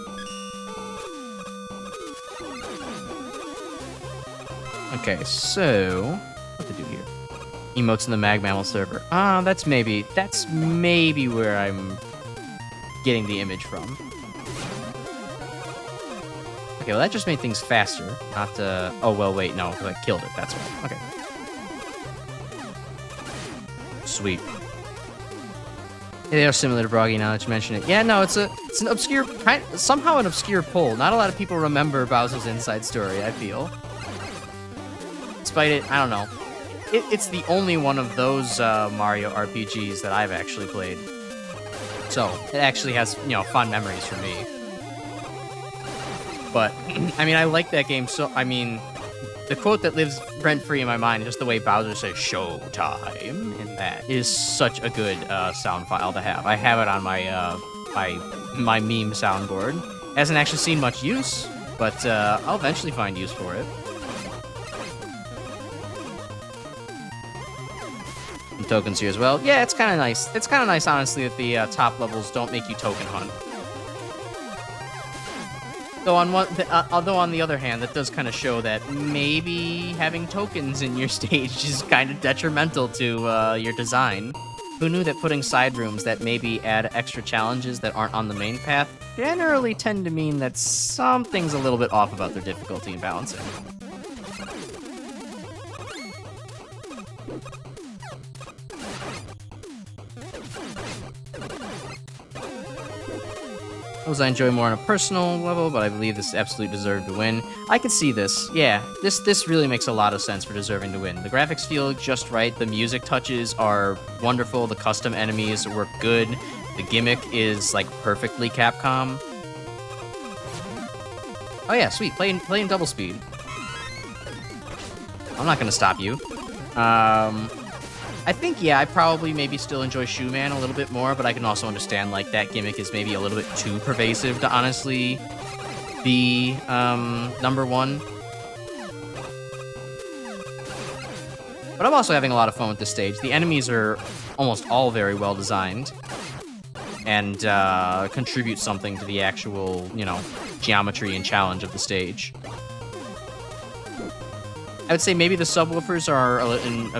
Okay, so... what to do here? Emotes in the MaGMML server. That's maybe where I'm getting the image from. Okay, well that just made things faster. Not, oh, well, wait, no, because I killed it, that's right. Okay. Sweet. They are similar to Broggy now that you mention it. Yeah, no, it's an obscure, somehow an obscure pull. Not a lot of people remember Bowser's Inside Story, I feel. Despite it, I don't know. It's the only one of those Mario RPGs that I've actually played. So, it actually has, you know, fond memories for me. But, I mean, I like that game so, I mean, the quote that lives rent-free in my mind is just the way Bowser says, "Showtime," and that is such a good sound file to have. I have it on my, my meme soundboard. It hasn't actually seen much use, but I'll eventually find use for it. Some tokens here as well. Yeah, it's kind of nice. It's kind of nice, honestly, that the top levels don't make you token hunt. Although on the other hand, that does kind of show that maybe having tokens in your stage is kind of detrimental to your design. Who knew that putting side rooms that maybe add extra challenges that aren't on the main path generally tend to mean that something's a little bit off about their difficulty and balancing. Those I enjoy more on a personal level, but I believe this absolutely deserved to win. I can see this. Yeah, this really makes a lot of sense for deserving to win. The graphics feel just right. The music touches are wonderful. The custom enemies work good. The gimmick is like perfectly Capcom. Oh yeah, sweet. Playing double speed. I'm not gonna stop you. I think, yeah, I probably maybe still enjoy Shoe Man a little bit more, but I can also understand, like, that gimmick is maybe a little bit too pervasive to honestly be, number one. But I'm also having a lot of fun with this stage. The enemies are almost all very well designed and, contribute something to the actual, you know, geometry and challenge of the stage. I would say maybe the subwoofers are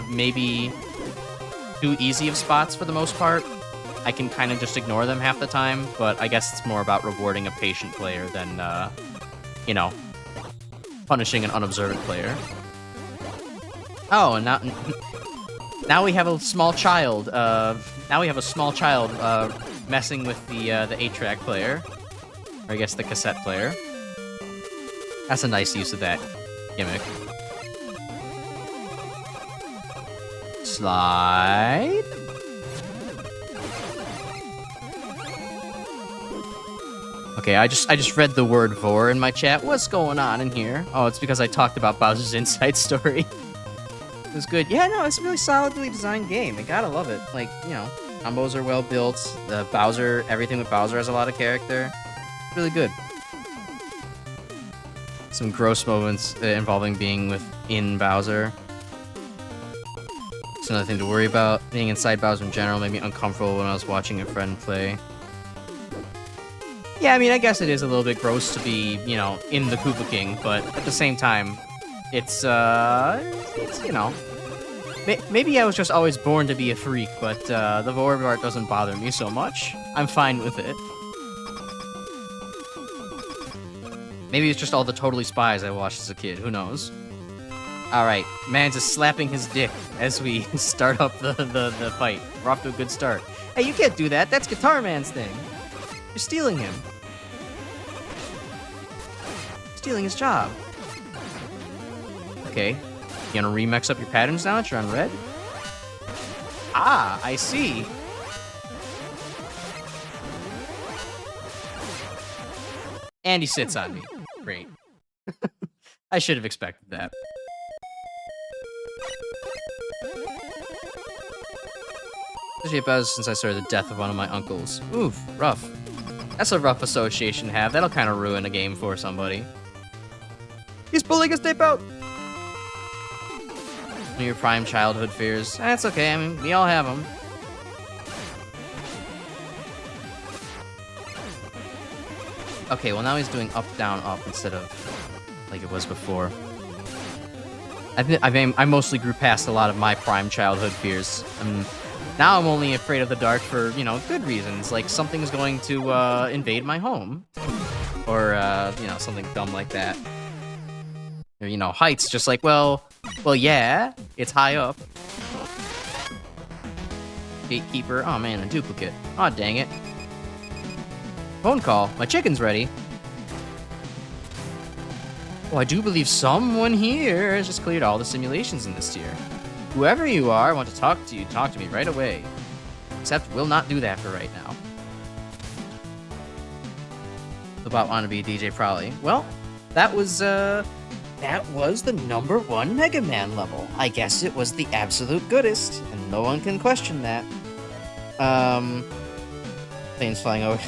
maybe too easy of spots for the most part. I can kind of just ignore them half the time, but I guess it's more about rewarding a patient player than, you know, punishing an unobservant player. Oh, and now we have a small child. Messing with the 8-track player, or I guess the cassette player. That's a nice use of that gimmick. Slide. Okay, I just read the word "vor" in my chat. What's going on in here? Oh, it's because I talked about Bowser's Inside Story. It was good. Yeah, no, it's a really solidly designed game. I gotta love it. Like, you know, combos are well built. The everything with Bowser has a lot of character. It's really good. Some gross moments involving being within Bowser. It's another thing to worry about. Being inside Bowser in general made me uncomfortable when I was watching a friend play. Yeah, I mean, I guess it is a little bit gross to be, you know, in the Koopa King, but at the same time, it's you know, maybe I was just always born to be a freak, but the vor part doesn't bother me so much. I'm fine with it. Maybe it's just all the Totally Spies I watched as a kid. Who knows? Alright, man's just slapping his dick as we start up the fight. We're off to a good start. Hey, you can't do that. That's Guitar Man's thing. You're stealing him. Stealing his job. Okay. You gonna remix up your patterns now that you're on red? Ah, I see. And he sits on me. Great. I should have expected that. Especially about since I started the death of one of my uncles. Oof, rough. That's a rough association to have. That'll kind of ruin a game for somebody. He's pulling his tape out! One of your prime childhood fears. That's okay, I mean, we all have them. Okay, well now he's doing up, down, up instead of like it was before. I mostly grew past a lot of my prime childhood fears. Now I'm only afraid of the dark for, you know, good reasons, like something's going to invade my home. Or, you know, something dumb like that. Or, you know, heights, just like, well, yeah, it's high up. Gatekeeper, oh man, a duplicate. Aw, dang it. Phone call, my chicken's ready. Oh, I do believe someone here has just cleared all the simulations in this tier. Whoever you are, I want to talk to you. Talk to me right away. Except we'll not do that for right now. About wannabe DJ Prowley. Well, that was the #1 Mega Man level. I guess it was the absolute goodest, and no one can question that. Planes flying over.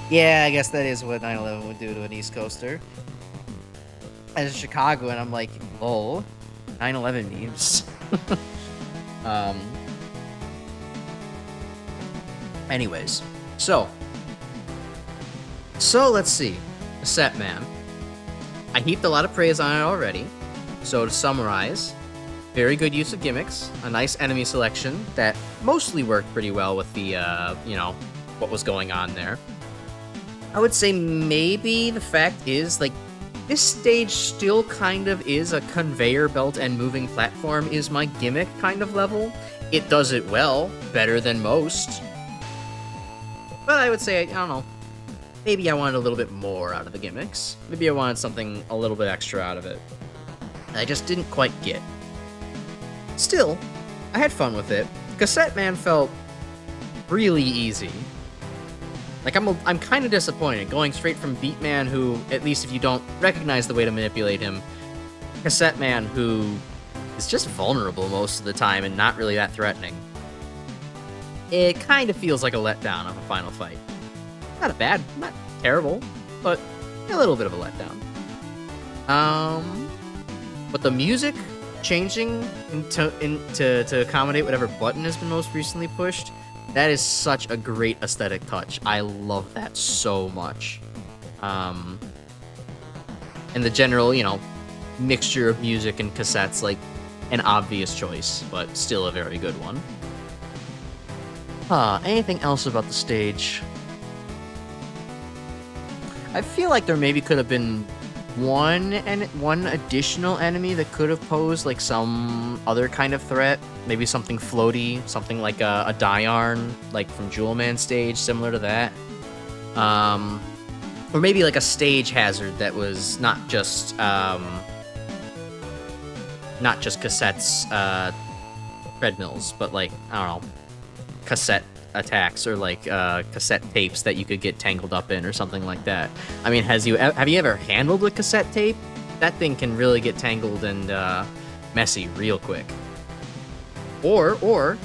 Yeah, I guess that is what 9/11 would do to an East Coaster. As a Chicago, and I'm like, lol, 9/11 memes. Anyways, so let's see. Cassette Man. I heaped a lot of praise on it already. So to summarize, very good use of gimmicks, a nice enemy selection that mostly worked pretty well with the, you know, what was going on there. I would say maybe the fact is, like, this stage still kind of is a conveyor belt and moving platform is my gimmick kind of level. It does it well, better than most. But I would say, I don't know, maybe I wanted a little bit more out of the gimmicks. Maybe I wanted something a little bit extra out of it. I just didn't quite get. Still, I had fun with it. Cassette Man felt really easy. Like, I'm kind of disappointed, going straight from Beat Man, who, at least if you don't recognize the way to manipulate him, Cassette Man, who is just vulnerable most of the time and not really that threatening. It kind of feels like a letdown of a final fight. Not terrible, but a little bit of a letdown. But the music changing to accommodate whatever button has been most recently pushed, that is such a great aesthetic touch. I love that so much. And the general, mixture of music and cassettes, like, an obvious choice, but still a very good one. Anything else about the stage? I feel like there maybe could have been one additional enemy that could have posed like some other kind of threat. Maybe something floaty, something like a Diarn, like from Jewel Man stage, similar to that. Or maybe like a stage hazard that was not just cassettes, treadmills, but like, I don't know, cassette attacks or like cassette tapes that you could get tangled up in or something like that. I mean, have you ever handled a cassette tape? That thing can really get tangled and messy real quick. Or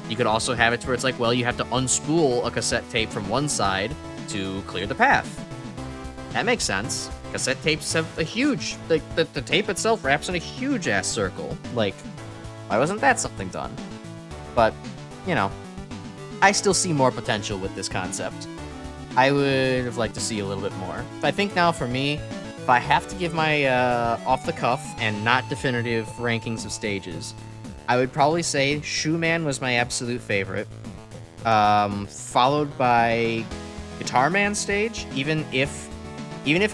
you could also have it to where it's like, well, you have to unspool a cassette tape from one side to clear the path. That makes sense. Cassette tapes have a huge, like, the tape itself wraps in a huge ass circle. Like, why wasn't that something done? But, I still see more potential with this concept. I would have liked to see a little bit more. But I think now for me, if I have to give my off-the-cuff and not definitive rankings of stages, I would probably say Shoe Man was my absolute favorite, followed by Guitar Man stage. Even if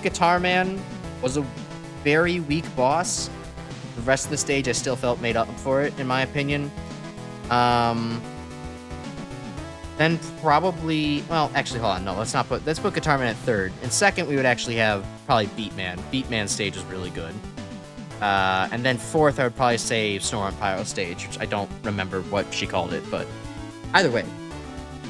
Guitar Man was a very weak boss, the rest of the stage I still felt made up for it, in my opinion. Then probably, well, actually, hold on, no, let's put Guitar Man at third. And second, we would actually have probably Beat Man. Beat Man stage was really good. And then fourth, I would probably say Snore on Pyro stage, which I don't remember what she called it, but either way,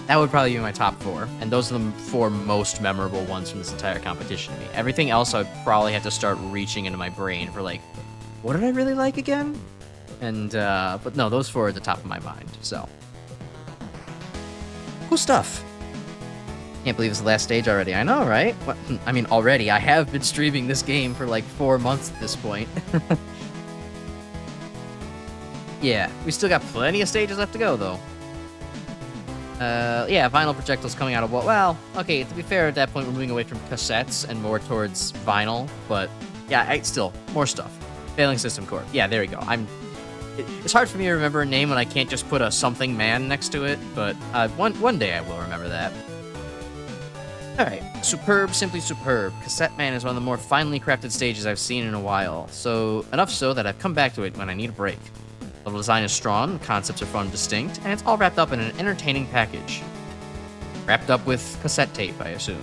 that would probably be my top four. And those are the four most memorable ones from this entire competition to me. Everything else, I would probably have to start reaching into my brain for like, what did I really like again? And, but no, those four are at the top of my mind, so. Cool stuff. Can't believe it's the last stage already. I know, right? What? I mean, already. I have been streaming this game for like 4 months at this point. Yeah, we still got plenty of stages left to go, though. Yeah, vinyl projectiles coming out of what? Well, okay, to be fair, at that point, we're moving away from cassettes and more towards vinyl, but yeah, still, more stuff. Failing system core. Yeah, there we go. It's hard for me to remember a name when I can't just put a something man next to it, but one day I will remember that. Alright, superb, simply superb. Cassette Man is one of the more finely crafted stages I've seen in a while, so enough so that I've come back to it when I need a break. Level design is strong, the concepts are fun and distinct, and it's all wrapped up in an entertaining package. Wrapped up with cassette tape, I assume.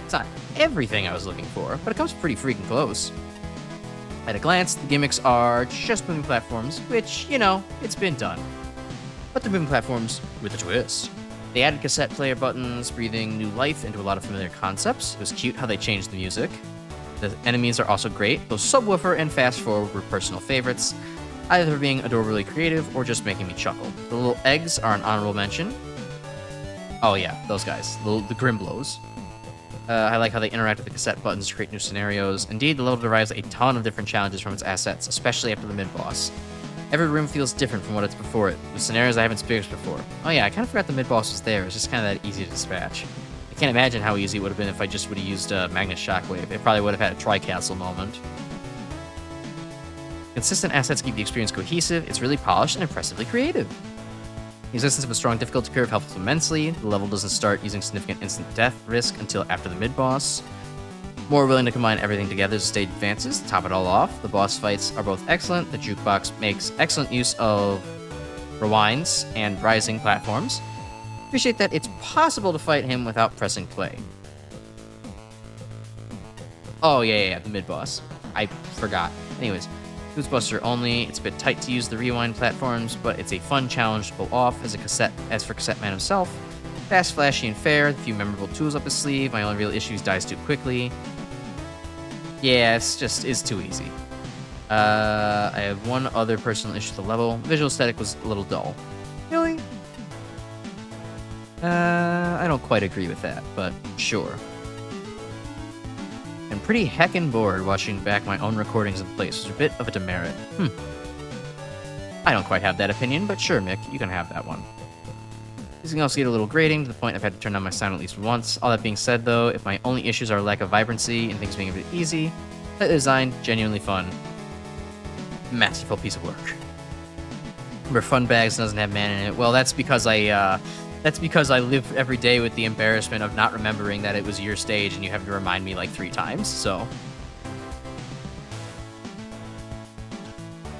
It's not everything I was looking for, but it comes pretty freaking close. At a glance, the gimmicks are just moving platforms, which, it's been done. But they're moving platforms with a twist. They added cassette player buttons, breathing new life into a lot of familiar concepts. It was cute how they changed the music. The enemies are also great. Those Subwoofer and Fast Forward were personal favorites, either being adorably creative or just making me chuckle. The little eggs are an honorable mention. Oh yeah, those guys, the Grimblows. I like how they interact with the cassette buttons to create new scenarios. Indeed, the level derives a ton of different challenges from its assets, especially after the mid-boss. Every room feels different from what it's before it, with scenarios I haven't experienced before. Oh yeah, I kind of forgot the mid-boss was there. It's just kind of that easy to dispatch. I can't imagine how easy it would have been if I just would have used Magnus Shockwave. It probably would have had a Tri-Castle moment. Consistent assets keep the experience cohesive. It's really polished and impressively creative. The existence of a strong difficulty curve helps immensely. The level doesn't start using significant instant death risk until after the mid-boss. More willing to combine everything together as the stage advances. To top it all off, the boss fights are both excellent. The jukebox makes excellent use of rewinds and rising platforms. Appreciate that it's possible to fight him without pressing play. Oh, yeah, the mid-boss. I forgot. Anyways, Goosbuster only. It's a bit tight to use the rewind platforms, but it's a fun challenge to pull off as for Cassette Man himself. Fast, flashy, and fair. A few memorable tools up his sleeve. My only real issue is dies too quickly. Yeah, it's too easy. I have one other personal issue with the level. Visual aesthetic was a little dull. Really? I don't quite agree with that, but sure. I'm pretty heckin' bored watching back my own recordings of the place. It's a bit of a demerit. I don't quite have that opinion, but sure, Mick, you can have that one. These can also get a little grating, to the point I've had to turn on my sound at least once. All that being said, though, if my only issues are lack of vibrancy and things being a bit easy, the design, genuinely fun. Masterful piece of work. Remember, Fun Bags doesn't have man in it. Well, that's because I live every day with the embarrassment of not remembering that it was your stage and you have to remind me like 3 times, so.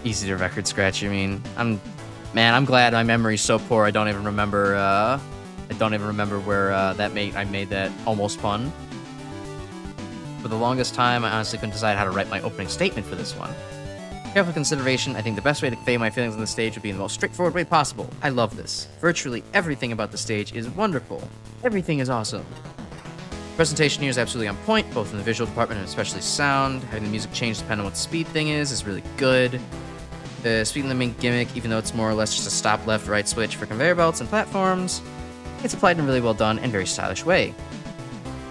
Easy to record scratch, you mean? I'm glad my memory's so poor I don't even remember where I made that almost pun. For the longest time, I honestly couldn't decide how to write my opening statement for this one. Careful consideration, I think the best way to convey my feelings on the stage would be in the most straightforward way possible. I love this. Virtually everything about the stage is wonderful. Everything is awesome. The presentation here is absolutely on point, both in the visual department and especially sound. Having the music change depending on what the speed thing is really good. The speed limit gimmick, even though it's more or less just a stop left right switch for conveyor belts and platforms, it's applied in a really well done and very stylish way.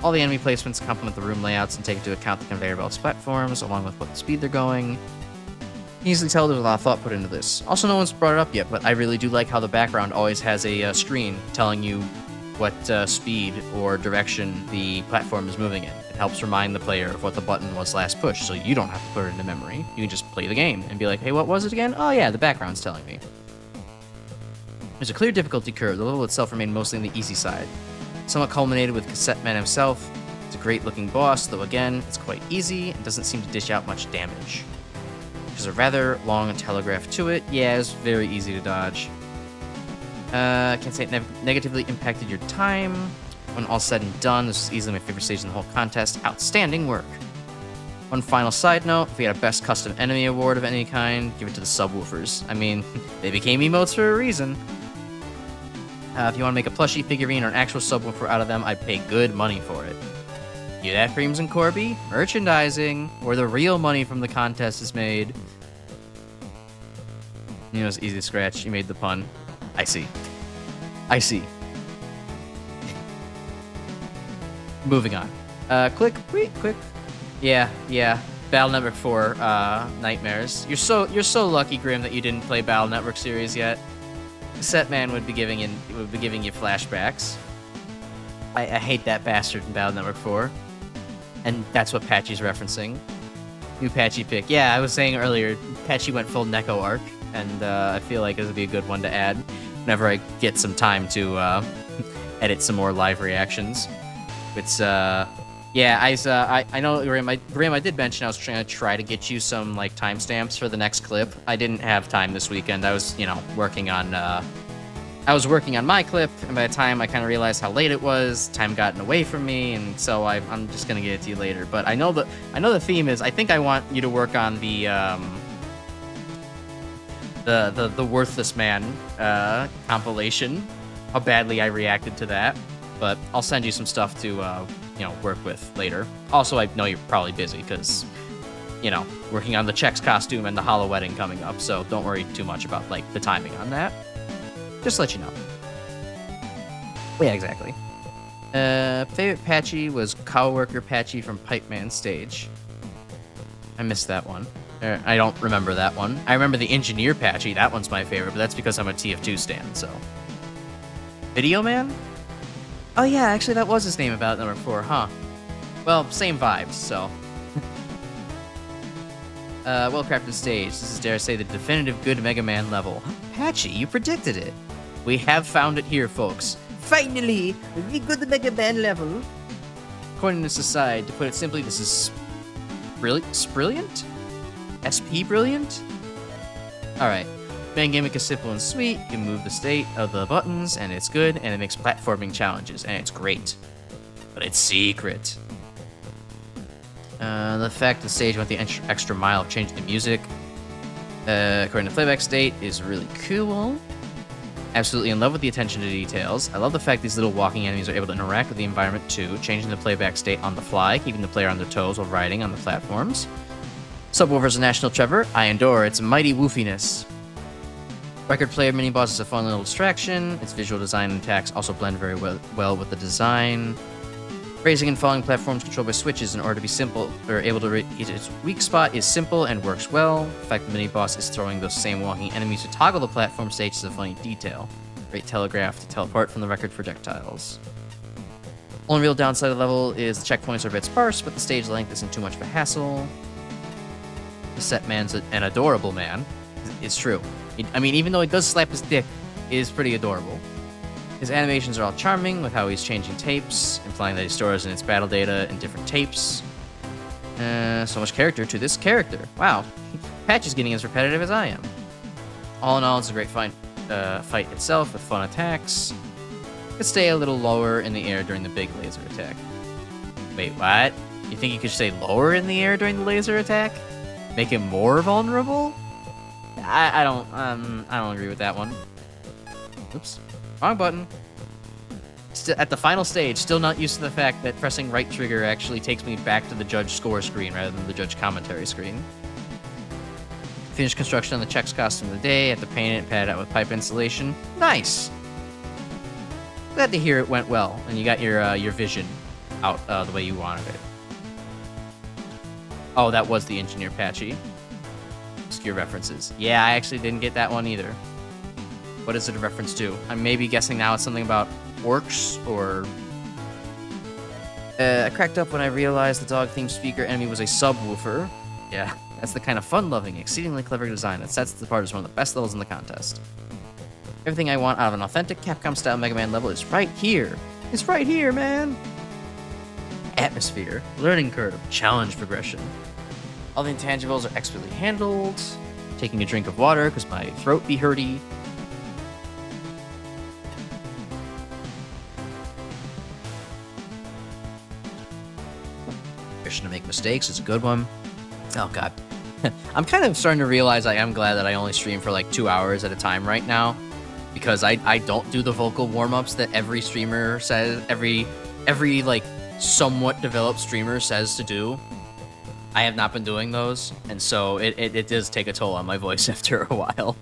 All the enemy placements complement the room layouts and take into account the conveyor belts platforms, along with what speed they're going. You can easily tell there's a lot of thought put into this. Also, no one's brought it up yet, but I really do like how the background always has a screen telling you what speed or direction the platform is moving in. It helps remind the player of what the button was last pushed, so you don't have to put it into memory. You can just play the game and be like, hey, what was it again? Oh yeah, the background's telling me. There's a clear difficulty curve. The level itself remained mostly on the easy side. Somewhat culminated with Cassette Man himself. It's a great looking boss, though again, it's quite easy and doesn't seem to dish out much damage. There's a rather long telegraph to it. Yeah, it's very easy to dodge. I can't say it negatively impacted your time. When all said and done, this is easily my favorite stage in the whole contest. Outstanding work. One final side note, if we had a Best Custom Enemy Award of any kind, give it to the subwoofers. I mean, they became emotes for a reason. If you want to make a plushie figurine or an actual subwoofer out of them, I'd pay good money for it. Hear that, Creams and Corby? Merchandising, where the real money from the contest is made. You know, it's easy to scratch. You made the pun. I see. Moving on. Click. Yeah. Battle Network 4 Nightmares. You're so lucky, Grim, that you didn't play Battle Network series yet. Cassette Man would be giving you flashbacks. I hate that bastard in Battle Network 4. And that's what Patchy's referencing. New Patchy pick. Yeah, I was saying earlier, Patchy went full Neko arc, and I feel like this would be a good one to add whenever I get some time to edit some more live reactions. It's yeah, I know, Grim, I did mention I was trying to get you some like timestamps for the next clip. I didn't have time this weekend. I was, working on my clip, and by the time I kind of realized how late it was, time gotten away from me, and so I'm just gonna get it to you later. But I know the theme is, I think I want you to work on the Worthless Man compilation. How badly I reacted to that, but I'll send you some stuff to work with later. Also, I know you're probably busy because working on the Chex costume and the Hollow Wedding coming up, so don't worry too much about like the timing on that. Just to let you know. Yeah, exactly. Favorite Patchy was Coworker Patchy from Pipe Man Stage. I missed that one. I don't remember that one. I remember the Engineer Patchy. That one's my favorite, but that's because I'm a TF2 stan, so. Video Man? Oh yeah, actually that was his name about number 4, huh? Well, same vibes, so. Well-crafted stage. This is, dare I say, the definitive good Mega Man level. Patchy, you predicted it. We have found it here, folks. Finally, the good Mega Man level. Corniness aside, to put it simply, this is brilliant? SP brilliant? Alright. Main gimmick is simple and sweet. You move the state of the buttons, and it's good, and it makes platforming challenges, and it's great. But it's secret. The fact the stage went the extra mile of changing the music, according to playback state, is really cool. Absolutely in love with the attention to details. I love the fact these little walking enemies are able to interact with the environment too, changing the playback state on the fly, keeping the player on their toes while riding on the platforms. Subwoofer's a national treasure. I adore its mighty woofiness. Record player mini boss is a fun little distraction. Its visual design and attacks also blend very well with the design. Raising and falling platforms controlled by switches in order to be simple, or able to its weak spot is simple and works well. The fact the mini boss is throwing those same walking enemies to toggle the platform stage is a funny detail. Great telegraph to teleport from the record projectiles. Only real downside of the level is the checkpoints are a bit sparse, but the stage length isn't too much of a hassle. The set man's an adorable man. It's true. I mean, even though he does slap his dick, it is pretty adorable. His animations are all charming, with how he's changing tapes, implying that he stores in its battle data in different tapes. So much character to this character. Wow. Patch is getting as repetitive as I am. All in all, it's a great fight itself, with fun attacks. Could stay a little lower in the air during the big laser attack. Wait, what? You think you could stay lower in the air during the laser attack? Make him more vulnerable? I don't agree with that one. Oops. Wrong button. At the final stage, still not used to the fact that pressing right trigger actually takes me back to the judge score screen rather than the judge commentary screen. Finished construction on the Chex costume of the day. Had to paint it and pad it out with pipe insulation. Nice! Glad to hear it went well, and you got your vision out the way you wanted it. Oh, that was the Engineer Patchy. Obscure references. Yeah, I actually didn't get that one either. What is it a reference to? I'm maybe guessing now it's something about orcs, or... I cracked up when I realized the dog-themed speaker enemy was a subwoofer. Yeah, that's the kind of fun-loving, exceedingly clever design that sets it apart as one of the best levels in the contest. Everything I want out of an authentic Capcom-style Mega Man level is right here. It's right here, man! Atmosphere, learning curve, challenge progression. All the intangibles are expertly handled. Taking a drink of water because my throat be hurty. To make mistakes is a good one. Oh god. I'm kind of starting to realize I am glad that I only stream for like 2 hours at a time right now, because I don't do the vocal warm-ups that every streamer says, every like somewhat developed streamer says to do. I have not been doing those, and so it does take a toll on my voice after a while.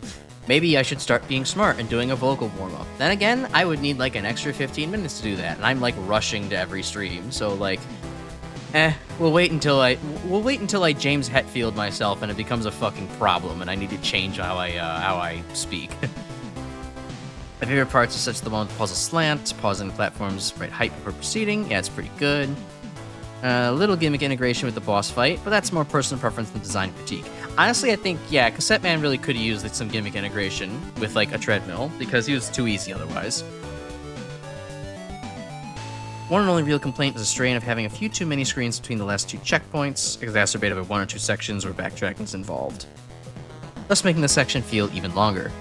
Maybe I should start being smart and doing a vocal warm-up. Then again, I would need like an extra 15 minutes to do that, and I'm like rushing to every stream, so like we'll wait until I James Hetfield myself and it becomes a fucking problem and I need to change how I speak. My favorite parts are such the one with the puzzle slant, pausing the platform's right height before proceeding. Yeah, it's pretty good. Little gimmick integration with the boss fight, but that's more personal preference than design critique. Honestly, I think, yeah, Cassette Man really could have used like, some gimmick integration with like a treadmill, because he was too easy otherwise. One and only real complaint is a strain of having a few too many screens between the last two checkpoints, exacerbated by one or two sections where backtracking is involved, thus making the section feel even longer.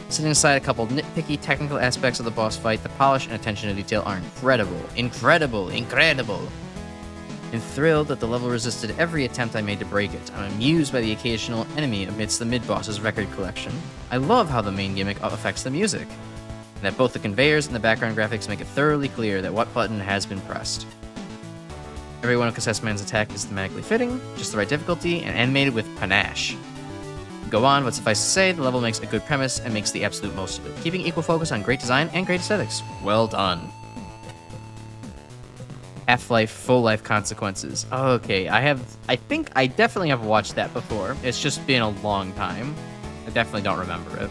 Setting aside a couple nitpicky technical aspects of the boss fight, the polish and attention to detail are incredible. Incredible! I'm thrilled that the level resisted every attempt I made to break it. I'm amused by the occasional enemy amidst the mid-boss's record collection. I love how the main gimmick affects the music, and that both the conveyors and the background graphics make it thoroughly clear that what button has been pressed. Every one of Cassette Man's attack is thematically fitting, just the right difficulty, and animated with panache. Go on, but suffice to say, the level makes a good premise and makes the absolute most of it, keeping equal focus on great design and great aesthetics. Well done. Half-Life Full Life Consequences. Okay, I think I definitely have watched that before. It's just been a long time. I definitely don't remember it.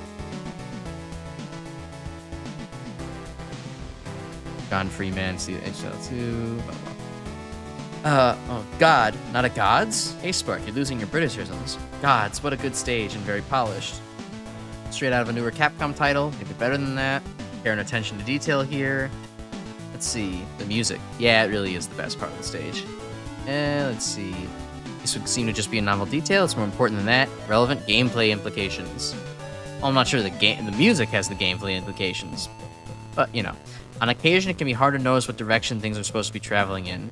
John Freeman, see the HL2, blah, blah. Oh, God, not a Gods? Hey, Spark, you're losing your Britishisms. Gods, what a good stage and very polished. Straight out of a newer Capcom title, maybe better than that. Care and attention to detail here. Let's see, the music. Yeah, it really is the best part of the stage. Let's see. This would seem to just be a novel detail. It's more important than that. Relevant gameplay implications. Well, I'm not sure the music has the gameplay implications. But, you know. On occasion, it can be hard to notice what direction things are supposed to be traveling in.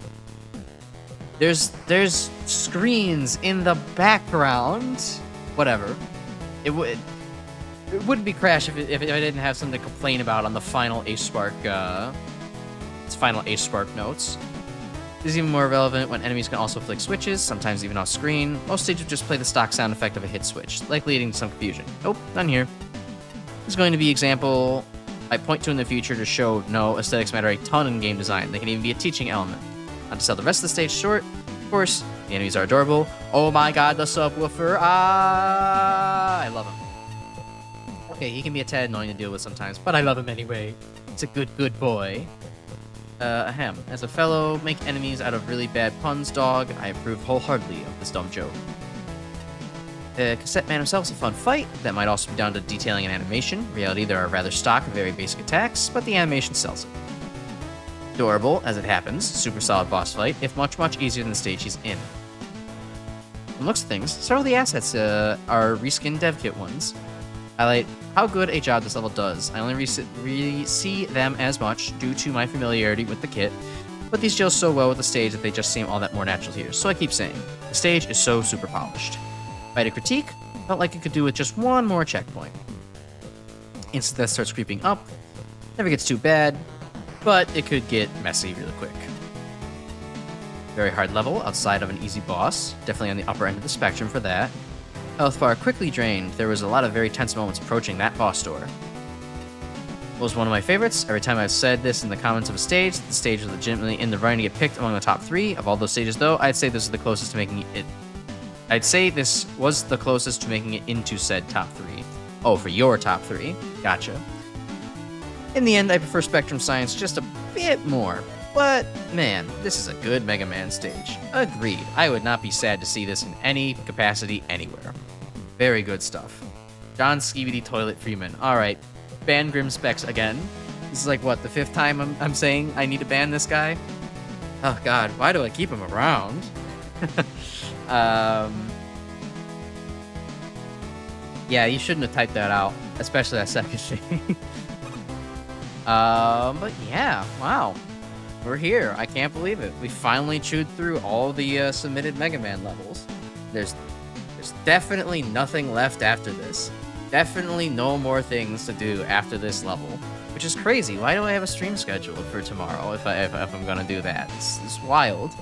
There's screens in the background. Whatever. It wouldn't be Crash if I didn't have something to complain about on the final Ace Spark notes. This is even more relevant when enemies can also flick switches, sometimes even off screen. Most stages would just play the stock sound effect of a hit switch, likely leading to some confusion. Nope, none here. This is going to be example I point to in the future to show no, aesthetics matter a ton in game design. They can even be a teaching element. Not to sell the rest of the stage short, of course, the enemies are adorable. Oh my god, the subwoofer. I love him. Okay, he can be a tad annoying to deal with sometimes, but I love him anyway. It's a good boy. Ahem. As a fellow make enemies out of really bad puns dog, I approve wholeheartedly of this dumb joke. The Cassette Man himself is a fun fight. That might also be down to detailing and animation. In reality, there are rather stock and very basic attacks, but the animation sells it. Adorable, as it happens. Super solid boss fight, if much easier than the stage he's in. From looks of things, several of the assets are reskinned dev kit ones. Highlight how good a job this level does. I only really see them as much due to my familiarity with the kit, but these gel so well with the stage that they just seem all that more natural here. So I keep saying, the stage is so super polished. If I had a critique, felt like it could do with just one more checkpoint. Instant death starts creeping up. Never gets too bad, but it could get messy really quick. Very hard level outside of an easy boss. Definitely on the upper end of the spectrum for that. Health bar quickly drained. There was a lot of very tense moments approaching that boss door. It was one of my favorites. Every time I've said this in the comments of a stage, the stage was legitimately in the running to get picked among the top 3. Of all those stages, though, I'd say this is the closest to making it. I'd say this was the closest to making it into said top 3. Oh, for your top 3. Gotcha. In the end, I prefer Spectrum Science just a bit more. But, man, this is a good Mega Man stage. Agreed. I would not be sad to see this in any capacity anywhere. Very good stuff. John Skibidi Toilet Freeman. Alright, ban Grim Specs again. This is like, what, the 5th time I'm saying I need to ban this guy? Oh god, why do I keep him around? Yeah, you shouldn't have typed that out. Especially that second thing. But yeah, wow. We're here. I can't believe it. We finally chewed through all the submitted Mega Man levels. There's definitely nothing left after this. Definitely no more things to do after this level, which is crazy. Why do I have a stream scheduled for tomorrow if I'm gonna do that? It's wild.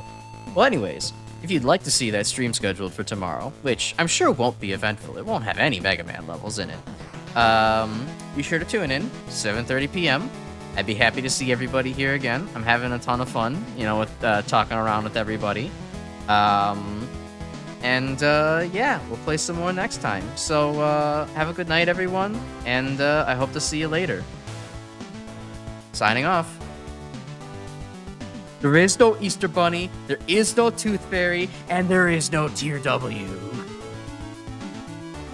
Well, anyways, if you'd like to see that stream scheduled for tomorrow, which I'm sure won't be eventful, it won't have any Mega Man levels in it. Be sure to tune in 7:30 p.m. I'd be happy to see everybody here again. I'm having a ton of fun, you know, with talking around with everybody. Yeah, we'll play some more next time. So, have a good night, everyone, and I hope to see you later. Signing off. There is no Easter Bunny, there is no Tooth Fairy, and there is no Tier W.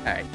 Alright.